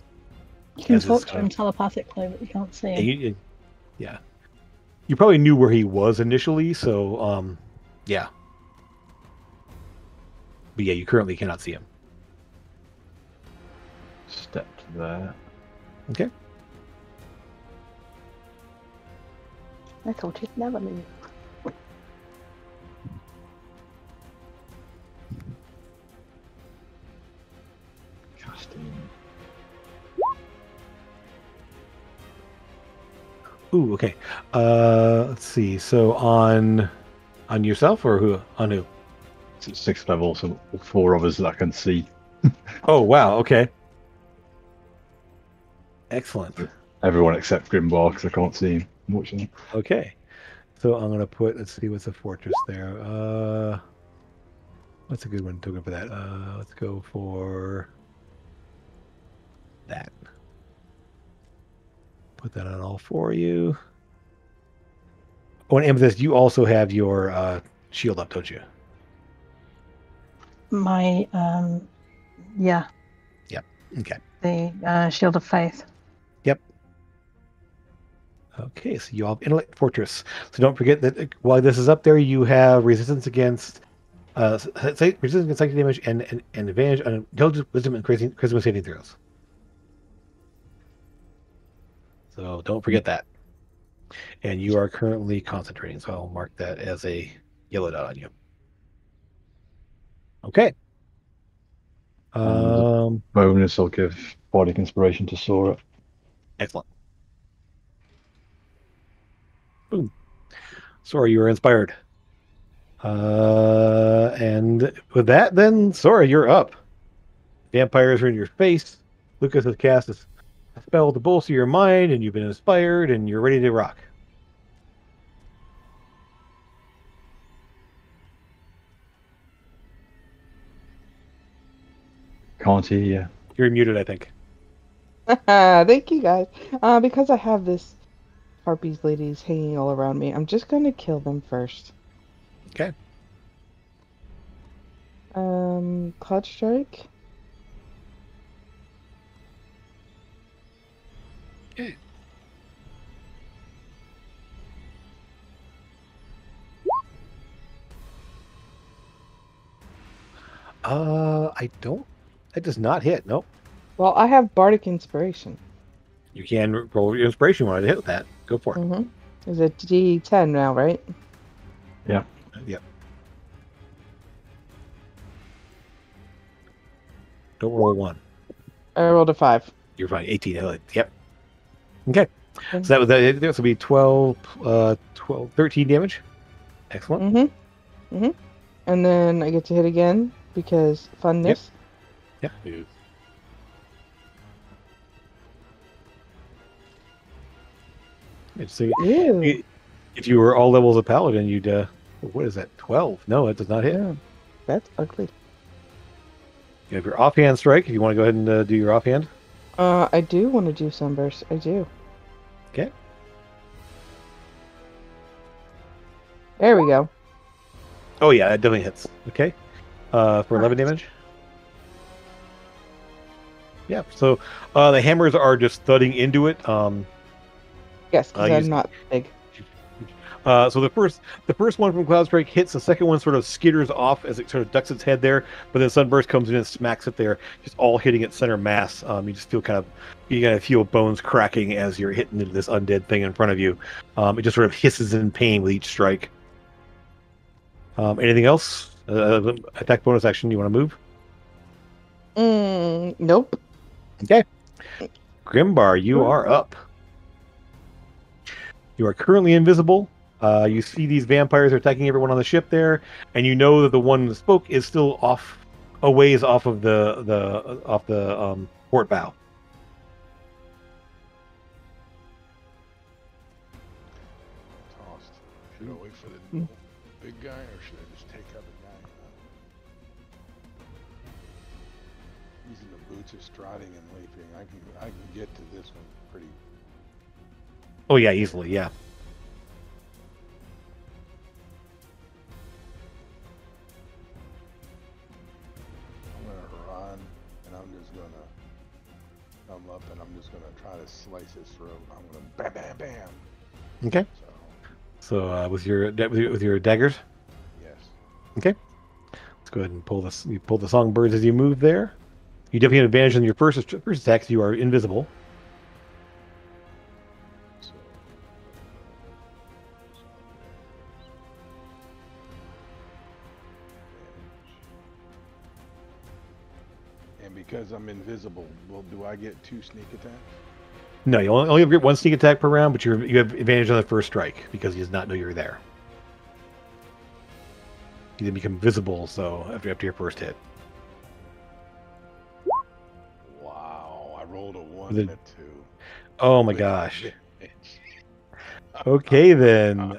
You can talk to him telepathically, but you can't see him. Yeah. You probably knew where he was initially, so yeah. But yeah, you currently cannot see him. Step there. Okay. I thought he'd never leave. Casting. Ooh, okay. Let's see. So on yourself or who? On who? It's at 6th level, so 4 of us that I can see. Oh wow. Okay. Excellent. Everyone except Grimbar, because I can't see him, unfortunately. Okay. So I'm gonna put. Let's see, what's a fortress there? What's a good one to go for that? Let's go for that. Put that on all for you. Oh, and Amethyst, you also have your shield up, don't you? My yeah, Okay. the Shield of Faith. Yep. Okay, so you all have Intellect Fortress. So don't forget that while this is up there, you have resistance against resistance against psychic damage and advantage on intelligence, wisdom, and charisma saving throws. So don't forget that. And you are currently concentrating, so I'll mark that as a yellow dot on you. Okay. Bonus, I'll give Bardic Inspiration to Sora. Excellent. Boom. Sora, you are inspired. And with that, then, Sora, you're up. Vampires are in your face. Lucas has cast a spell to bolster your mind, and you've been inspired, and you're ready to rock. Can't hear you. You're muted, I think. Thank you guys. Because I have this harpies ladies hanging all around me, I'm just gonna kill them first. Okay. Cloud Strike. Okay. I don't. That does not hit. Nope. Well, I have Bardic Inspiration. You can roll your inspiration when I hit that. Go for it. Mm-hmm. Is it D10 now, right? Yeah. Yep. Don't roll 1. I rolled a 5. You're fine. 18. Yep. Okay. So that was that. This will be 12, 13 damage. Excellent. And then I get to hit again because funness. Yep. So Ew. if you were all levels of paladin, you'd what is that? 12? No, that does not hit. Yeah, that's ugly. You have your offhand strike. If you want to go ahead and do your offhand. I do want to do Sunburst. I do. Okay. There we go. Oh yeah, that definitely hits. Okay. For 11 damage. Yeah. So the hammers are just thudding into it. Yes, because I'm not big. So the first one from Cloud Strike hits. The second one sort of skitters off as it sort of ducks its head there, but then Sunburst comes in and smacks it there, just all hitting its center mass. You just feel you kind of feel bones cracking as you're hitting into this undead thing in front of you. It just sort of hisses in pain with each strike. Anything else? Attack bonus action. You want to move? Nope. Okay. Grimbar, you are up. You are currently invisible. You see these vampires are attacking everyone on the ship there, and you know that the one that spoke is still a ways off of the port bow. Tossed. Should I wait for the big guy, or should I just take out the guy? Using the boots of striding and leaping, I can get to this one pretty. Oh yeah, easily, yeah. I'm gonna run, and I'm just gonna come up, and I'm just gonna try to slice his throat. I'm gonna bam, bam, bam. Okay. So with your daggers. Yes. Okay. Let's go ahead and pull this. You pull the songbirds as you move there. You definitely have advantage on your first attack. 'Cause you are invisible. And because I'm invisible, well, do I get 2 sneak attacks? No, you only get 1 sneak attack per round, but you have advantage on the first strike because he does not know you're there. You then become visible, so after your first hit. Wow, I rolled a 1 and a 2. Oh my with gosh. advantage. Okay then.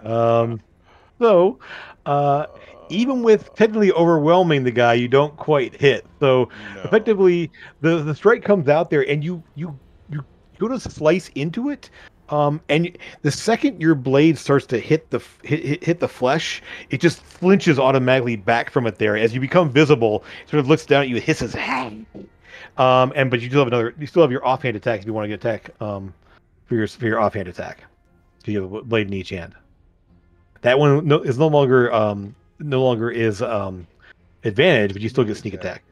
So, even with technically overwhelming the guy, you don't quite hit. So No. effectively, the strike comes out there, and you go to slice into it. The second your blade starts to hit hit the flesh, it just flinches automatically back from it. There, as you become visible, it sort of looks down at you, hisses. But you still have your offhand attack if you want to get attack. For your offhand attack, so you have a blade in each hand. That one is no longer is advantage, but you still get sneak attack.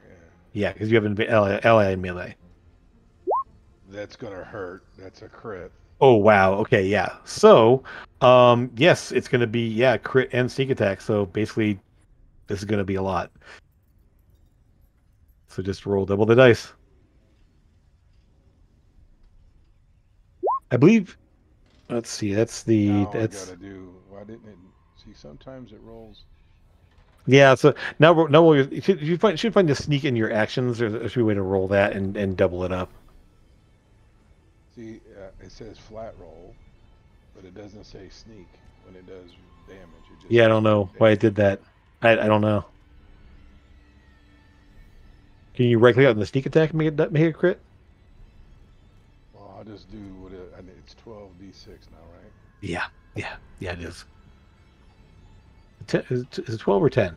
Yeah, because you have an ally in melee. That's gonna hurt. That's a crit. Oh wow. Okay, yeah. So, yes, it's gonna be crit and sneak attack. So basically, this is gonna be a lot. So just roll double the dice. I believe. Let's see. That's Now I that's gotta do. Why didn't it? See, sometimes it rolls. yeah. So now you should find the sneak in your actions. There's a way to roll that and double it up. See, it says flat roll, but it doesn't say sneak when it does damage. It just Yeah, I says don't know why it did that. I don't know. Can you right click on the sneak attack and make it crit? Well, I'll just do what it's 12d6 now, right? Yeah, it is. Is it 12 or 10?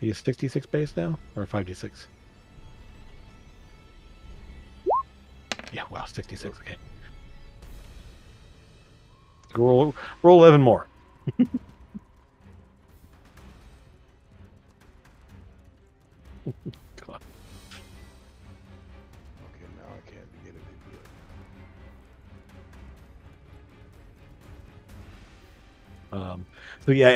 Are you 66 base now or 5d6? Yeah, wow, 66. Okay. Roll 11 more. Come on. Okay, now I can't get it again. So yeah,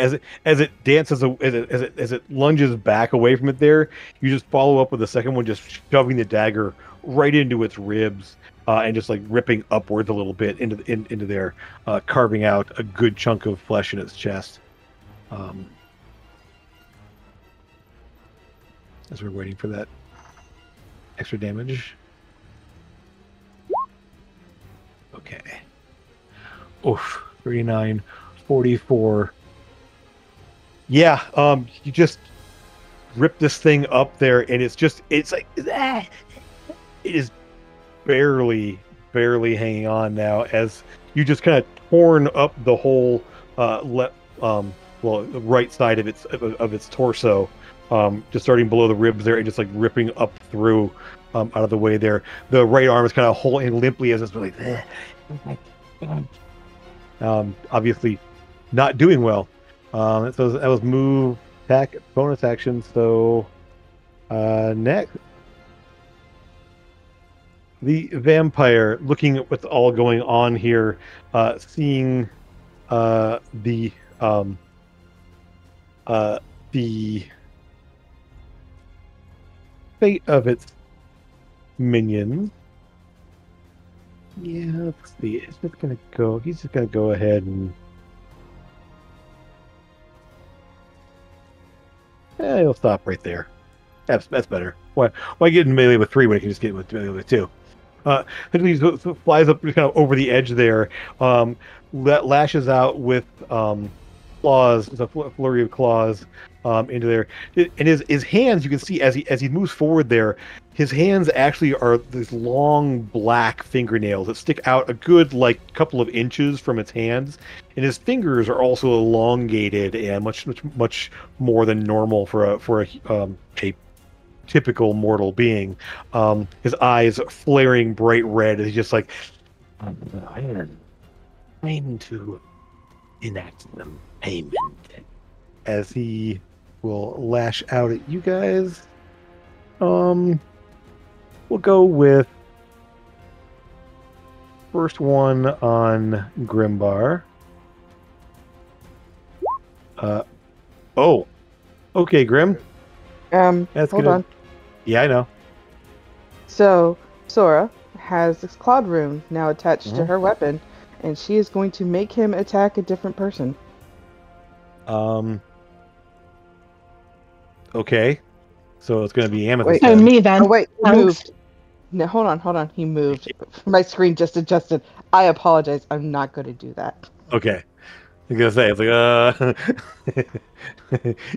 as it dances, as it lunges back away from it, there you just follow up with the second one, just shoving the dagger right into its ribs, and just like ripping upwards a little bit into there, carving out a good chunk of flesh in its chest. As we're waiting for that extra damage. Okay. Oof, 39, 44. Yeah, you just rip this thing up there, and it's like it is barely hanging on now, as you just kind of torn up the whole the right side of its torso, just starting below the ribs there, and just like ripping up through out of the way there. The right arm is kind of holding limply as it's really obviously not doing well. So that was move, attack, bonus action. So next, the vampire, looking at what's all going on here, seeing the fate of its minions. Yeah, let's see. He's just gonna go ahead and he'll stop right there. That's better. Why get in melee with 3 when he can just get with melee with 2? He flies up kind of over the edge there, lashes out with claws. It's a flurry of claws into there, and his hands, you can see as he moves forward there, his hands actually are these long black fingernails that stick out a good couple of inches from its hands, and his fingers are also elongated and much more than normal for a typical mortal being. His eyes flaring bright red, and he's just like, I'm trying to enact some payment, as he will lash out at you guys. We'll go with first one on Grimbar. Oh, okay, Grim. That's hold gonna... on. Yeah, I know. So Sora has this Claude rune now attached to her weapon, and she is going to make him attack a different person. Okay. So it's going to be Amethyst. Wait. So then. me then. Oh wait, he Thanks. moved. No, hold on. He moved. My screen just adjusted. I apologize. I'm not going to do that. Okay. I was going to say, it's like,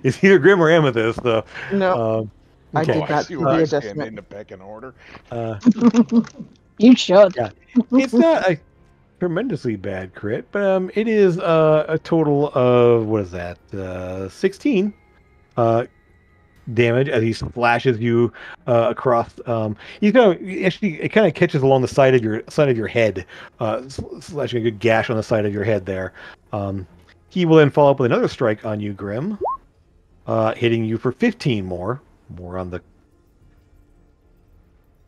it's either Grim or Amethyst. So, No, I okay. did I not see do where the I stand adjustment. in the pecking order. You should. Yeah. It's not a tremendously bad crit, but it is a total of, what is that? 16 damage as he splashes you across. He's actually, it kind of catches along the side of your head, slashing a good gash on the side of your head there. He will then follow up with another strike on you, Grim, hitting you for 15 more on the.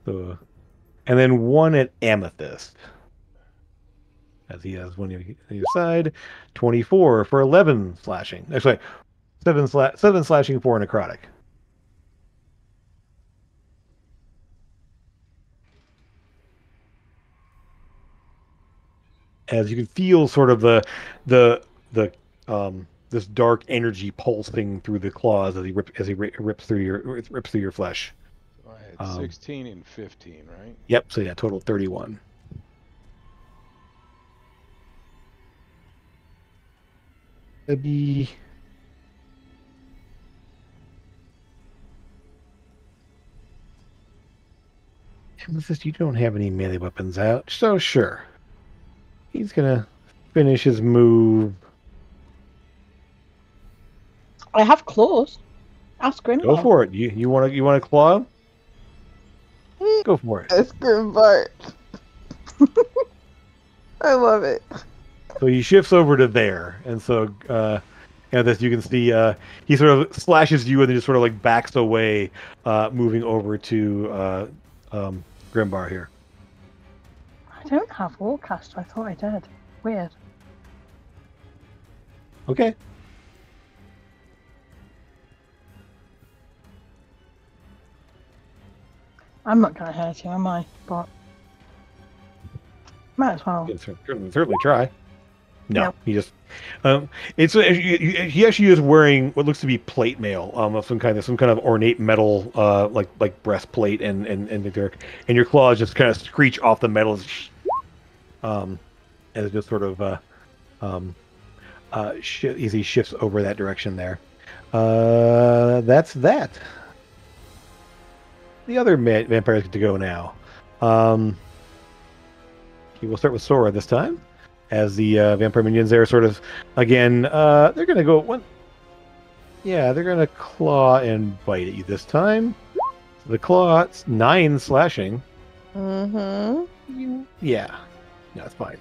And then one at Amethyst, as he has one on your side. 24 for 11 slashing. Actually, 7 slashing, 4 necrotic. As you can feel sort of the this dark energy pulsing through the claws as he rips through your flesh. So I had 16 and 15, right? Yep. So yeah, total 31. That'd be. Amethyst, you don't have any melee weapons out, so sure. He's gonna finish his move. I have claws. Ask Grimbar. Go for it. You want to claw him? Go for it. That's good part. I love it. So he shifts over to there, and so as you can see, he sort of slashes you and then just sort of like backs away, moving over to Grimbar here. I don't have Warcast. I thought I did. Weird. Okay. I'm not going to hurt you, am I? But might as well. You can certainly try. No, Nope. he just. He actually is wearing what looks to be plate mail, of some kind of ornate metal, like breastplate, and your claws just kind of screech off the metal, as it just sort of as he shifts over that direction there. That's that. The other vampires get to go now. He will start with Sora this time. As the vampire minions there sort of, again, they're going to go one. Yeah, they're going to claw and bite at you this time. So the claw, it's 9 slashing. Mm-hmm. Yeah. No, it's fine.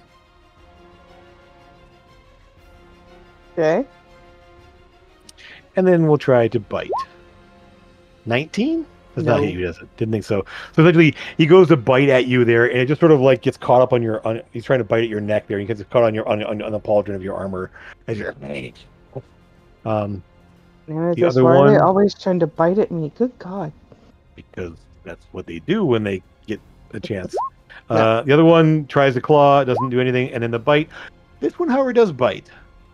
Okay. And then we'll try to bite. 19? Does not No. hit you, does it? Didn't think so. So essentially, he goes to bite at you there, and it just sort of like gets caught up on he's trying to bite at your neck there. He gets caught on the pauldron of your armor as you're. Yeah, The that's other why one- they're always trying to bite at me. Good God. Because that's what they do when they get a chance. Yeah. The other one tries to claw, doesn't do anything, and then the bite. This one, however, does bite.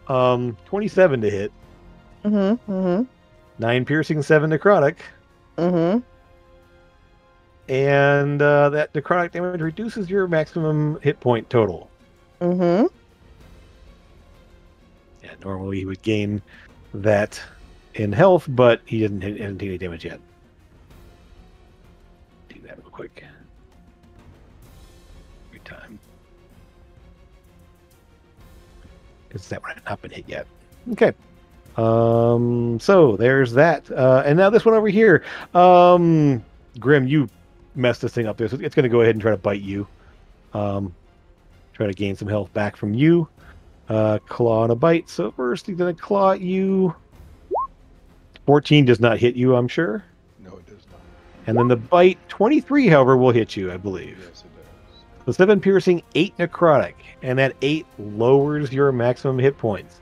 27 to hit, Mm-hmm. Mm-hmm. 9 piercing, 7 necrotic, Mm-hmm. and that necrotic damage reduces your maximum hit point total. Mm-hmm. Yeah, normally he would gain that in health, but he hasn't take any damage yet. Do that real quick. Every time. Because that one had not been hit yet. Okay. So there's that. And now this one over here. Grim, you messed this thing up there, so it's going to go ahead and try to bite you. Try to gain some health back from you. Claw and a bite. So first he's going to claw at you. 14 does not hit you, I'm sure. No, it does not. And then the bite, 23, however, will hit you, I believe. Yes, it does. So 7 piercing, 8 necrotic. And that 8 lowers your maximum hit points.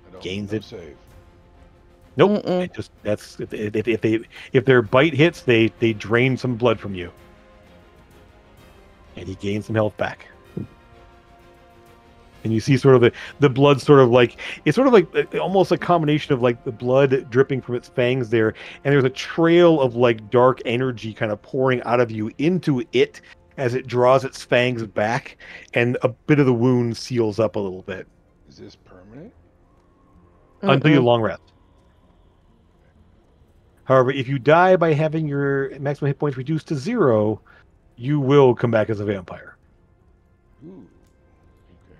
I don't Gains no it. Save. Nope. Mm-mm. It just that's if their bite hits, they drain some blood from you. And he gains some health back. And you see sort of the blood sort of like, it's sort of like almost a combination of like the blood dripping from its fangs there. And there's a trail of like dark energy kind of pouring out of you into it as it draws its fangs back. And a bit of the wound seals up a little bit. Is this permanent? Until you long rest. However, if you die by having your maximum hit points reduced to 0, you will come back as a vampire. Ooh. Okay.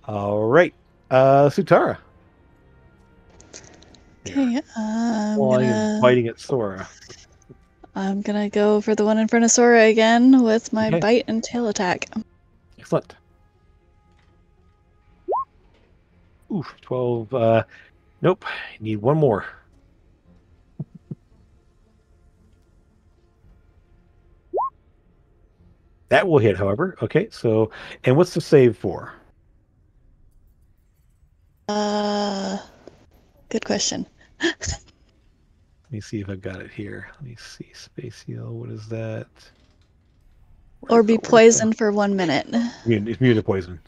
All right. Sutara. Okay, Flying and biting at Sora. I'm gonna go for the one in front of Sora again with my Okay. bite and tail attack. Excellent. Oof, 12. Nope. Need one more. That will hit, however. Okay, so, and what's the save for? Good question. Let me see if I've got it here. Let me see. Space Seal, what is that? Or be poisoned for 1 minute. It's immune to poison.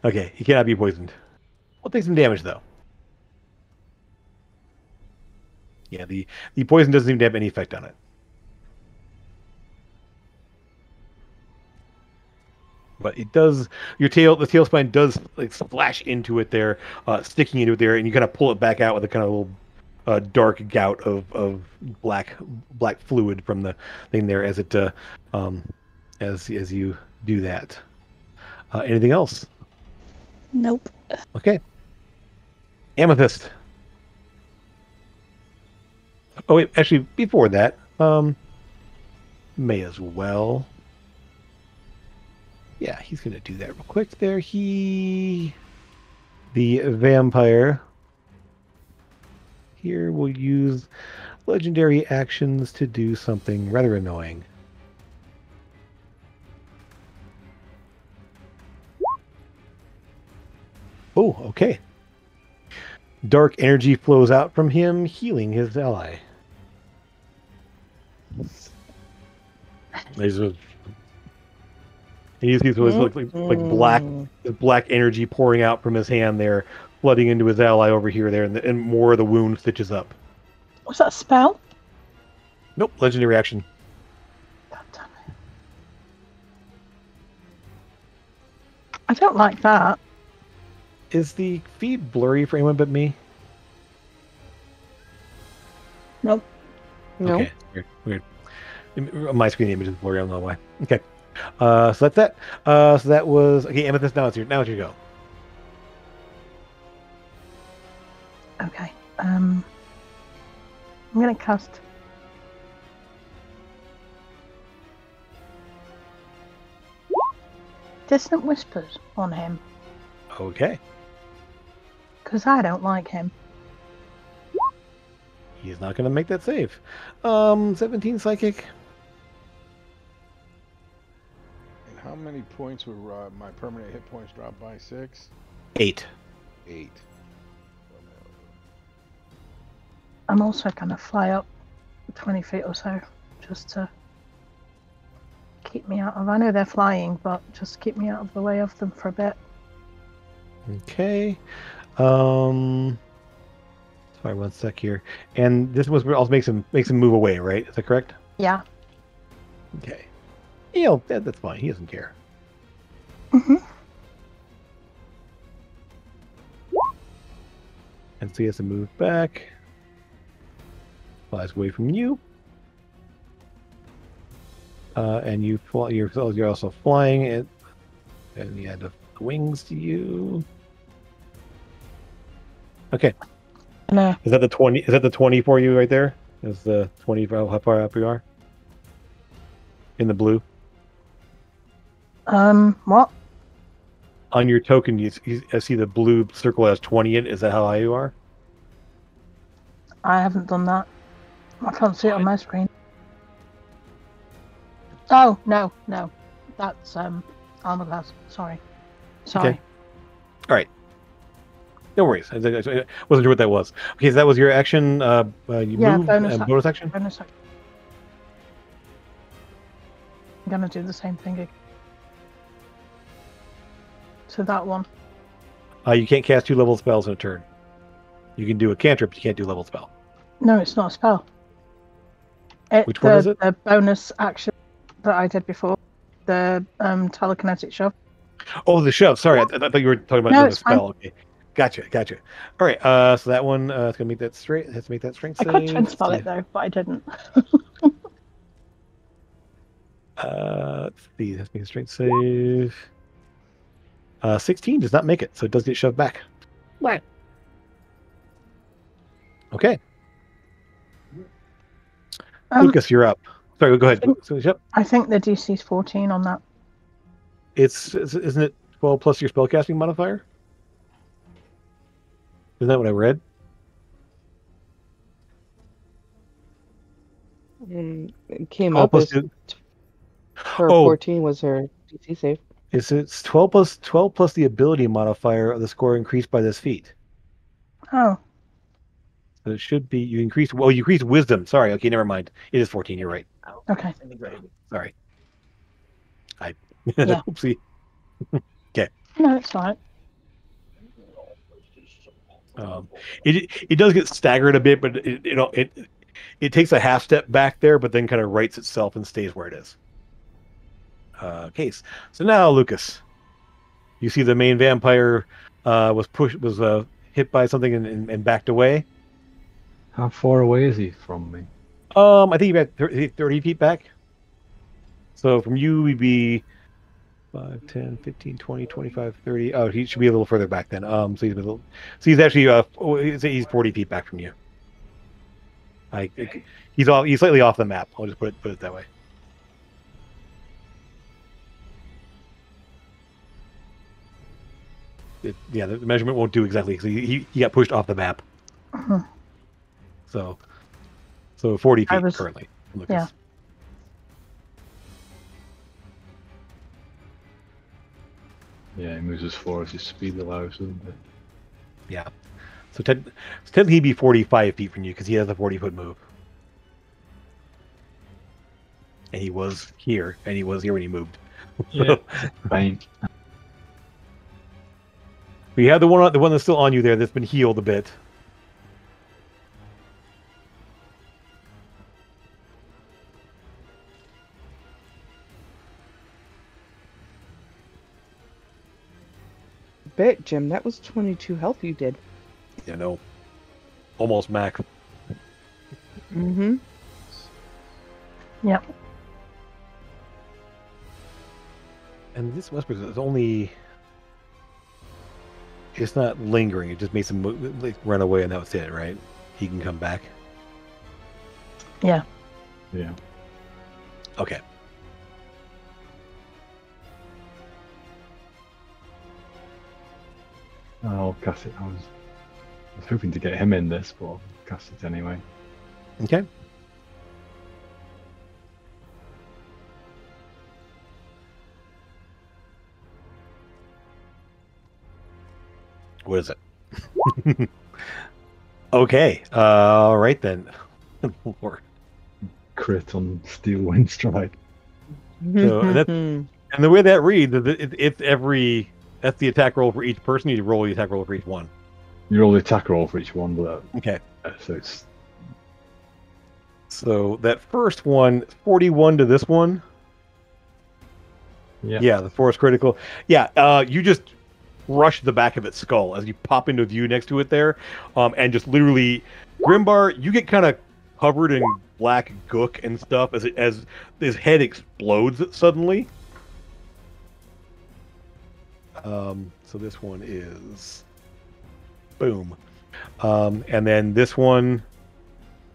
Okay, he cannot be poisoned. We'll take some damage, though. Yeah, the poison doesn't seem to have any effect on it. But it does. The tailspine does like splash into it there, sticking into it there, and you kind of pull it back out with a kind of little dark gout of black fluid from the thing there as it as you do that. Anything else? Nope. Okay. Amethyst. Oh wait, actually, before that, may as well. Yeah, he's gonna do that real quick there. The vampire here will use legendary actions to do something rather annoying. Oh, okay. Dark energy flows out from him, healing his ally. There's a And you see like black energy pouring out from his hand there, flooding into his ally over here there, and more of the wound stitches up. Was that a spell? Nope, legendary action. God damn it. I don't like that. Is the feed blurry for anyone but me? Nope. No. Okay, weird. My screen image is blurry, I don't know why. Okay. So that's that. So that was okay. Amethyst, now it's your go. Okay. I'm gonna cast Distant Whispers on him Okay. because I don't like him. He's not gonna make that save. 17 psychic. And how many points were my permanent hit points dropped by? 6? 8. 8. I'm also gonna fly up 20 feet or so just to keep me out of. I know they're flying, but just keep me out of the way of them for a bit. Okay. Sorry, 1 sec here. And this was also makes him move away, right? Is that correct? Yeah. Okay. You know, that's fine. He doesn't care. Mhm. And so he has to move back. Flies away from you. And you fly. You're also flying it, and you add the wings to you. Okay. No. Is that the 20? Is that the 20 for you right there? Is the 20 how far up you are? In the blue. What? On your token, I see the blue circle has 20 in it. Is that how high you are? I haven't done that. I can't see it on my screen. Oh, no. That's armor class. Sorry. Okay. All right. No worries. I wasn't sure what that was. Okay, so that was your action. You move bonus bonus action. Bonus action. I'm gonna do the same thing again. to that one. You can't cast 2 level spells in a turn. You can do a cantrip, but you can't do level spell. No, it's not a spell. Which one is it? The bonus action that I did before, the telekinetic shove. Oh, the shove. Sorry, I thought you were talking about No, the it's fine. spell. Okay, gotcha. All right. So that one is gonna make that straight. Has to make that strength I save. could transpel it though, but I didn't. Let's see. That's make a strength save. 16 does not make it, so it does get shoved back. Right. Okay. Lucas, you're up. Sorry, go ahead. Yep. I think the DC's 14 on that. Isn't it 12 plus your spellcasting modifier? Isn't that what I read? It came 12 up plus as her Oh. 14 was her DC save. It's 12 plus the ability modifier of the score increased by this feat. Oh, So it should be you increase wisdom. Sorry, okay, never mind. It is 14, you're right. okay. Sorry. Yeah. Oopsie. No, it's fine. It does get staggered a bit, but it takes a half step back there, but then kind of rights itself and stays where it is. Case. So now, Lucas, you see the main vampire was hit by something and backed away. How far away is he from me? I think about 30 feet back. So from you, we'd be 5, 10, 15, 20, 25, 30. Oh, he should be a little further back then. So he's actually he's 40 feet back from you. He's slightly off the map. I'll just put it that way. The measurement won't do exactly because he got pushed off the map. Uh-huh. So 40 feet was- currently. Lucas. yeah. Yeah, he moves as far as his speed allows, doesn't it? Yeah. So technically he'd be 45 feet from you because he has a 40-foot move. And he was here when he moved. Yeah. Fine. We have the one that's still on you there that's been healed a bit. Bet, Jim, that was 22 health you did. You know, almost max. Mm-hmm. Yep. And this Whispers is only... It's not lingering. It just makes him run away, and that was it, right? He can come back. Yeah. Yeah. Okay. I'll cast it. I was hoping to get him in this, but I'll cast it anyway. Okay. What is it? Okay. All right then. Lord. Crit on Steel Wind Strike. So and the way that reads, it's that's the attack roll for each person. You roll the attack roll for each one. You roll the attack roll for each one, but Okay. so it's So that first one, 41 to this one. yeah. The force critical. Yeah, you just rush the back of its skull as you pop into view next to it there, and just literally, Grimbar, you get kind of covered in black gook and stuff as his head explodes suddenly. So this one is boom, and then this one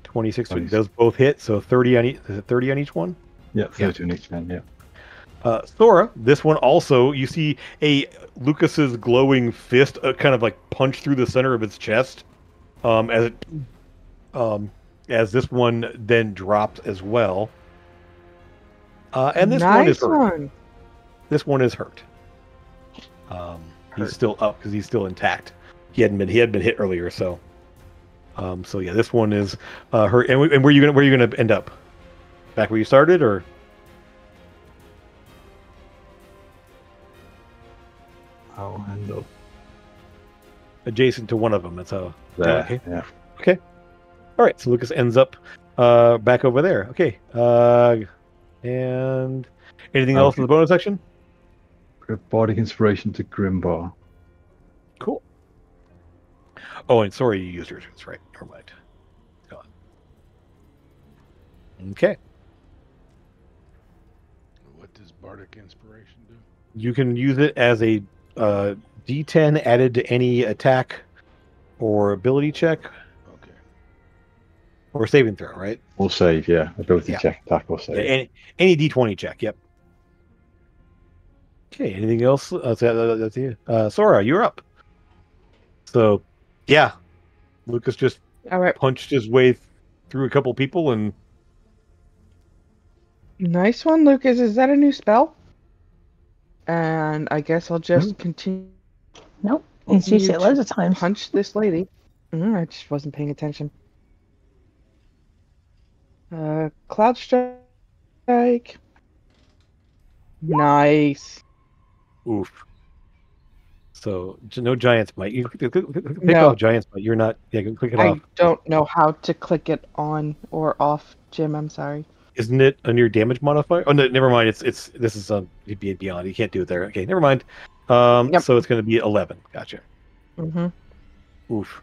26. Nice. Those both hit, so 30 on each. Is it 30 on each one? Yeah, 30 on each man, yeah. Thora, this one also, you see Lucas's glowing fist kind of like punch through the center of its chest, as this one then drops as well. And this one is hurt. This one is hurt. He's still up because he's still intact. He hadn't been hit earlier, so. So yeah, this one is hurt. And where are you gonna end up? Back where you started, or? I'll end up Adjacent to one of them. That's how. there. Okay. Yeah. Okay. All right. So Lucas ends up back over there. Okay. And anything else in the bonus section? Bardic inspiration to Grimbar. Cool. Oh, and sorry, you used yours. That's right. Never mind. Gone. Okay. What does Bardic Inspiration do? You can use it as a D10 added to any attack or ability check Okay. or saving throw, right? Or save, yeah. Ability Yeah. check, attack, or save. Yeah, any D20 check. Yep. Okay. Anything else? That's you. Sora, you're up. So, yeah, Lucas just All right. punched his way through a couple people and Nice one, Lucas. Is that a new spell? And I guess I'll just continue Nope. He's used it loads of times. punch this lady. I just wasn't paying attention. Cloud strike. Nice. oof. So no giant's bite. You click No. off giant's bite. You're not. Yeah, click it off. I don't know how to click it on or off, Jim. I'm sorry. Isn't it on your damage modifier? Oh no, never mind. It's this is beyond. You can't do it there. Okay, never mind. Yep. So it's going to be 11. Gotcha. Mm-hmm. Oof.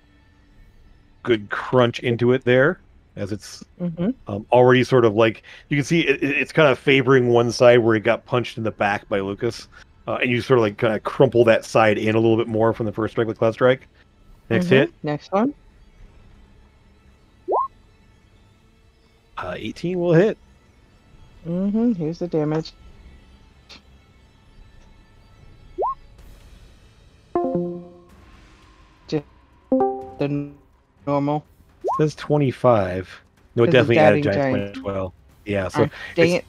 Good crunch into it there, as it's Mm-hmm. already sort of like you can see it's kind of favoring one side where it got punched in the back by Lucas, and you sort of like kind of crumple that side in a little bit more from the first strike with Cloud Strike. Next hit, Next one. 18 will hit. Mm-hmm. Here's the damage. Just the normal. Says 25. No, it 'Cause definitely it's added adding giant giant. as well. Yeah, so Dang it.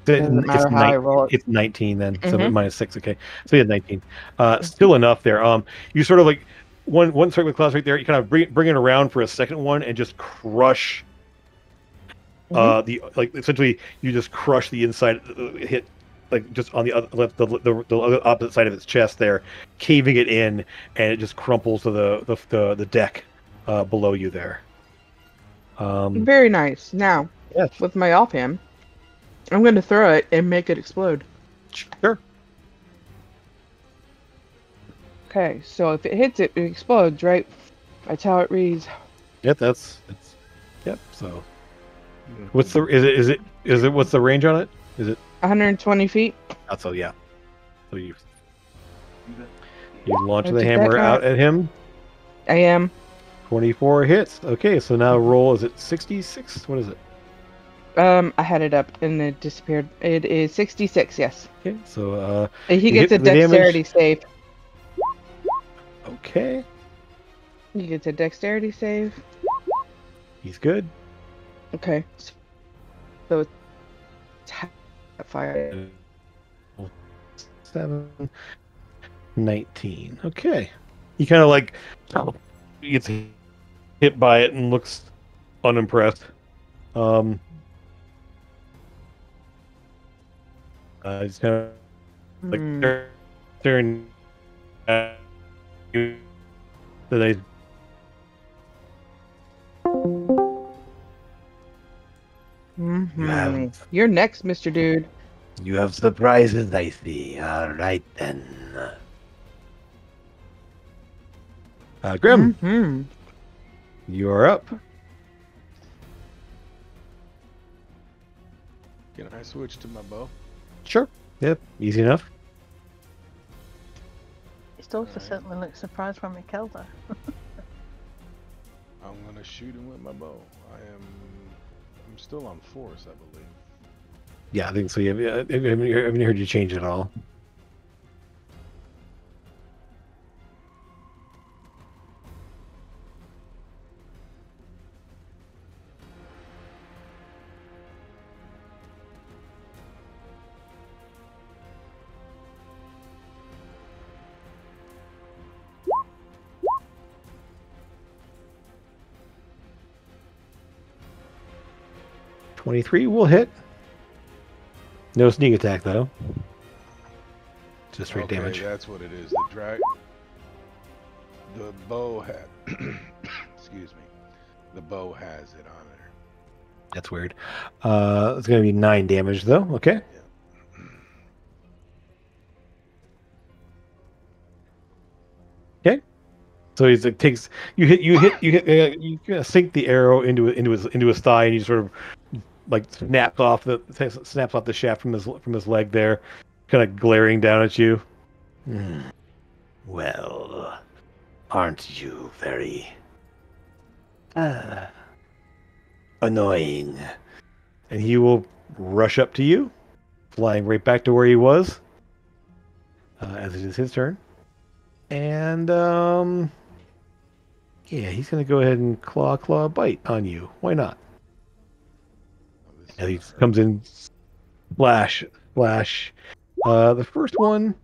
Doesn't matter how I roll it. It's 19 then, so Mhm. minus 6. Okay, so you had 19. Still enough there. You sort of like one strike with Cloud right there. You kind of bring it around for a second one and just crush. The like essentially you just crush the inside hit like just on the other left the other opposite side of its chest there, caving it in, and it just crumples to the deck below you there. Very nice. Now, Yes. with my offhand, I'm going to throw it and make it explode. Sure. Okay, so if it hits it, it explodes, right? That's how it reads. Yep, yep. So, what's the is it what's the range on it? Is it? 120 feet. So yeah. So you launch I the took hammer that out back. at him. I am. 24 hits. Okay, so now roll. Is it 66? What is it? I had it up and it disappeared. It is 66. Yes. Okay, so He You gets a hit the damage. dexterity save. okay, He gets a dexterity save. he's good. Okay. So it's fire. 7, 19. Okay, he kind of like gets hit by it and looks unimpressed. He's kind of like staring at you. Then they You're next, Mr. Dude. You have surprises, I see. All right then. Grim, Mm-hmm. you are up. Can I switch to my bow? Sure. Yep. Easy enough. Stolfa certainly looks surprised when we killed her. I'm gonna shoot him with my bow. I'm still on force, I believe. Yeah, I think so. I haven't heard you change at all. .23 will hit. No sneak attack though. Just straight Okay, damage. that's what it is. The bow had. Excuse me. The bow has it on there. That's weird. It's going to be 9 damage though. Okay. Okay. So he's like you sink the arrow into his thigh, and he sort of like snaps off the shaft from his leg there, kind of glaring down at you. Well, aren't you very annoying? And he will rush up to you, flying right back to where he was, as it is his turn. And yeah, he's gonna go ahead and claw bite on you. Why not? As he comes in, flash. The first one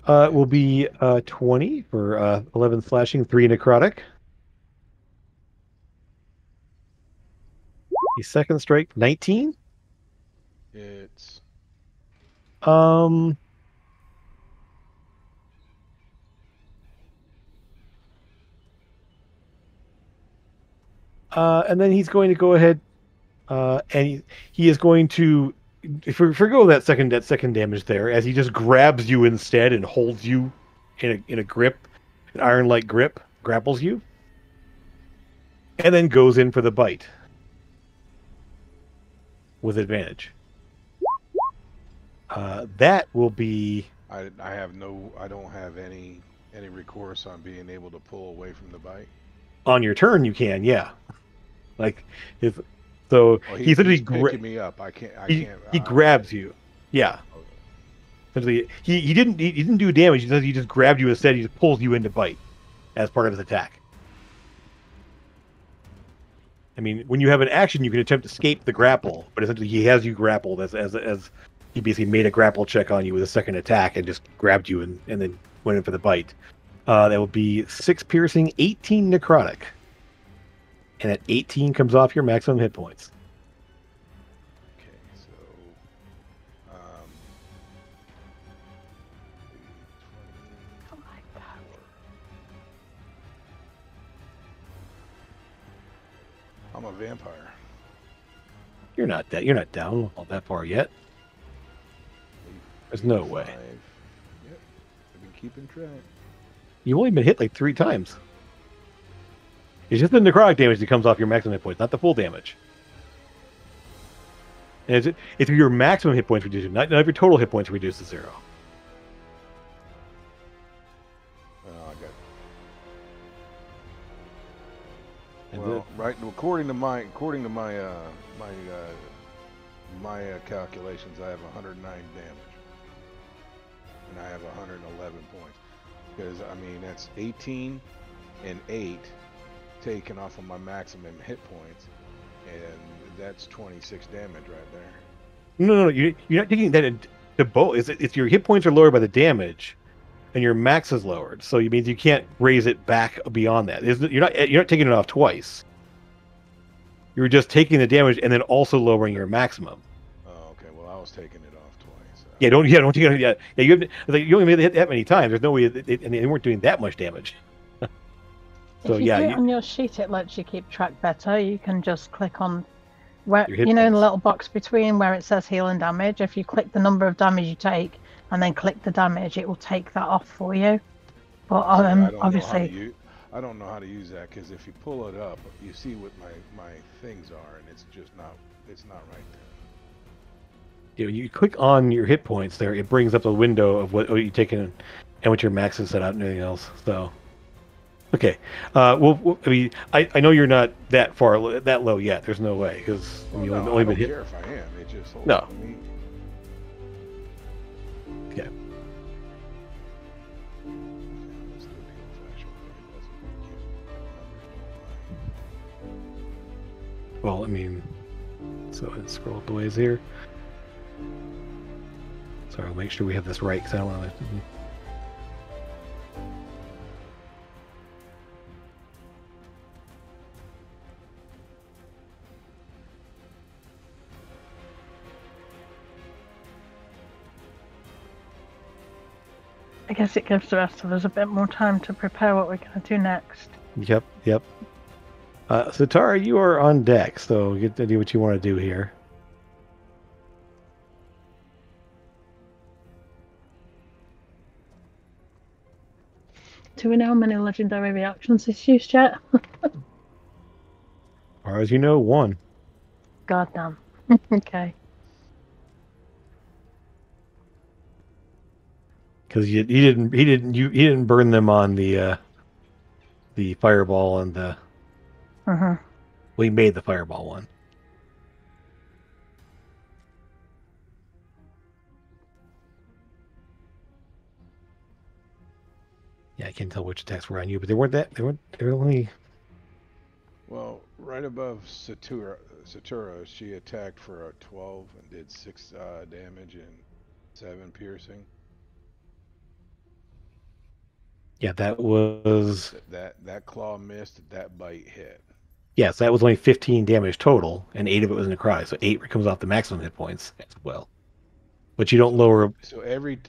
will be 20 for 11 slashing, 3 necrotic. The second strike, 19. It's and then he's going to go ahead, and he is going to forgo that second damage there, as he just grabs you instead and holds you in a grip, an iron-like grip, grapples you, and then goes in for the bite with advantage. That will be. I don't have any recourse on being able to pull away from the bite. On your turn, you can, yeah. Like he's picking me up. I can't. He grabs you, yeah. Okay. Essentially, he didn't do damage. He just grabbed you instead. He just pulls you into bite as part of his attack. I mean, when you have an action, you can attempt to escape the grapple, but essentially he has you grappled as he basically made a grapple check on you with a second attack and just grabbed you and then went in for the bite. That would be 6 piercing, 18 necrotic. And at 18 comes off your maximum hit points. Okay, so Oh my god. I'm a vampire. You're not down all that far yet. There's no way. 5. Yep, I've been keeping track. You've only been hit like 3 times. It's just the necrotic damage that comes off your maximum hit points, not the full damage. And it's your maximum hit points reduced, not your total hit points reduced to 0. Oh, I got. And Well, right. According to my calculations, I have 109 damage, and I have 111 points. Because I mean that's 18 and 8 taken off of my maximum hit points, and that's 26 damage right there. No, you're not taking that. The bow it's your hit points are lowered by the damage, and your max is lowered. So it means you can't raise it back beyond that. You're not taking it off twice. You're just taking the damage and then also lowering your maximum. Oh, okay. Well, I was taking it off twice. Don't take it. Yeah. You only made it hit that many times. There's no way, and they weren't doing that much damage. So if you do it on your sheet, it lets you keep track better. You can just click on where Your hit in the points. little box between where it says heal and damage. If you click the number of damage you take and then click the damage, it will take that off for you. But obviously, I don't know how to use that, because if you pull it up, you see what my things are, and it's just not. It's not right there. You click on your hit points there. It brings up a window of what you've taken and what your max is set out and everything else. So. Okay. Well, I mean, I know you're not that low yet. There's no way, because you've only been hit. I don't care if I am. It just holds No. me. Okay. Let's do the old-fashioned way. It doesn't make you numbers don't lie. Well, I mean, so let's scroll up the ways here. Sorry, I'll make sure we have this right, because I don't want to. I guess it gives the rest of us a bit more time to prepare what we're going to do next. Yep. So Tara, you are on deck, so you get to do what you want to do here. Do we know how many legendary reactions he's used yet? As far as you know, 1. God damn. Okay. Because he didn't burn them on the fireball and the. Uh-huh. Well, he made the fireball one. Yeah, I can't tell which attacks were on you, but they weren't that. They were only. Well, right above Satura, she attacked for a 12 and did 6 damage and 7 piercing. Yeah, that was. That claw missed. That bite hit. Yes, that was only 15 damage total, and 8 of it was necrotic, so 8 comes off the maximum hit points as well. But you don't lower. So every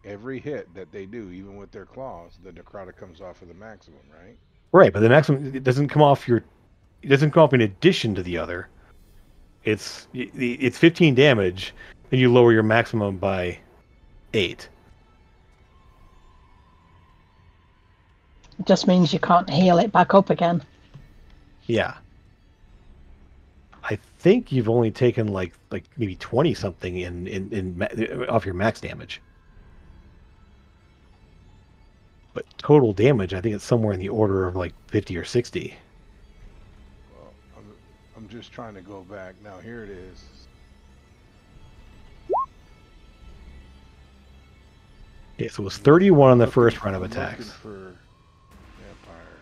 hit that they do, even with their claws, the necrotic comes off of the maximum, right? Right, but the maximum it doesn't come off your. It doesn't come off in addition to the other. It's 15 damage, and you lower your maximum by 8. It just means you can't heal it back up again. Yeah. I think you've only taken like maybe 20 something in off your max damage. But total damage, I think it's somewhere in the order of like 50 or 60. Well, I'm just trying to go back. Now here it is. Yeah, so it was 31 on the first round of attacks. Looking for vampire.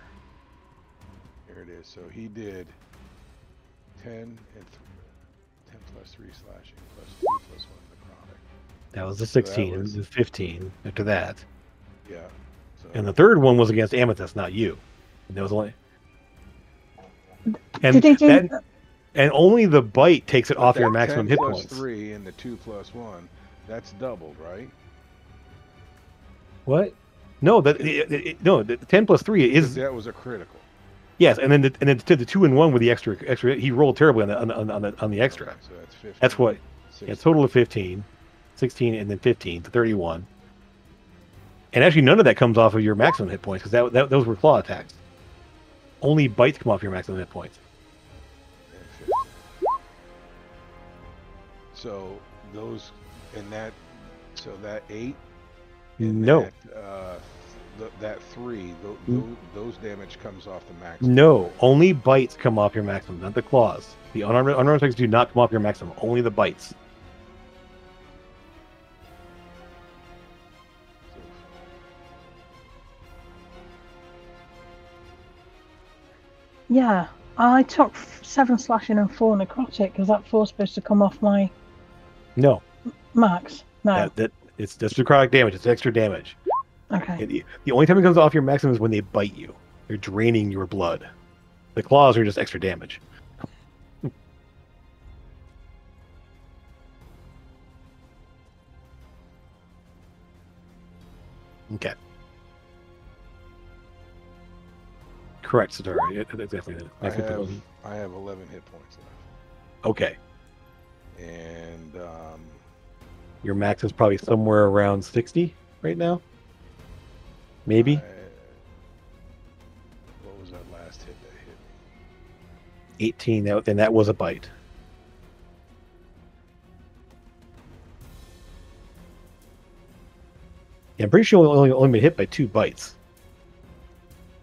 Here it is. So he did 10 plus 3 slashing plus 2 plus 1 necrotic. That was the 16. It was the 15 after that. Yeah. So And the third one was against Amethyst, not you. And there was only. And Did he do and only the bite takes it off that your maximum 10 hit plus points. 3 and the 2 plus 1, that's doubled, right? What? No, no. The 10 plus 3 Because is that was a critical. yes, and then the 2 and 1 with the extra. He rolled terribly on the extra. Okay, so that's 15. That's what. 16. Yeah, total of 15, 16, and then 15 to 31. And actually, none of that comes off of your maximum hit points because those were claw attacks. Only bites come off your maximum hit points. And 15. So those and that. So that 8. And No. that 3. Those damage comes off the maximum. No, only bites come off your maximum, not the claws. The unarmed attacks do not come off your maximum. Only the bites. Yeah, I took 7 slashing and 4 necrotic because that 4's supposed to come off my No, max. No. it's just necrotic damage. It's extra damage. Okay. The only time it comes off your maximum is when they bite you. They're draining your blood. The claws are just extra damage. Okay. Correct, Satori. Exactly. I have 11 hit points left. Okay. And Your max is probably somewhere around 60 right now. Maybe. What was that last hit that hit me? 18. Then that was a bite. Yeah, I'm pretty sure only been hit by 2 bites.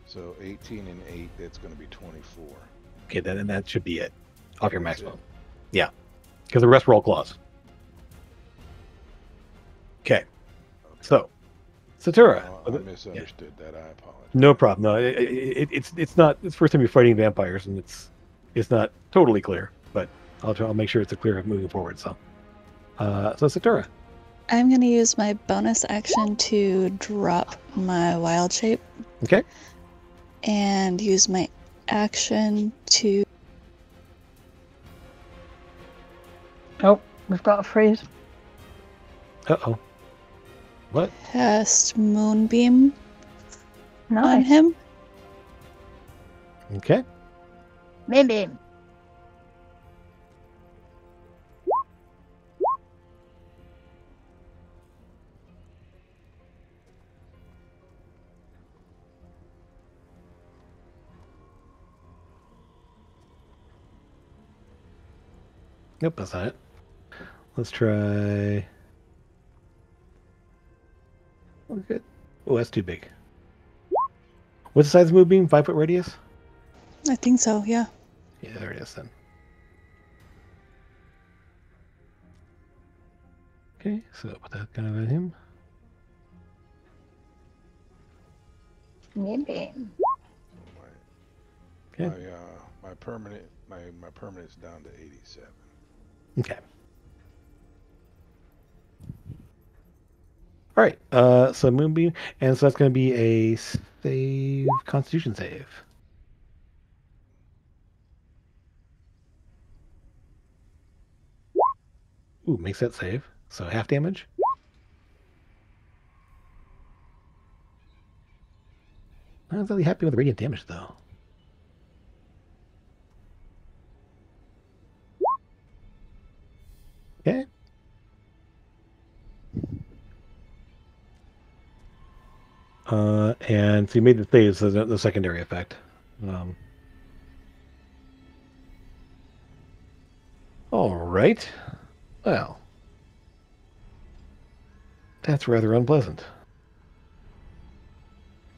So 18 and 8, that's going to be 24. Okay, then that should be it. Off your That's maximum. it. Yeah. Because the rest were all claws. Okay. So, Satura. I misunderstood that. I apologize. No problem. No, it's not. It's the first time you're fighting vampires, and it's not totally clear. But I'll make sure it's clear moving forward. So Satura. I'm going to use my bonus action to drop my wild shape. Okay. And use my action to... Oh, we've got a freeze. Uh-oh. What? cast Moonbeam on Nice. him. Okay. Maybe. Nope, that's not it. Let's try. Oh, good. Oh, that's too big. What's the size of the moonbeam? 5 foot radius? I think so, yeah. Yeah, there it is then. Okay, so put that kind of at him. Maybe. Okay. My permanent's down to 87. Okay. All right. So moonbeam, and so that's going to be a save, Constitution save. Ooh, makes that save. So half damage. I'm not really happy with the radiant damage though. Okay. And so you made the save, so the secondary effect. All right. Well, that's rather unpleasant.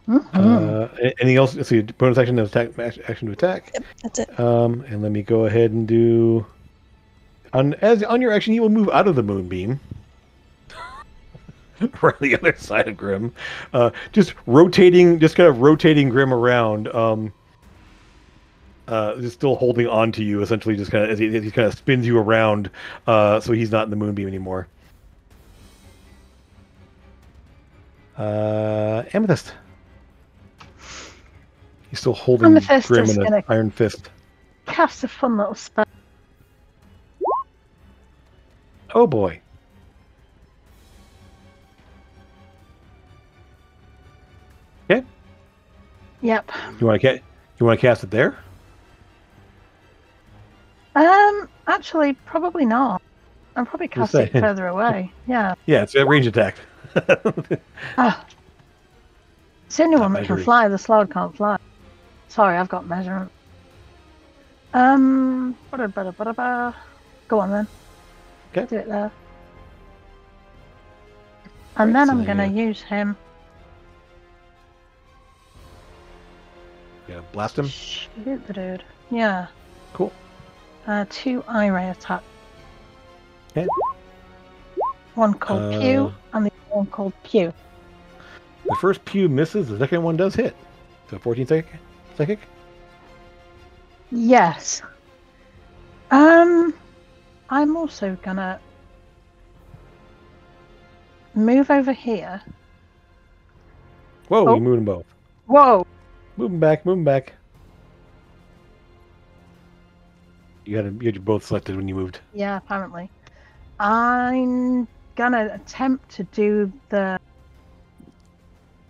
Anything else? Let's see. Bonus action to attack. Action to attack. Yep, that's it. And let me go ahead and do. On your action, you will move out of the moonbeam. Right on the other side of Grim, just kind of rotating Grim around. Just still holding on to you, essentially, just kind of as he kind of spins you around, so he's not in the moonbeam anymore. Amethyst. He's still holding Amethyst Grim is in an gonna iron fist. cast a fun little spell. Oh boy. Okay. Yep. You want to cast it there? Actually, probably not. I'm probably casting it further away. Yeah. Yeah, it's a range attack. Ah. It's the only one that can measuring. fly. The Sloud can't fly. Sorry, I've got measurement. Go on then. Okay. Do it there. And then so I'm gonna yeah. use him. Yeah, blast him. Shoot the dude. Yeah. Cool. 2 eye ray attack. Okay. One called Pew and the other one called Pew. The first pew misses. The second one does hit. So 14 psychic. Yes. I'm also gonna move over here. Whoa, Oh. you moved them both. Whoa. Move them back. You had you both selected when you moved. Yeah, apparently. I'm gonna attempt to do the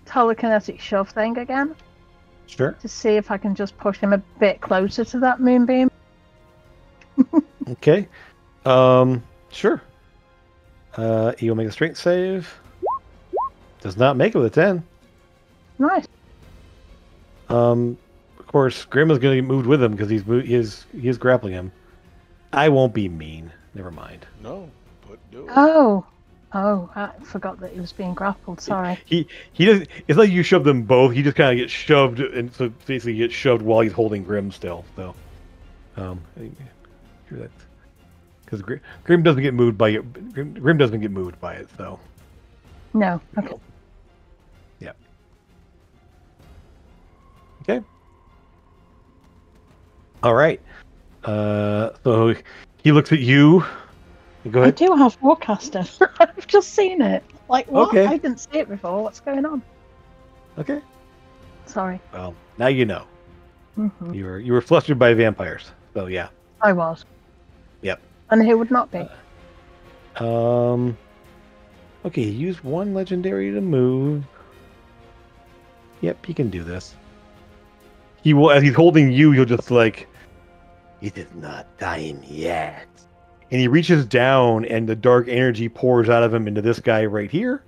telekinetic shove thing again Sure. to see if I can just push him a bit closer to that moonbeam. Okay. Sure. He'll make a strength save. Does not make it with a 10. Nice. Of course, Grim is going to get moved with him because he is grappling him. I won't be mean. Never mind. No, do it. Oh, I forgot that he was being grappled. Sorry. He doesn't. It's like you shove them both. He just kind of gets shoved, and so basically he gets shoved while he's holding Grim still. So, because Grim doesn't get moved by it. Grim doesn't get moved by it. So, No. Okay. yeah. Okay. All right. So he looks at you. Go I ahead. do have Warcaster. I've just seen it. Like what? Okay. I didn't see it before. What's going on? Okay. Sorry. Well, now you know. Hmm. You were flustered by vampires. So yeah. I was. Yep. And who would not be? Okay, use one legendary to move. Yep, he can do this. He will, as he's holding you, he'll just like, it is not dying yet. And he reaches down, and the dark energy pours out of him into this guy right here.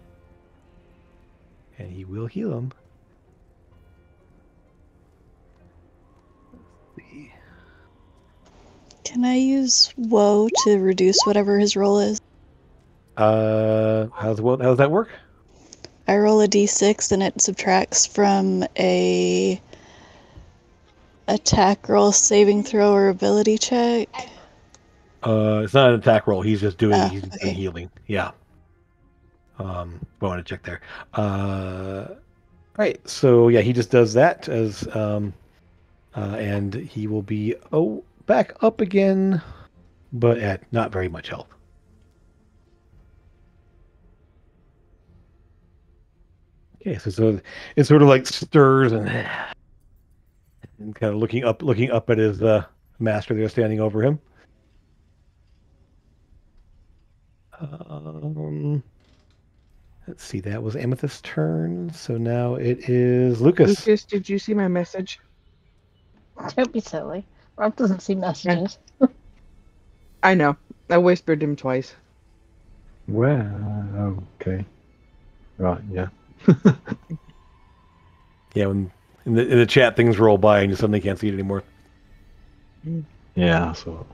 And he will heal him. Let's see. Can I use woe to reduce whatever his roll is? How's that work? I roll a d6 and it subtracts from a attack roll, saving throw, or ability check. It's not an attack roll. He's just doing Okay. doing healing. Yeah. I want to check there. Right. So yeah, he just does that as and he will be back up again, but at not very much health. Okay, so it sort of like stirs and kind of looking up at his master there standing over him. Let's see, that was Amethyst's turn, so now it is Lucas. Lucas, did you see my message? Don't be silly. Rob doesn't see messages. I know. I whispered him twice. Where? Okay. Right, yeah. Yeah, when in the chat things roll by and you suddenly can't see it anymore. Yeah, I saw it.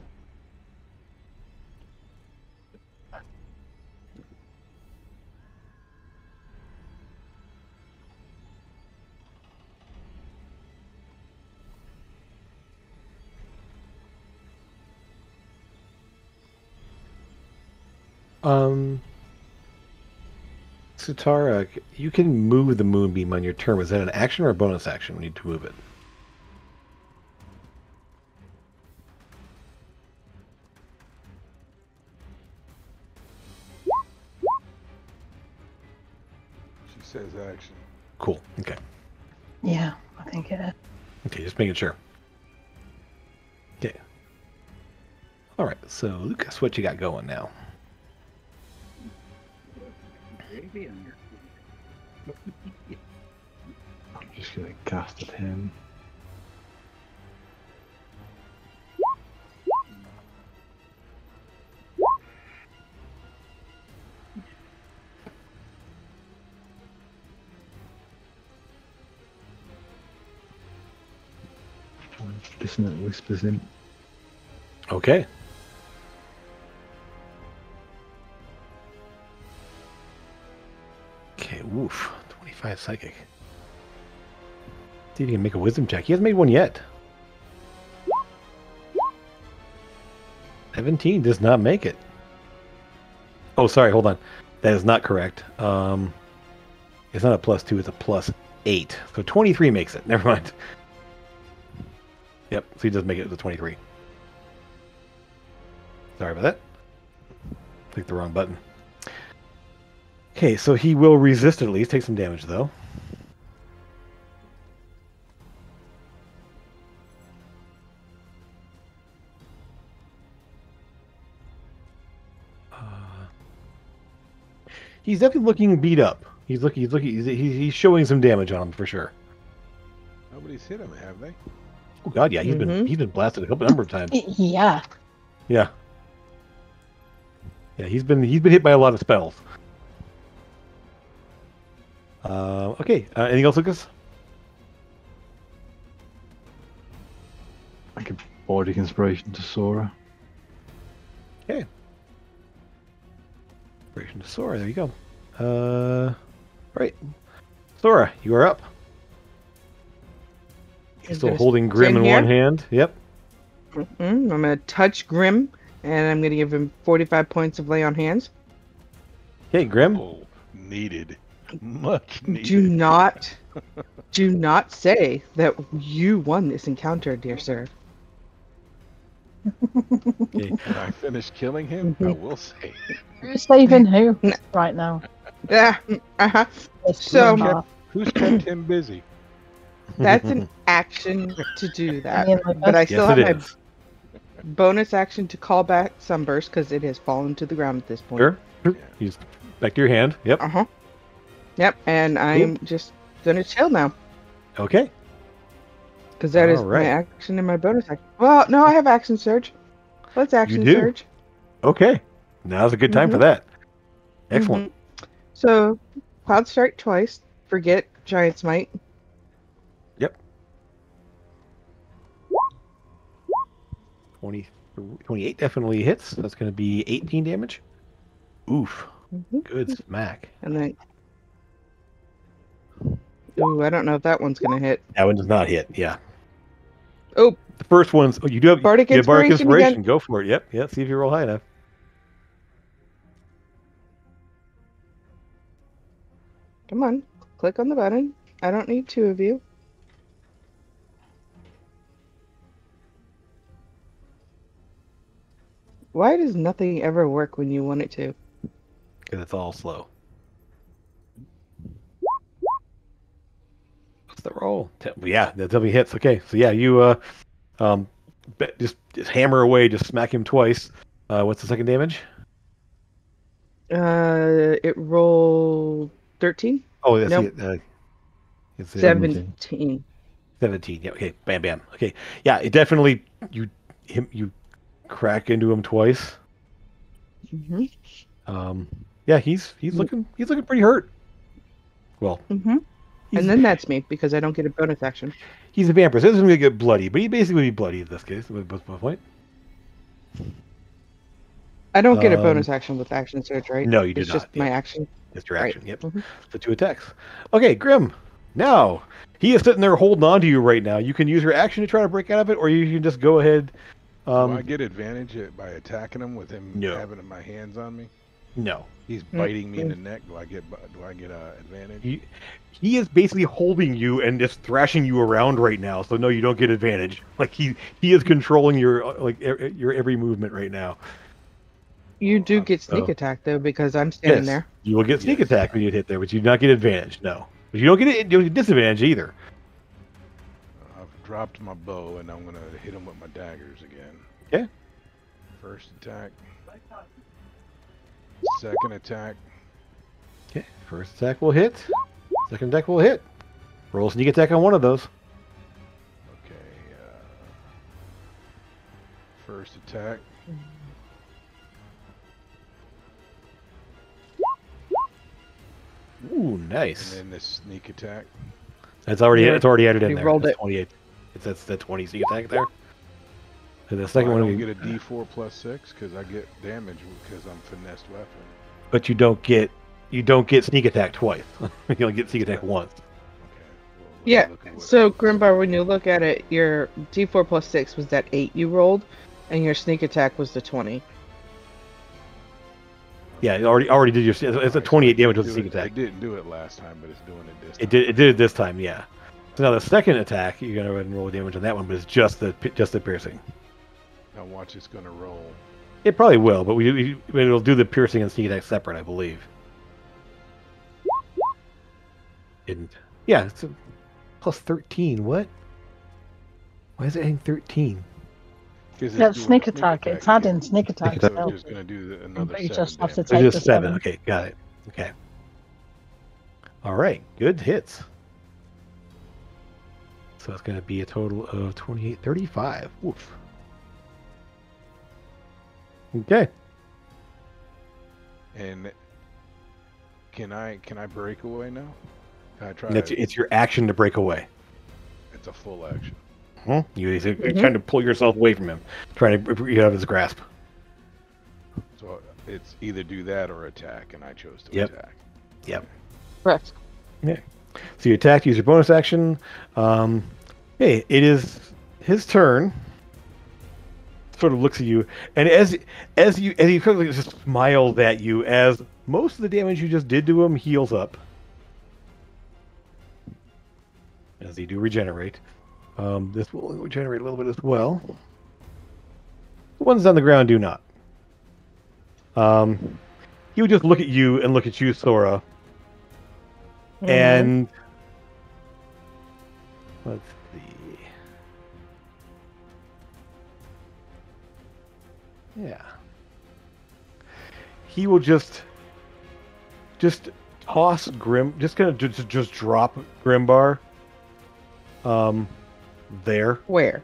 Sutara, you can move the moonbeam on your turn. Was that an action or a bonus action when you need to move it? She says action. Cool. Okay. Yeah, I think it is. Okay, just making sure. Okay. All right. So, Lucas, what you got going now? I'm just going to cast at him. Dissonant whispers in. Okay. Okay, woof. 25 psychic. See if he can make a wisdom check. He hasn't made one yet. 17 does not make it. Oh, sorry, hold on. That is not correct. It's not a +2, it's a +8. So 23 makes it. Never mind. Yep, so he does make it to 23. Sorry about that. Clicked the wrong button. Okay, so he will resist at least. Take some damage, though. He's definitely looking beat up. He's showing some damage on him for sure. Nobody's hit him, have they? Oh god, yeah, he's been blasted a number of times. Yeah. Yeah. Yeah, he's been hit by a lot of spells. Okay, anything else, Lucas? I give Bardic Inspiration to Sora. Okay. Inspiration to Sora, there you go. Right. Sora, you are up. Is Still there holding Grim in here? one hand. Yep. I'm going to touch Grim, and I'm going to give him 45 points of lay on hands. Okay, Grim. Oh, needed. Much needed. Do not say that you won this encounter, dear sir. Okay. When I finish killing him, I will say. Who's saving who right now? Yeah, uh-huh. It's So- Grimlock. Who's kept him busy? That's an action to do that. I mean, like, But I still Yes, have it my is. bonus action to call back Sunburst because it has fallen to the ground at this point. Sure. Yeah. He's Back to your hand. Yep. Uh huh. Yep. And I'm just gonna chill now Okay. because that is Alright. my action and my bonus action. Well, no, I have action surge. Let's action do? surge. Okay. Now's a good time for that. Excellent. So, Cloud Strike twice. Forget Giant Smite. Yep. 28 definitely hits. That's going to be 18 damage. Oof. Good smack. And then. Ooh, I don't know if that one's gonna hit. That one does not hit. Yeah. Oh, The first one's. Oh, you do have Bardic you have Bardic Inspiration Inspiration. again. Go for it. Yep. Yeah. See if you roll high enough. come on. Click on the button. I don't need two of you. Why does nothing ever work when you want it to? Because it's all slow. What's the roll? Yeah, that definitely hits. Okay, so yeah, you just hammer away, just smack him twice. What's the second damage? It rolled 13? Oh, that's Nope. it. It's 17. 17. Yeah. Okay. Bam. Bam. Okay. Yeah. It definitely you crack into him twice. Mm-hmm. Yeah. He's looking pretty hurt. Well. Mm-hmm. He's, And then that's me because I don't get a bonus action. he's a vampire, so he doesn't really get bloody, but he basically would be bloody in this case. At my point. I don't get a bonus action with action surge, right? No, you do it's not. Just my Yeah. action. It's your Right. action. Yep. Mhm. The 2 attacks. Okay, Grim. Now he is sitting there holding on to you right now. You can use your action to try to break out of it, or you can just go ahead. Do I get advantage by attacking him with him No. having my hands on me? No. He's biting me in the neck. Do I get advantage? He is basically holding you and just thrashing you around right now. So no, you don't get advantage. Like he is controlling your your every movement right now. You do get sneak attack though because I'm standing there. You will get sneak attack when you hit there, but you do not get advantage. No, but you don't get it. You don't get disadvantage either. I've dropped my bow and I'm gonna hit him with my daggers again. Okay. First attack. Second attack. Okay. First attack will hit. Second attack will hit. Roll sneak attack on one of those. Okay. First attack. Ooh, nice. And then the sneak attack. It's already added in You there. rolled That's it. 28. That's the 20 sneak attack there. And the second I one, don't get a D4 plus 6 because I get damage because I'm finessed weapon. but you don't get sneak attack twice. You only get sneak attack once. Okay. Well, Yeah. look at what- So Grimbar, when you look at it, your D4 plus 6 was that 8 you rolled, and your sneak attack was the 20. Yeah, it already did your. It's a 28 damage with a sneak It attack. didn't do it last time, but it's doing it this time. It did it this time. Yeah. So now the second attack, you're gonna go ahead and roll damage on that one, but it's just the piercing. Now watch, it's gonna roll. It probably will, but it'll do the piercing and sneak attack separate, I believe. And yeah, it's a plus 13. What? Why is it adding 13? 'Cause it's That's doing sneak a attack. It's adding sneak attack. attack. So still. it's just gonna do another But you 7 just have to damage. take It's the just 7. 7. Okay, got it. Okay. All right, good hits. So it's going to be a total of 28, 35. Oof. Okay. And can I break away now? Can I try? It's your action to break away. It's a full action. You're trying to pull yourself away from him, trying to get out of his grasp. So it's either do that or attack, and I chose to Yep. attack. Yep. Correct. Yeah. So you attack, use your bonus action. Hey, it is his turn. Sort of looks at you, and as he kind of just smiles at you, as most of the damage you just did to him heals up, as they do regenerate. This will regenerate a little bit as well. The ones on the ground do not. He would just look at you and look at you, Sora, and let's see. Yeah. He will just just toss Grim. Just kind of just drop Grimbar. There Where?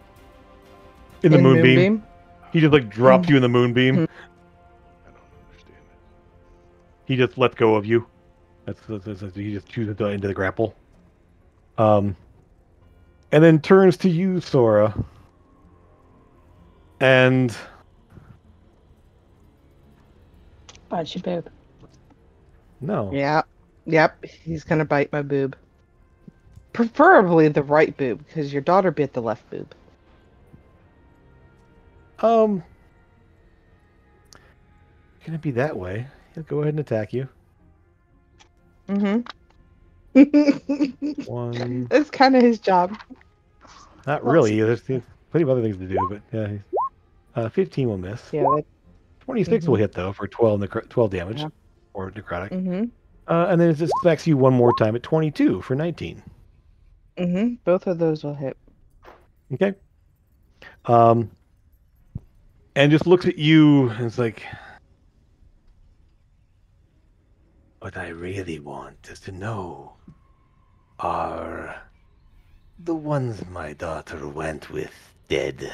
in the In moonbeam. He just like drops Mm. you in the moonbeam. I don't understand it. He just lets go of you. That's he just chooses to into the grapple. And then turns to you, Sora. And Bite your boob. no. Yeah. Yep. He's gonna bite my boob. Preferably the right boob, because your daughter bit the left boob. Can it be that way? He'll go ahead and attack you. Mm-hmm. One. That's kind of his job. Not really. There's plenty of other things to do, but yeah. 15 will miss. Yeah. 26 will hit though for 12 damage Yeah. or necrotic. Mm-hmm. And then it just smacks you one more time at 22 for 19. Mm-hmm. Both of those will hit. Okay. And just looks at you and it's like, what I really want is to know, are the ones my daughter went with dead?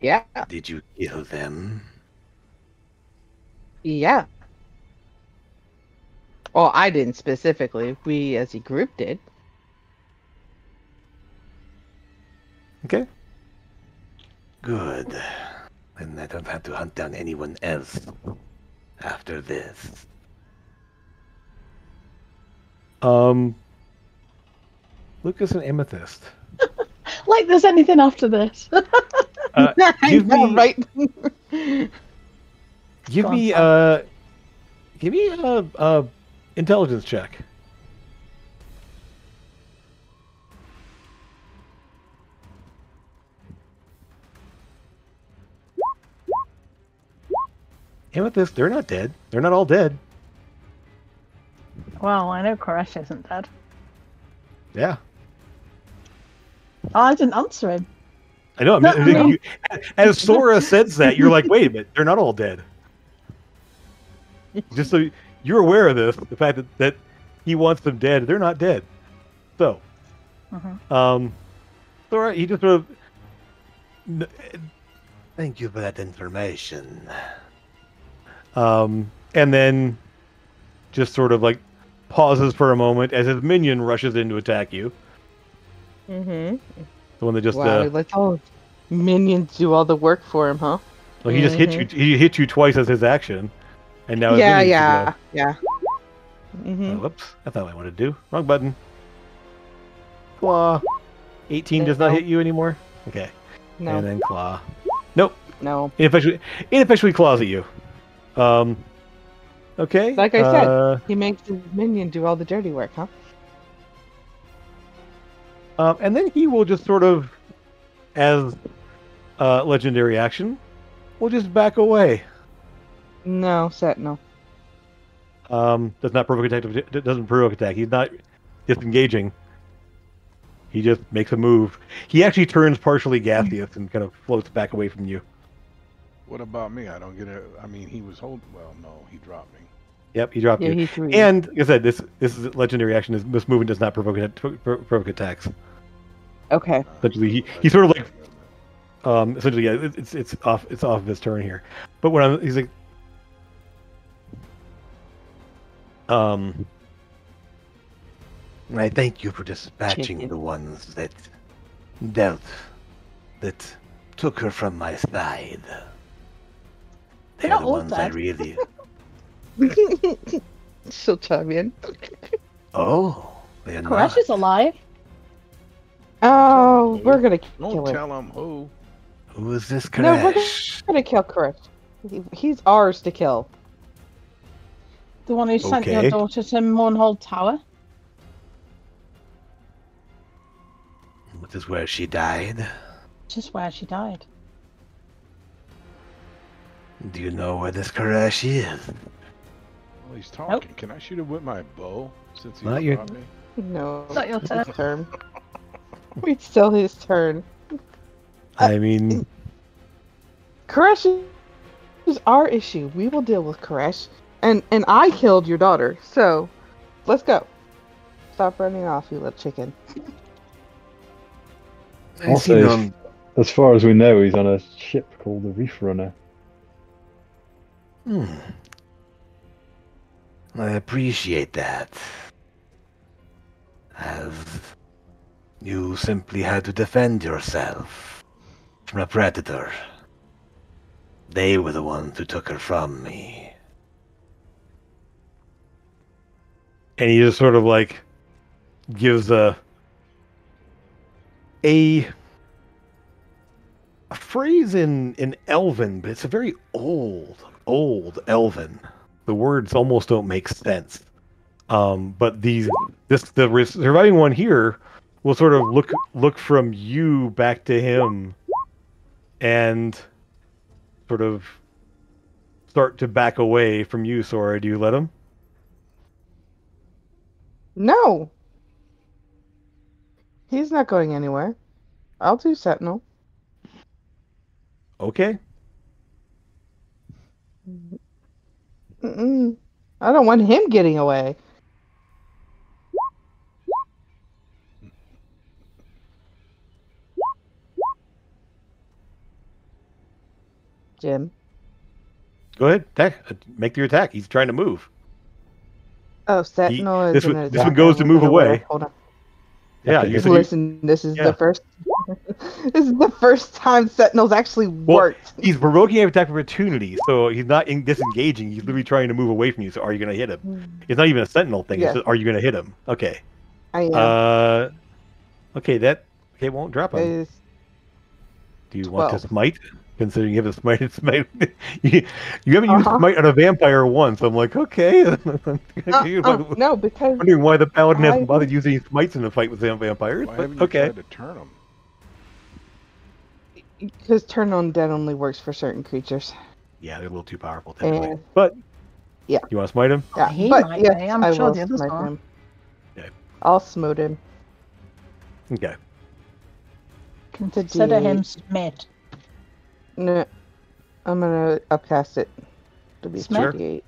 Yeah. Did you kill them? Yeah. Well, I didn't specifically. We, as a group, did. Okay. Good. Then I don't have to hunt down anyone else after this. Lucas and Amethyst. Like there's anything after this. Give I know, me- right? Give Go on, me Sam. a intelligence check. Amethyst, they're not dead. They're not all dead. Well, I know Koresh isn't dead. Yeah. Oh, I didn't answer him. I know. No, I mean- As Sora says that, you're like, wait a minute, they're not all dead. Just so you're aware of this, the fact that he wants them dead, they're not dead. So, Sora, he just sort of, thank you for that information. And then just sort of like pauses for a moment as his minion rushes in to attack you. Mm-hmm. The one that just Wow, let's all minions do all the work for him, huh? well, he just hit you. He hit you twice as his action, and now his Yeah, minions yeah, can yeah. go. Mm-hmm. Oh, whoops, that's not what I wanted to do. Wrong button. Claw. 18 does not No. hit you anymore. Okay, No, and then claw. Nope. no. Ineffectually claws at you. Okay. Like I said. He makes his minion do all the dirty work, huh? And then he will just sort of, as legendary action, will just back away. No, Sentinel. Does not provoke attack. Doesn't provoke attack. He's not disengaging. He just makes a move. He actually turns partially gaseous and kind of floats back away from you. What about me? I don't get it. I mean, he was holding. Well, no, he dropped me. Yep, he dropped Yeah, you. he threw you. And like I said, this is legendary action. This movement does not provoke attacks. Okay. Essentially, he sort of like essentially, yeah, it's off of his turn here. But when he's like, I thank you for dispatching Chicken. the ones that took her from my side. They're not the all ones I dead. really. She'll chime in. Oh, they're Koresh not. is alive. Oh, we're gonna kill Don't him. tell him who. Who is this No, we're Koresh? gonna kill Koresh. He's ours to kill. The one who sent Okay. your daughter to Mournhold Tower. This is where she died. Just where she died. Do you know where this Koresh is? Well, he's talking. Can I shoot him with my bow since he's Not your- dropped me? No, It's not your turn. his turn. It's still his turn. I mean, Koresh is our issue. We will deal with Koresh. And I killed your daughter, so let's go. Stop running off, you little chicken. Also, as far as we know, he's on a ship called the Reef Runner. I appreciate that. As you simply had to defend yourself from a predator. They were the ones who took her from me. And he just sort of like gives a phrase in Elven, but it's a very old Elven. The words almost don't make sense. But the surviving one here will sort of look from you back to him, and sort of start to back away from you. Sora, do you let him? No. He's not going anywhere. I'll do Sentinel. Okay. Mm-mm. I don't want him getting away. Jim. Go ahead. Make your attack. He's trying to move. Oh, Sentinel is this an one attack. goes to move away. Hold on. Yeah, Listen, this is the first. This is the first time Sentinel's actually worked. He's provoking an attack of opportunity, so he's not disengaging. He's literally trying to move away from you. So, are you going to hit him? It's not even a Sentinel thing. Yeah. It's just, are you going to hit him? Okay. I am. Okay, that won't drop him. Do you want to smite? Considering you have a smite, you haven't used smite on a vampire once. I'm like, okay. No, because wondering why the paladin hasn't bothered using smites in a fight with vampires. Why But haven't you okay. tried to turn them? Because turn on dead only works for certain creatures. Yeah, they're a little too powerful typically. And, but yeah, you want to smite him? Yeah, He but might yes, be. I'm I sure will the others smite are. him. Okay. I'll smote him. Okay. Consider him D8. smit. No, I'm gonna upcast it to be Smite? 38.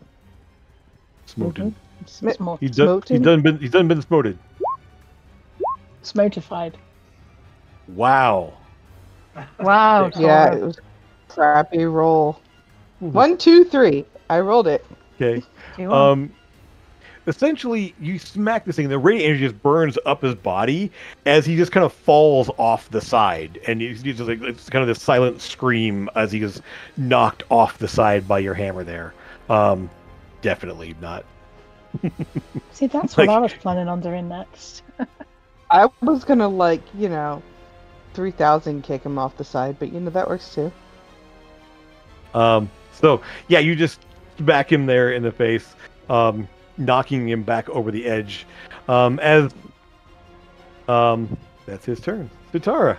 Smote him. Smit. He's done been smoted. Smotified. Wow. Wow. Yeah, Tora. it was a crappy roll. 1, 2, 3. I rolled it. Okay. You are. Essentially, you smack this thing. The radiant energy just burns up his body as he just kind of falls off the side, and he's just like it's kind of this silent scream as he is knocked off the side by your hammer. There, definitely not. See, that's what I was planning on doing next. I was gonna 3,000 kick him off the side, but that works too. So yeah, you just smack him there in the face. Knocking him back over the edge. That's his turn. Sutara.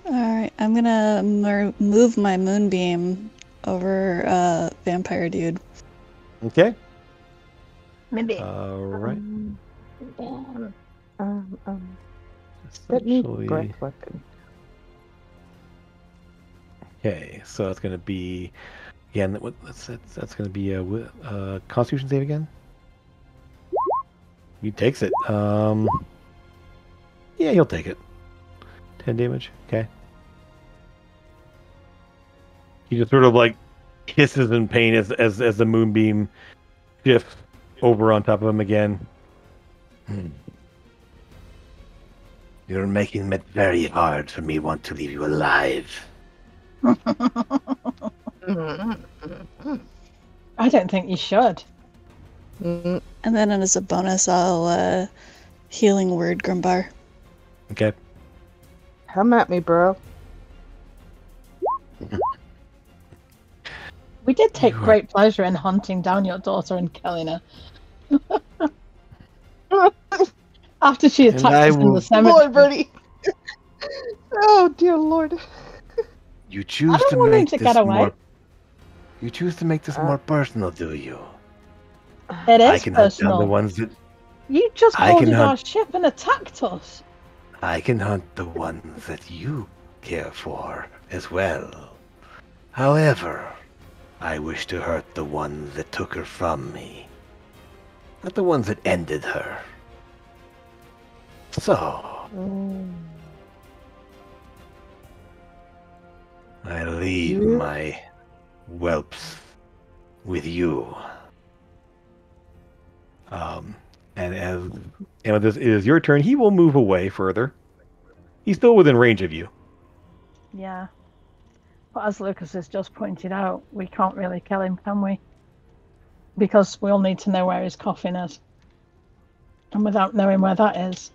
Alright, I'm gonna move my moonbeam over vampire dude. Okay. Maybe. Alright. Let me Essentially. break weapon. Okay, so it's going to be again. That's going to be a Constitution save again. He takes it. Yeah, he'll take it. 10 damage. Okay. He just sort of like hisses in pain as the moonbeam shifts over on top of him again. You're making it very hard for me want to leave you alive. I don't think you should. And then as a bonus, I'll healing word Grumbar. Okay. Come at me, bro. We did take great pleasure in hunting down your daughter and killing her. After she attacked us in the cemetery. Lord, Bertie. Oh, dear Lord. You choose I don't to want him make to this get away. more. You choose to make this more personal, do you? It I is can hunt down the personal. ones that You just I can boarded our hunt- ship and attacked us. I can hunt the ones that you care for as well. However, I wish to hurt the ones that took her from me, not the ones that ended her. So, I leave You- my whelps with you. And as this is your turn, he will move away further. He's still within range of you. Yeah. But as Lucas has just pointed out, we can't really kill him, can we? Because we'll need to know where his coffin is. And without knowing where that is,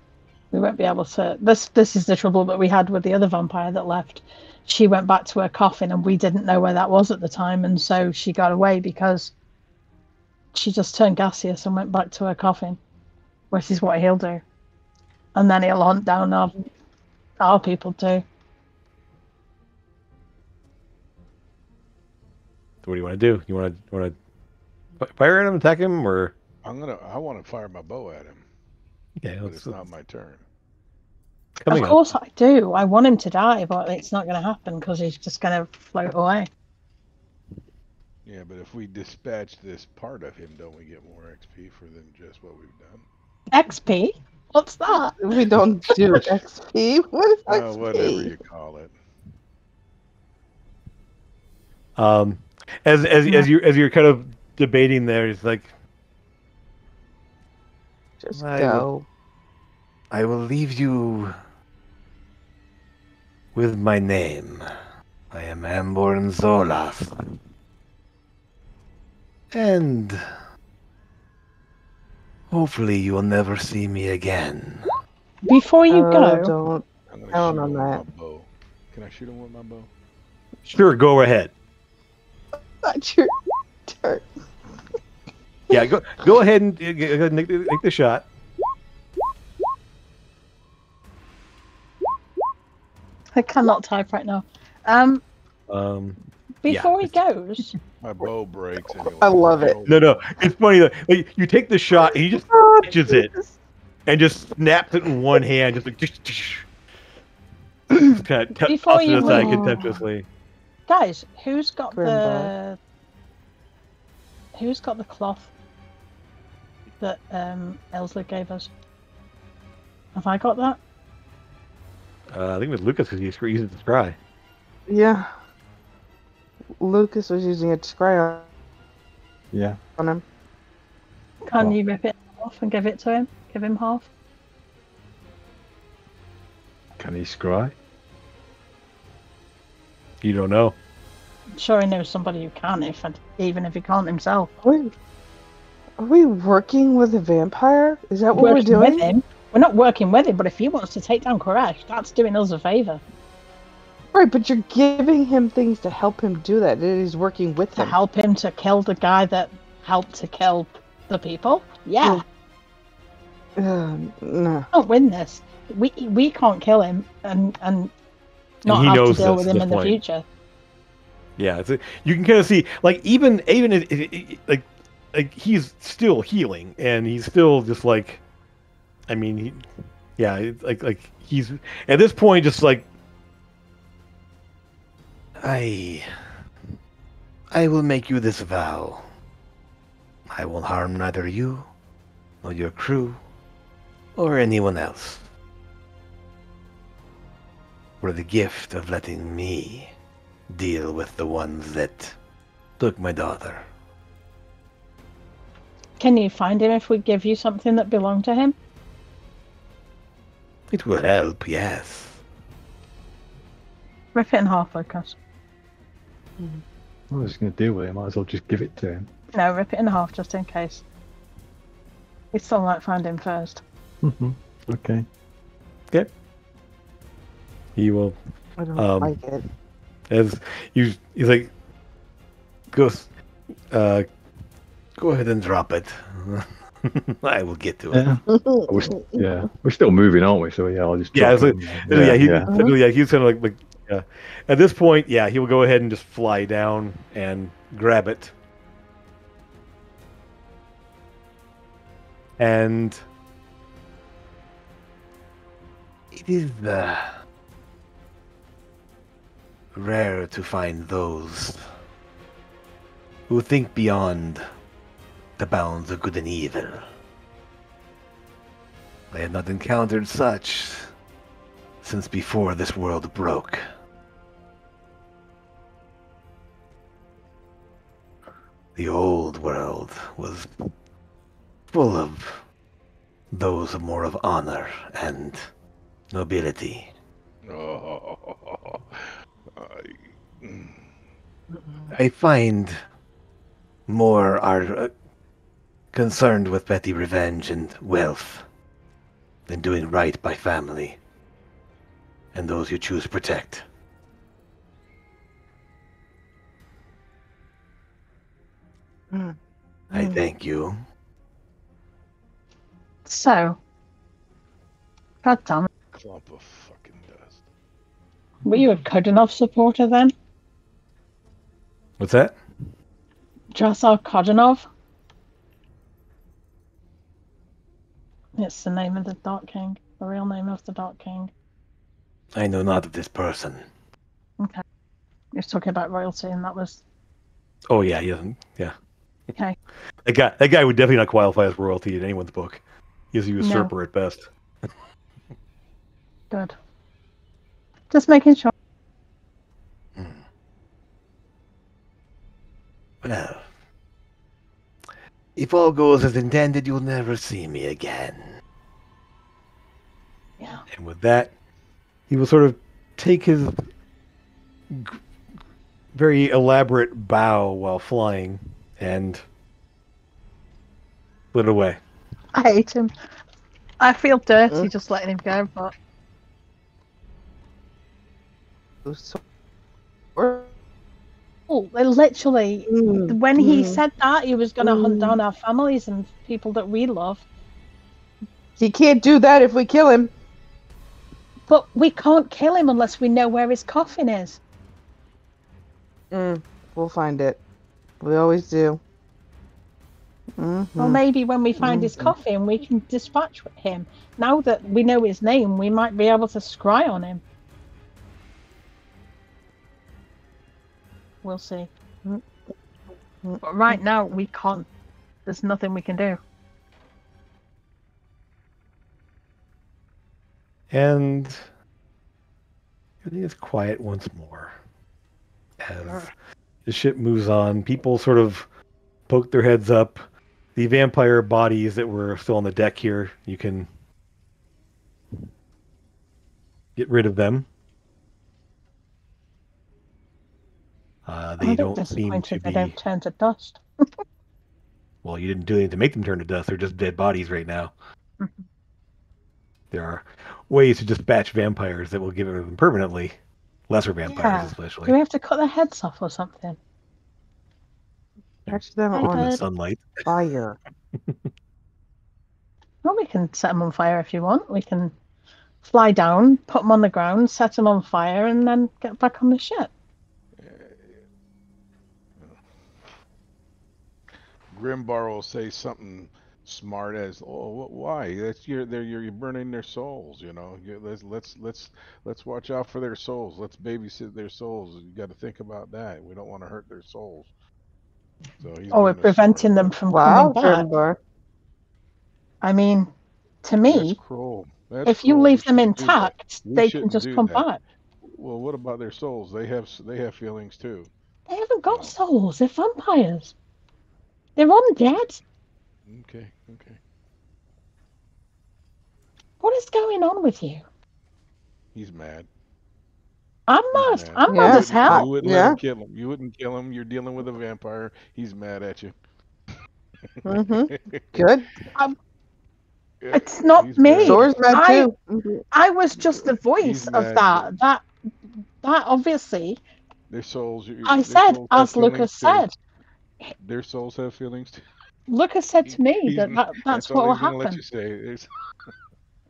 we won't be able to... This is the trouble that we had with the other vampire that left. She went back to her coffin and we didn't know where that was at the time, and so she got away because she just turned gaseous and went back to her coffin, which is what he'll do. And then he'll hunt down our people too. So what do you want to do? You want to fire at him, attack him, or? I want to fire my bow at him, Okay, but it's not my turn. coming Of up. course I do. I want him to die, but it's not going to happen because he's just going to float away. Yeah, but if we dispatch this part of him, don't we get more XP for than just what we've done? XP? What's that? We don't do XP. What is XP? Whatever you call it. As you're kind of debating there, it's like, Just I go. I will leave you with my name. I am Amborn Zolas. And hopefully you will never see me again. Before you go, Don't. I'm gonna Hell shoot on him with that. my bow. Can I shoot him with my bow? Sure, go ahead. Not your turn. Yeah, go ahead and make the shot. I cannot type right now. Before he goes, My bow breaks. And I love it. No, it's funny that like, you take the shot and he just catches it and just snaps it in one hand, just like just kind of Before tosses you it aside move- contemptuously. guys, who's got Grimbar. the cloth that Elsa gave us? Have I got that? I think it was Lucas because he used it to scry. Yeah. Lucas was using it to scry Yeah. on him. Can Well- you rip it off and give it to him? Give him half? Can he scry? You don't know. I'm sure he knows somebody who can, even if he can't himself. Are we working with a vampire? Is that what we're Working with doing? him. We're not working with him, but if he wants to take down Koresh, that's doing us a favour. Right, but you're giving him things to help him do that. He's working with To him. help him to kill the guy that helped to kill the people? Yeah. No. Can't win this. We can't kill him and not he have to knows deal this with at him this in the point. future. Yeah, you can kind of see like even like he's still healing and he's still just like, I mean, it's like he's at this point just like I will make you this vow. I will harm neither you nor your crew or anyone else for the gift of letting me deal with the ones that took my daughter. Can you find him if we give you something that belonged to him? It will help, yes. Rip it in half, Lucas. I was going to deal with it. Might as well just give it to him. No, rip it in half just in case. We still might find him first. Okay. He will, I don't like it. as he's like, go ahead and drop it. I will get to it. We're still moving, aren't we? So yeah, I'll just. Yeah, drop it's it. he's kind of like, yeah. At this point, yeah, he will go ahead and just fly down and grab it. And it is rare to find those who think beyond the bounds of good and evil. I have not encountered such since before this world broke. The old world was full of those of more of honor and nobility. Oh, I find more are concerned with petty revenge and wealth than doing right by family and those you choose to protect. I thank you. So, God damn it. clump of fucking dust. Were you a Kodinov supporter then? What's that? Drasar Kodinov? It's the name of the Dark King. The real name of the Dark King. I know not of this person. Okay. You're talking about royalty, and that was... Oh yeah, yeah. Okay. That guy would definitely not qualify as royalty in anyone's book. He's a usurper at best. Good. Just making sure. Well, if all goes as intended, you'll never see me again. Yeah. And with that, he will sort of take his very elaborate bow while flying and flit away. I hate him. I feel dirty just letting him go, but... Oh, literally, when he said that, he was going to hunt down our families and people that we love. He can't do that if we kill him. But we can't kill him unless we know where his coffin is. We'll find it. We always do. Well, maybe when we find his coffin, we can dispatch him. Now that we know his name, we might be able to scry on him. We'll see. But right now, we can't. There's nothing we can do. And everything is quiet once more. As the ship moves on, people sort of poke their heads up. The vampire bodies that were still on the deck here, you can get rid of them. They don't seem to They be... don't turn to dust. Well, you didn't do anything to make them turn to dust. They're just dead bodies right now. There are ways to dispatch vampires that will get rid of them permanently. Lesser vampires, especially. Do we have to cut their heads off or something? Catch them In the on sunlight. fire. Well, we can set them on fire if you want. We can fly down, put them on the ground, set them on fire, and then get back on the ship. Grimbar will say something smart as, "Oh, why? That's you're burning their souls. You know. Let's watch out for their souls. Let's babysit their souls. You got to think about that. We don't want to hurt their souls." So we're preventing them from coming back. Grimbar. I mean, to me, That's cruel. That's if you cruel. leave We them shouldn't do that. intact, We they can shouldn't just do come that. back. Well, what about their souls? They have feelings too. They haven't got souls. They're vampires. They're undead. Okay. What is going on with you? He's mad. I'm He's mad. mad. I'm mad as You hell. wouldn't let him kill him. You wouldn't kill him. You're dealing with a vampire. He's mad at you. Good. It's not He's me. mad. Door's mad too. I was just the voice He's of mad, that. That obviously. Their souls. I their said, souls have as Lucas feelings too. said. Their souls have feelings too. Lucas said to me He's- that's all what will he's gonna let happen. you say. It's-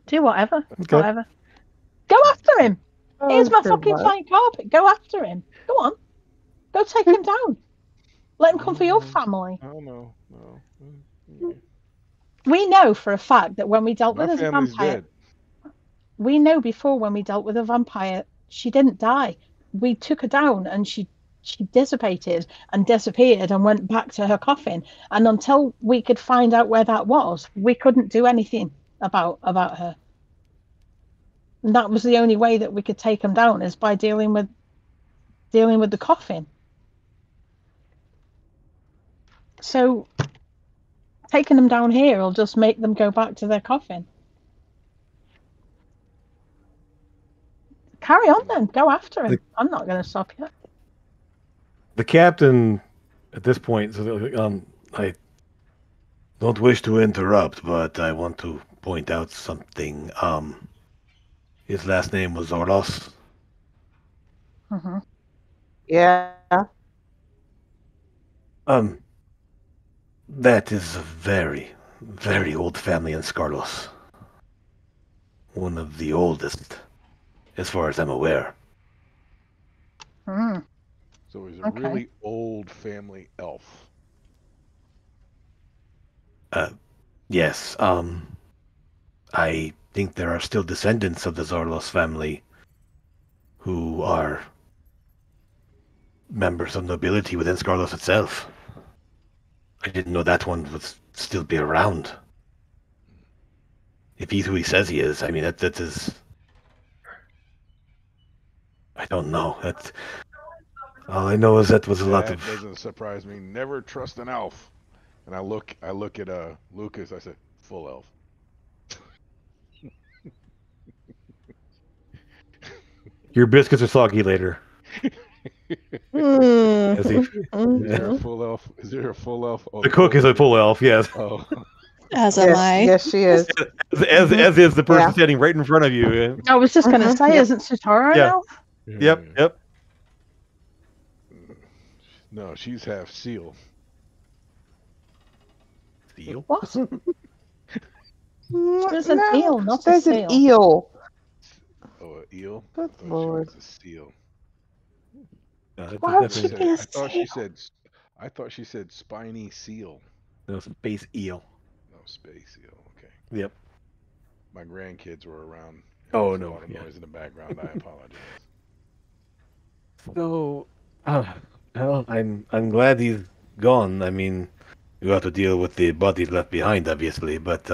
Do whatever. Okay. Whatever. Go after him. Here's my fucking Grimbar. flying carpet. Go after him. Go on. Go take him down. Let him come for your family. Oh no. We know for a fact that when we dealt My with a family's vampire, dead. we know before when we dealt with a vampire, she didn't die. We took her down and she she dissipated and disappeared and went back to her coffin. And until we could find out where that was, we couldn't do anything about her. And that was the only way that we could take them down, is by dealing with the coffin. So taking them down here will just make them go back to their coffin. Carry on then. Go after him. I'm not going to stop you. The captain, at this point, says, I don't wish to interrupt, but I want to point out something. His last name was Zorlos. Mm-hmm. Yeah. That is a very, very old family in Skarlos. One of the oldest, as far as I'm aware. Mm. So he's a really old family elf. Yes. I think there are still descendants of the Zorlos family who are members of nobility within Skarlos itself. I didn't know that one would still be around. If he's who he says he is, I mean, that is... I don't know. That's... All I know is that was a lot of... That doesn't surprise me. Never trust an elf. And I look at Lucas, I said, full elf. Your biscuits are soggy later. Mm. As he- Is there a full elf? Is there a full elf? Oh, The cook is a full elf, yes. Oh. As am I. Yes, she is. As is the person Yeah. standing right in front of you. I was just going to say, Yep. isn't Sitara Yeah. now? Yep. No, she's half seal. Seal? What? There's an eel, not a There's an seal. eel. Oh, an eel? Good I thought lord. she was a seal. Why would she Definitely be a I thought she said spiny seal. no space eel. No, space eel. Okay. Yep. My grandkids were around. Oh, There's no, a lot of yeah. noise in the background. I apologize. So, well, I'm glad he's gone. I mean, you have to deal with the bodies left behind, obviously, but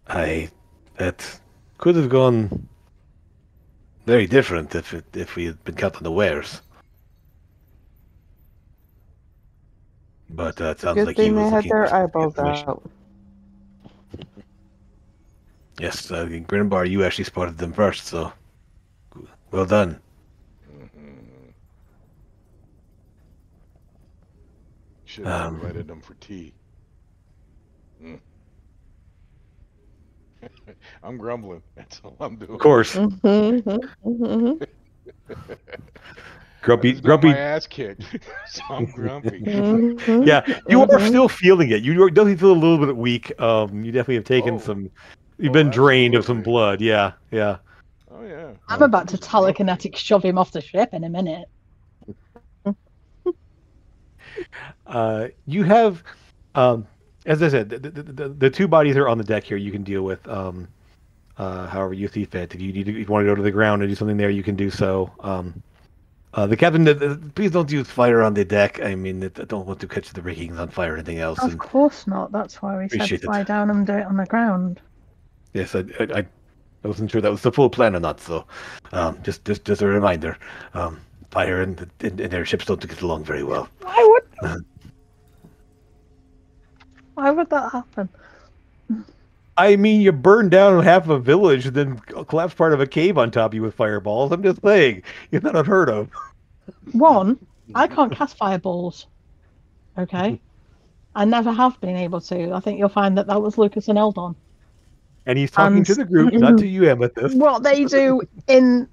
that could have gone very different if we had been caught unawares. But it sounds Good like he thing they was had looking their for some eyeballs information. out. Yes, Grinbar, you actually spotted them first, so well done. Should have invited them for tea. I'm grumbling. That's all I'm doing. Of course, grumpy. My ass kicked, so I'm grumpy. Yeah, you are still feeling it. You definitely feel a little bit weak. You definitely have taken some. You've been drained of some absolutely. blood. Yeah. Oh yeah. I'm about to telekinetic shove him off the ship in a minute. You have, as I said, the two bodies are on the deck here. You can deal with, however you see fit. If you want to go to the ground and do something there, you can do so. The captain, please don't use fire on the deck. I mean, I don't want to catch the riggings on fire or anything else. Of course not. That's why we said Appreciate it. lie down and do it on the ground. Yes, I wasn't sure that was the full plan or not. So, just a reminder. Fire and airships don't get along very well. Why would that happen? I mean, you burned down half of a village and then collapsed part of a cave on top of you with fireballs. I'm just saying, you're not unheard of. One, I can't cast fireballs. Okay? I never have been able to. I think you'll find that was Lucas and Eldon. And he's talking to the group, not to you, Amethyst. What they do in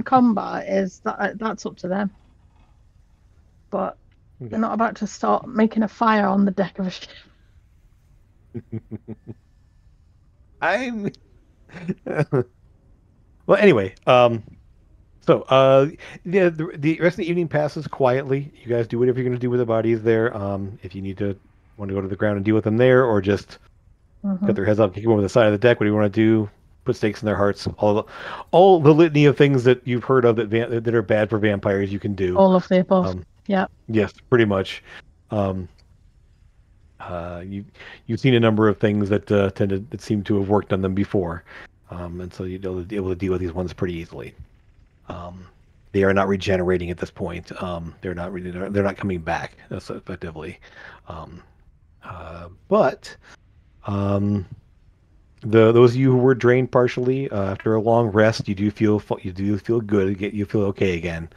combat is that's up to them. But they're not about to start making a fire on the deck of a ship. I'm. Well, anyway, yeah, the rest of the evening passes quietly. You guys do whatever you're going to do with the bodies there. If you want to go to the ground and deal with them there, or just cut their heads off, kick them over the side of the deck. What do you want to do? put stakes in their hearts. All the litany of things that you've heard of that are bad for vampires, you can do. All of the above. Um, Yeah. Yes, pretty much. You've seen a number of things that that seem to have worked on them before, and so you're able to deal with these ones pretty easily. They are not regenerating at this point. They're not coming back effectively. But those of you who were drained partially after a long rest, you do feel good. You feel okay again.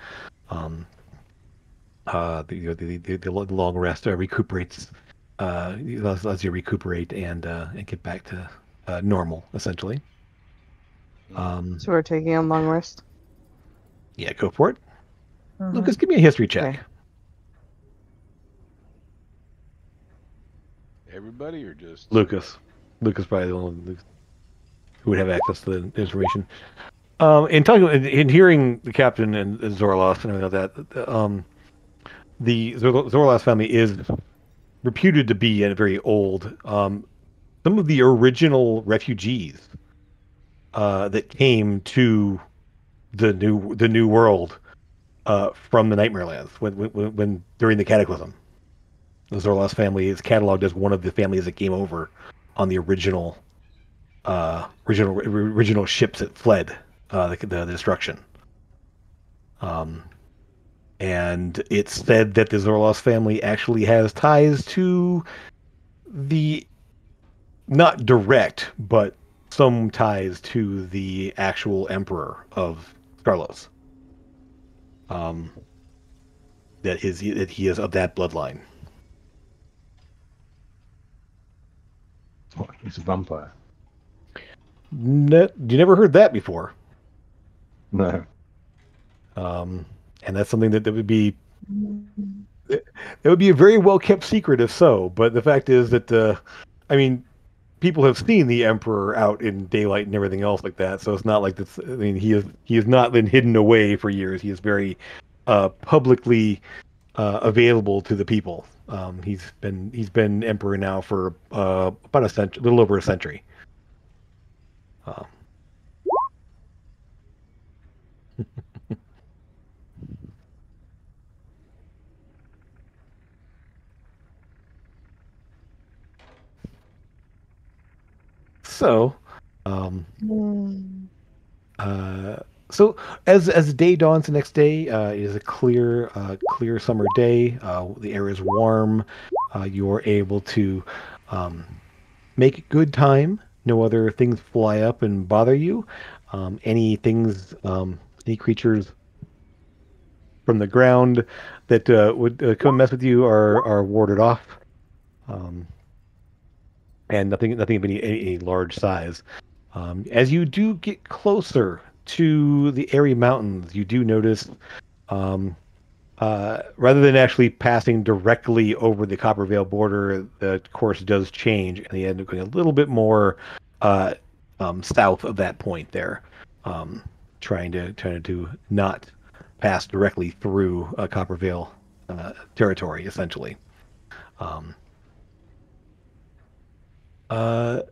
The long rest recuperates. As you recuperate and get back to normal, essentially. So we're taking a long rest. Yeah, go for it. Mhm. Lucas, give me a history check. Okay. Everybody or just Lucas probably the only one who would have access to the information. In hearing the captain and Zorlas and everything like that, the Zorlas family is reputed to be a very old. Some of the original refugees that came to the new world from the Nightmare Lands when during the Cataclysm. The Zorlas family is cataloged as one of the families that came over on the original ships that fled the destruction. And it's said that the Zorlas family actually has ties to the, not direct, but some ties to the actual emperor of Skarlos. That he is of that bloodline. What, he's a vampire? You never heard that before. No. And that's something that would be a very well kept secret if so. But the fact is that I mean, people have seen the Emperor out in daylight and everything else like that. So it's not like this. I mean, he has not been hidden away for years. He is very publicly available to the people. He's been Emperor now for about a century, a little over a century. So, so as the day dawns the next day, it is a clear summer day. The air is warm. You are able to make good time. No other things fly up and bother you. Any creatures from the ground that would come mess with you are warded off. And nothing of any large size. As you do get closer to the Airy Mountains, you do notice, rather than actually passing directly over the Coppervale border, the course does change, and you end up going a little bit more south of that point there, trying to not pass directly through Coppervale territory, essentially. On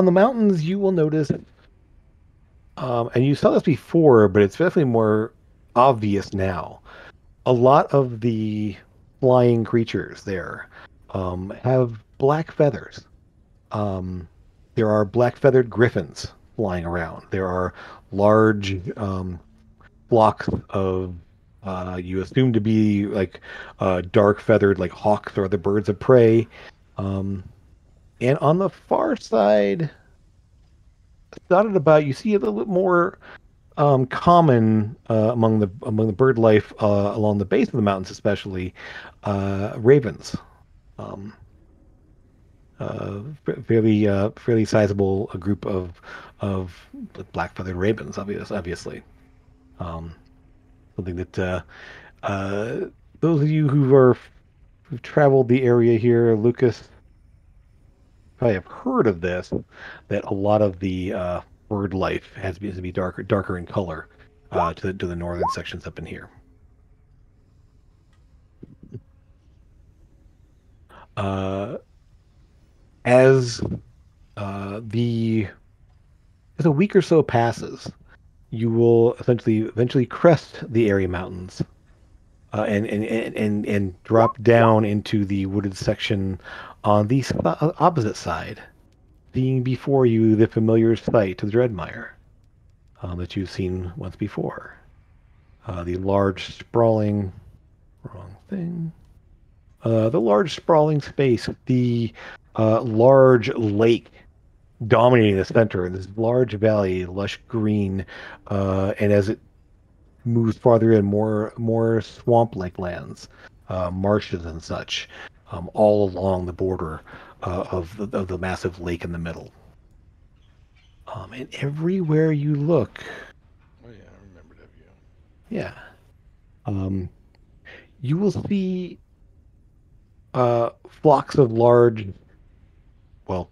the mountains, you will notice, and you saw this before, but it's definitely more obvious now. A lot of the flying creatures there have black feathers. There are black-feathered griffins flying around. There are large flocks of you assume to be like dark-feathered, like hawks or other birds of prey. And on the far side, dotted about, you see a little bit more common among the bird life along the base of the mountains, especially ravens. Fairly sizable group of black feathered ravens, obviously. Something that those of you who've traveled the area here, Lucas, probably have heard of this, that a lot of the bird life has to be darker in color to the northern sections up in here. As the as a week or so passes, you will eventually crest the Airy Mountains, and drop down into the wooded section on the opposite side, seeing before you the familiar sight of Dreadmire, that you've seen once before. The large sprawling, wrong thing. The large sprawling space, the large lake dominating the center, in this large valley, lush green, and as it moves farther in, more swamp-like lands, marshes and such, all along the border of the massive lake in the middle. And everywhere you look, Oh yeah, I remember that view. yeah, you will see flocks of large, well,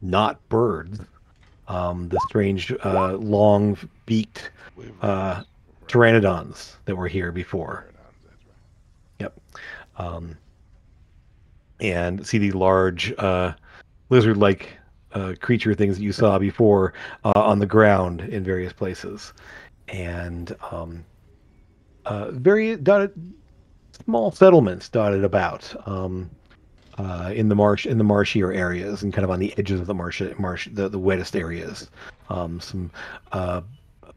not birds, the strange long-beaked Wyverns, pteranodons that were here before. Pteranodons, that's right. And see the large lizard-like creature things that you saw before on the ground in various places, and very small settlements dotted about in the marshier areas and kind of on the edges of the the wettest areas. Some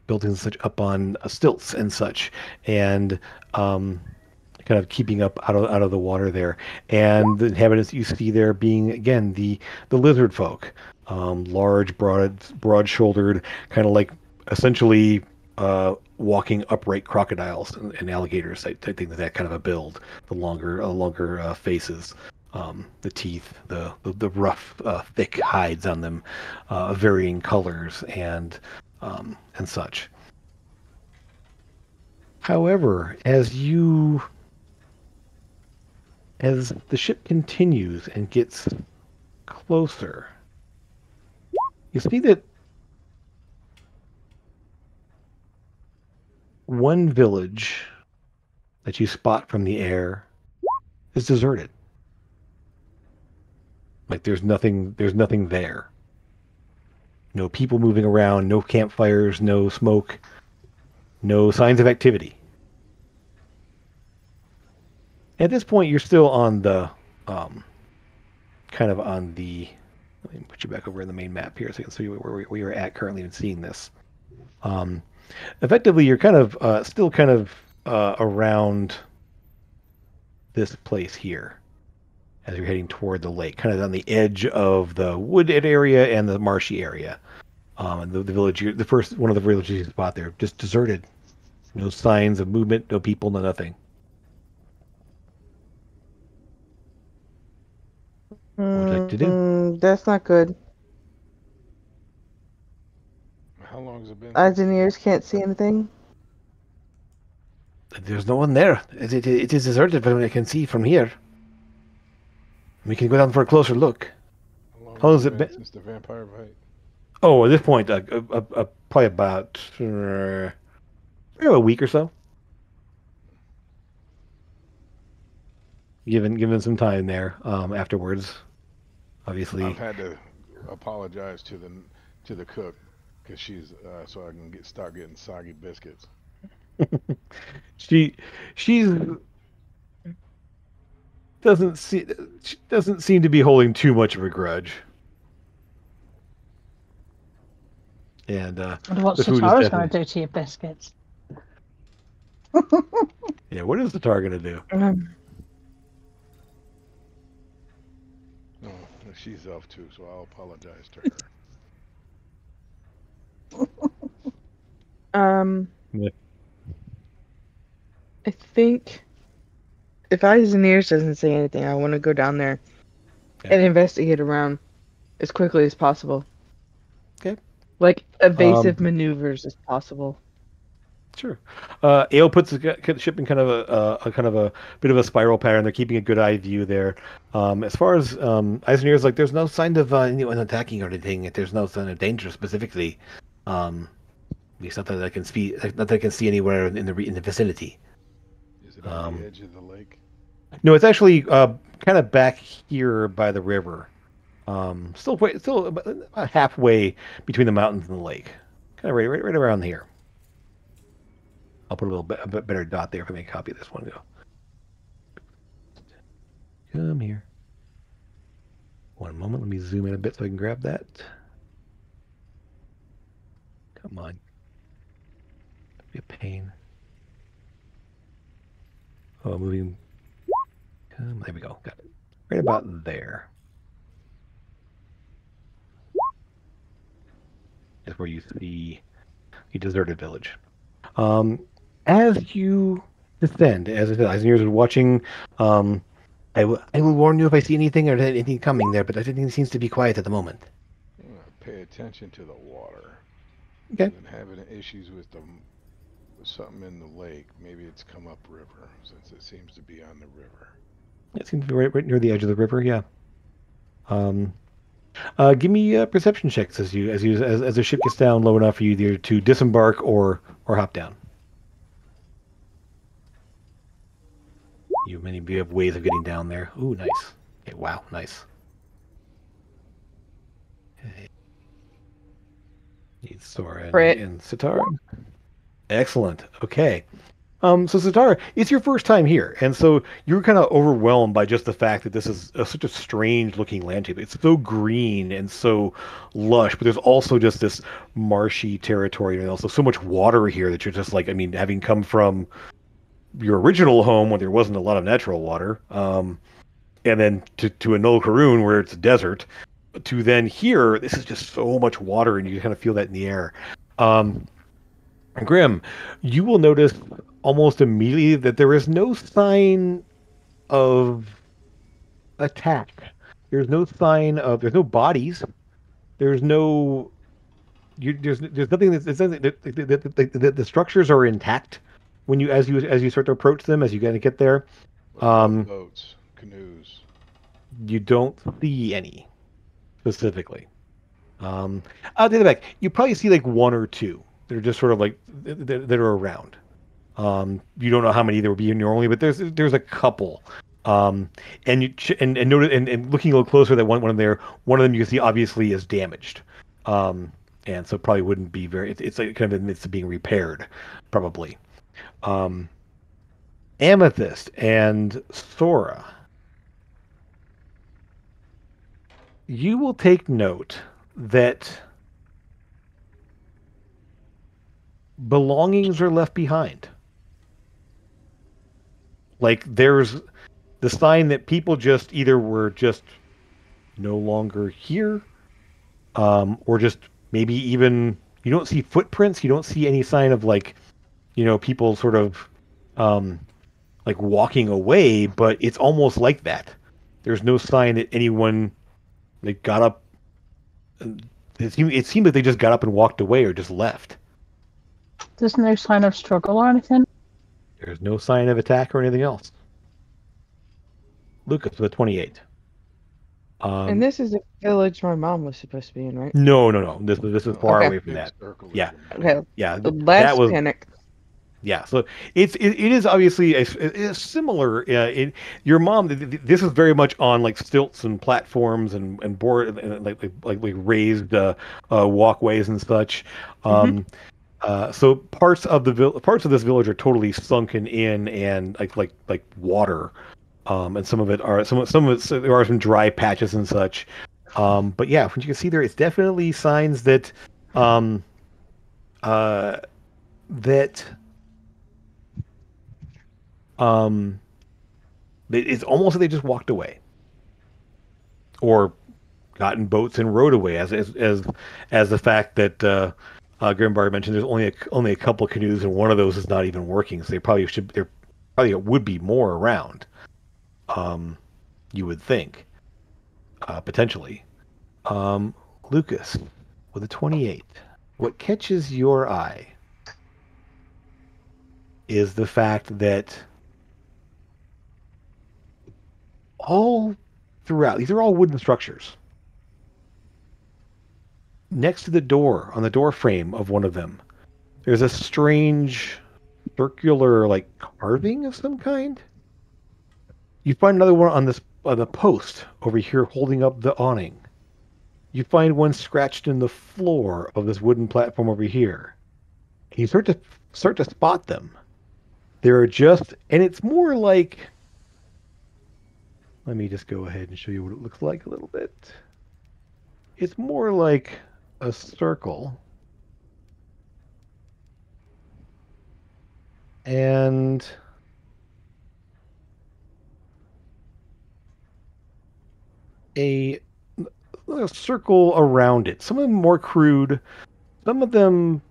buildings and such up on stilts and such, and kind of keeping up out of the water there. And the inhabitants you see there being again the lizard folk, large, broad-shouldered, kind of like essentially walking upright crocodiles and alligators. I think that kind of a build. The longer faces, the teeth, the rough, thick hides on them, varying colors and such. However, as the ship continues and gets closer, you see that one village that you spot from the air is deserted. Like there's nothing there. No people moving around, no campfires, no smoke, no signs of activity. At this point, you're still on the, kind of on the. Let me put you back over in the main map here so you can see where you're at currently in seeing this. Effectively, you're kind of still kind of around this place here as you're heading toward the lake, kind of on the edge of the wooded area and the marshy area. And the village, the first one of the villages you spot there, just deserted. No signs of movement, no people, no nothing. What would you like to do? That's not good. How long has it been? Eyes and ears can't see anything. There's no one there. It is deserted from what I can see from here. We can go down for a closer look. How long has it been since the vampire bite? Oh, at this point, probably about a week or so. Given some time there afterwards, obviously. I've had to apologize to the cook because she's so I can start getting soggy biscuits. she doesn't seem to be holding too much of a grudge. And what's Satara's going to do to your biscuits? Yeah, what is Satara going to do? Oh, she's elf too, so I'll apologize to her. Yeah. I think if Eyes and Ears doesn't say anything, I want to go down there and investigate around as quickly as possible. Okay. Like evasive maneuvers as possible. Sure. AO puts the ship in kind of a bit of a spiral pattern. They're keeping a good eye view there. As far as Eyes and Ears, like there's no sign of anyone attacking or anything. There's no sign of danger specifically. At least not that I can see. Not that I can see anywhere in the vicinity. Is it on the edge of the lake? No, it's actually kind of back here by the river. Still about halfway between the mountains and the lake. Kind of right around here. I'll put a bit better dot there if I make a copy of this one. Go. Come here. One moment. Let me zoom in a bit so I can grab that. Come on. Don't be a pain. Oh, moving. There we go. Got it. Right about there. Is where you see the deserted village. As you descend, as I said, Eisner's watching. I will warn you if I see anything or anything coming there, but everything seems to be quiet at the moment. Pay attention to the water. Okay. And having issues with something in the lake. Maybe it's come up river, since it seems to be on the river. It seems to be right near the edge of the river. Yeah. Give me perception checks as the ship gets down low enough for you either to disembark or hop down. Many of you have ways of getting down there. Ooh, nice. Okay, wow, nice. Okay. Need Sora and Sitara. Excellent. Okay. So Sitara, it's your first time here, and so you're kind of overwhelmed by just the fact that this is such a strange-looking landscape. It's so green and so lush, but there's also just this marshy territory, and also so much water here that you're just like, I mean, having come from your original home when there wasn't a lot of natural water, and then to Anul Karun where it's a desert, to then here, this is just so much water, and you kind of feel that in the air. Grim, you will notice almost immediately that there is no sign of attack. There's no sign of. There's no bodies. There's no. There's nothing. The structures are intact when as you start to approach them, as you kind of get there. Boats, canoes. You don't see any specifically. I'll take it back. You probably see like one or two. They're just sort of like that are around. You don't know how many there would be normally, but there's a couple. And notice and looking a little closer, that one of them you can see obviously is damaged. And so probably wouldn't be very. It's like kind of in the midst of being repaired, probably. Amethyst and Sora, you will take note that belongings are left behind. Like there's the sign that people just either were just no longer here, or just maybe even you don't see footprints. You don't see any sign of like, people sort of like walking away, but it's almost like that. There's no sign that anyone like got up. It seemed like they just got up and walked away or just left. There's no sign of struggle or anything? There's no sign of attack or anything else. Lucas with a 28. And this is a village my mom was supposed to be in, right? No. This is far Okay. away from that. Yeah. Okay. Yeah. Last panic. Yeah, so it is obviously a similar. Your mom, this is very much on like stilts and platforms and board and like raised walkways and such. So parts of this village are totally sunken in and like water, and some of it there are some dry patches and such. But yeah, from what you can see there, it's definitely signs that it's almost like they just walked away, or got in boats and rowed away. As the fact that Grimbar mentioned, there's only a couple canoes, and one of those is not even working. So there probably would be more around. You would think, potentially. Lucas, with a 28, what catches your eye is the fact that all throughout, these are all wooden structures. Next to the door, on the door frame of one of them, there's a strange circular like carving of some kind. You find another one on the post over here holding up the awning. you find one scratched in the floor of this wooden platform over here. And you start to spot them. There are just, and it's more like, let me just go ahead and show you what it looks like a little bit. It's more like a circle. And a circle around it. Some of them more crude, some of them,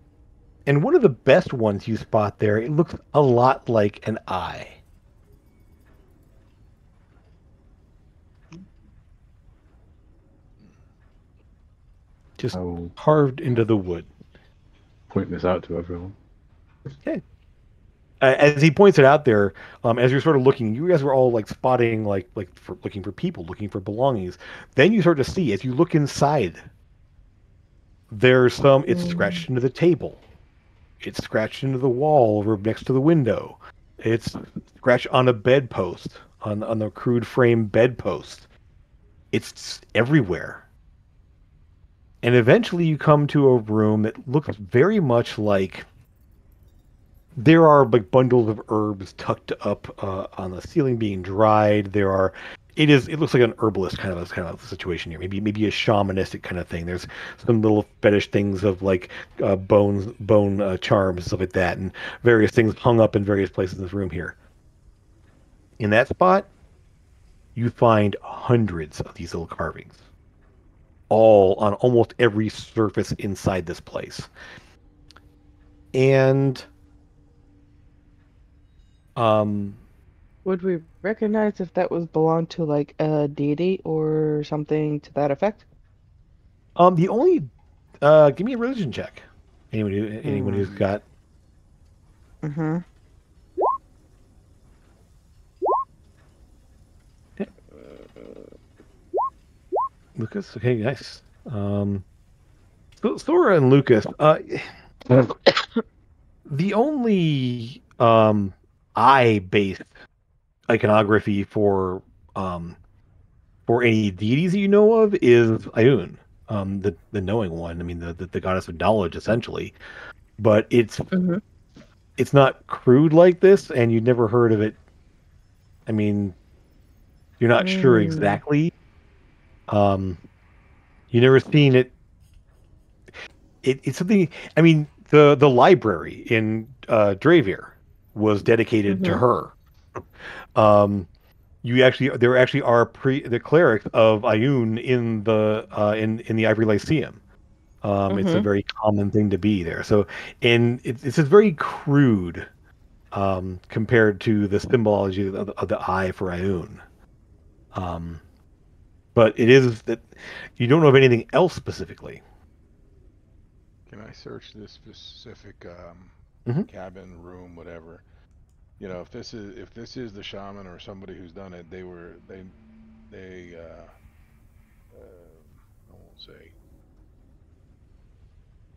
and one of the best ones you spot there, it looks a lot like an eye. Just I'll carved into the wood. point this out to everyone. Okay. As he points it out there, as you're sort of looking, you guys were all like spotting, for looking for people, looking for belongings. Then you start to see, as you look inside, there's some. It's scratched into the table. It's scratched into the wall over next to the window. It's scratched on a bedpost, on the crude frame bedpost. It's everywhere. And eventually you come to a room that looks very much like there are like bundles of herbs tucked up on the ceiling being dried. It looks like an herbalist kind of a situation here. Maybe a shamanistic kind of thing. There's some little fetish things of like bone charms and stuff like that, and various things hung up in various places in this room here. In that spot, you find hundreds of these little carvings, all on almost every surface inside this place. And would we recognize if that was belonged to like a deity or something to that effect? The only give me a religion check. Anyone who's got. Mm-hmm. Okay. Lucas, okay, nice. Thora and Lucas, the only eye-based iconography for any deities that you know of is Ayun, the knowing one. I mean, the goddess of knowledge, essentially. But it's not crude like this, and you've never heard of it. I mean, you're not sure exactly. You never seen it. It's something. I mean, the library in Dravir was dedicated to her. There actually are the clerics of Ayun in the in the Ivory Lyceum. It's a very common thing to be there. So, and it's just very crude compared to the symbology of the eye for Ayun. But it is that you don't know of anything else specifically. Can I search this specific cabin, room, whatever? You know, if this is the shaman or somebody who's done it, they I won't say,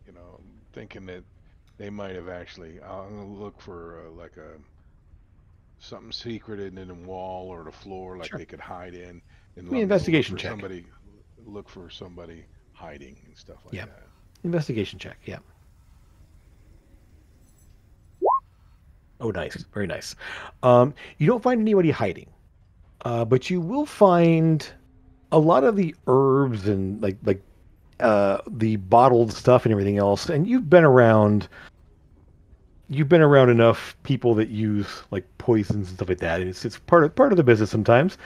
you know, thinking that they might have actually. I'm gonna look for like something secret in the wall or the floor, like they could hide in, and Give me an investigation check. Look for somebody hiding and stuff like that. Investigation check, yeah. Oh, nice. Very nice. You don't find anybody hiding, but you will find a lot of the herbs and like the bottled stuff and everything else. And you've been around enough people that use like poisons and stuff like that. And it's part of the business sometimes.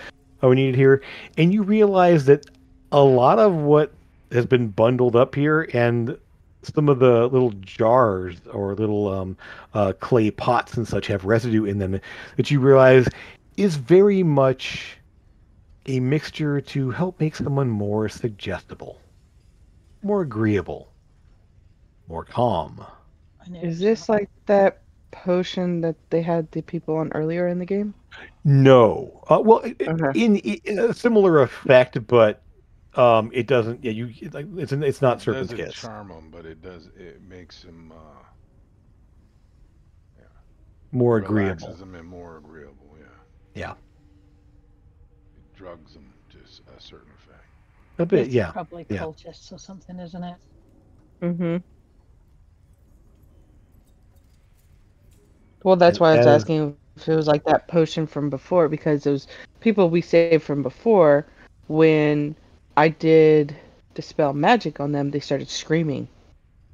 We need it here, and you realize that a lot of what has been bundled up here and some of the little jars or little clay pots and such have residue in them that you realize is very much a mixture to help make someone more suggestible, more agreeable, more calm. Is this like that potion that they had the people on earlier in the game? No. Well, Okay. in a similar effect, but it doesn't. Yeah, it's not It Serpent's doesn't Kiss. charm them, but it makes them More relaxes agreeable. them and more agreeable. Yeah. Yeah. It drugs them to a certain effect. A bit, It's yeah. probably Yeah. cultists or something, isn't it? Mm-hmm. Well, that's And why I was as asking if it was like that potion from before, because those people we saved from before, when I did dispel magic on them, they started screaming.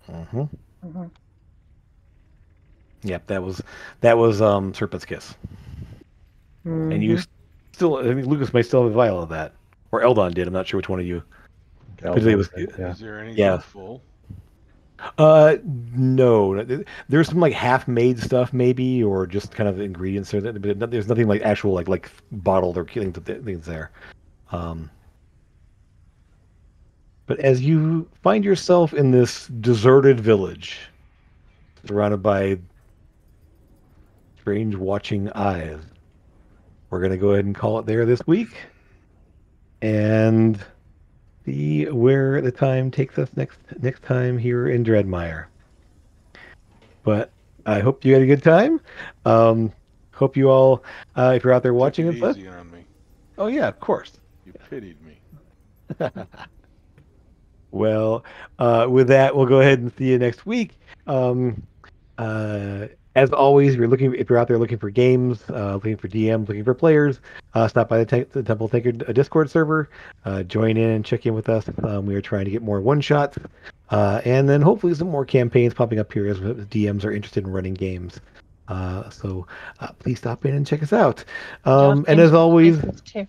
hmm hmm Yep, that was Serpent's Kiss. And you Mm-hmm. still, I mean, Lucas may still have a vial of that, or Eldon did. I'm not sure which one of you. Particularly was, Yeah. Is there anything Yeah. full? No, there's some like half-made stuff maybe, or just kind of ingredients there. But there's nothing like actual like bottled or things there. Um, but as you find yourself in this deserted village, surrounded by strange watching eyes, we're gonna go ahead and call it there this week, and see where the time takes us next time here in Dreadmire. But I hope you had a good time. Hope you all, if you're out there watching Took it, it easy on me. oh yeah, of course. You pitied me. Well, with that, we'll go ahead and see you next week. As always, if you're out there looking for games, looking for DMs, looking for players, stop by the Temple Tinker Discord server, join in and check in with us. We are trying to get more one shots, and then hopefully some more campaigns popping up here as DMs are interested in running games. So please stop in and check us out. We do have And games as with always, spaces too.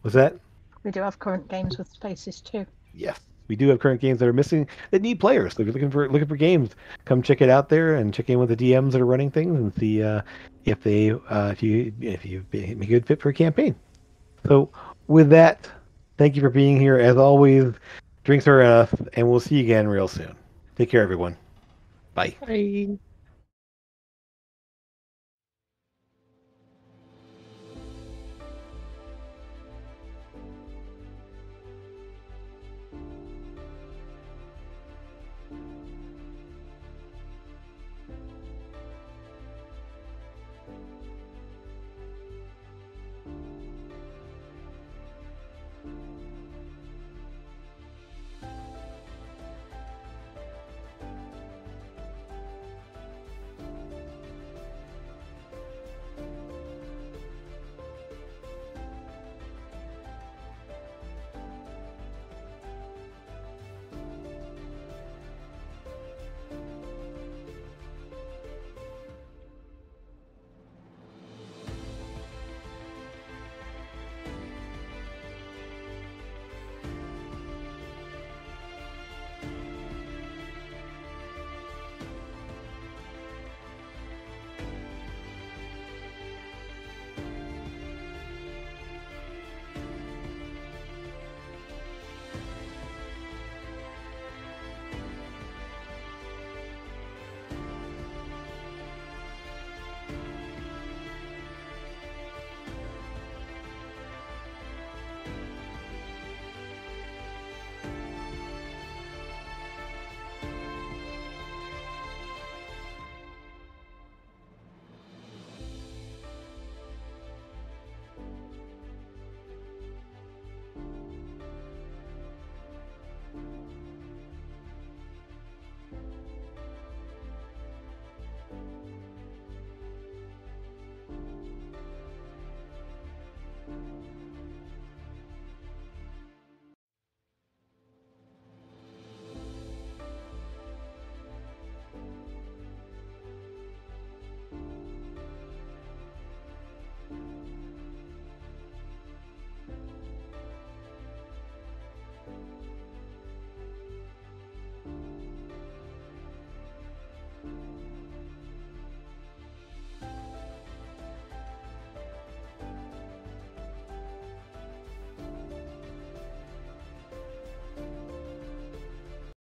what's that? We do have current games with spaces too. Yes, we do have current games that are missing that need players. So if you're looking for games, come check it out there and check in with the DMs that are running things and see if you make a good fit for a campaign. So with that, thank you for being here. As always, drinks are enough, and we'll see you again real soon. Take care, everyone. Bye. Bye.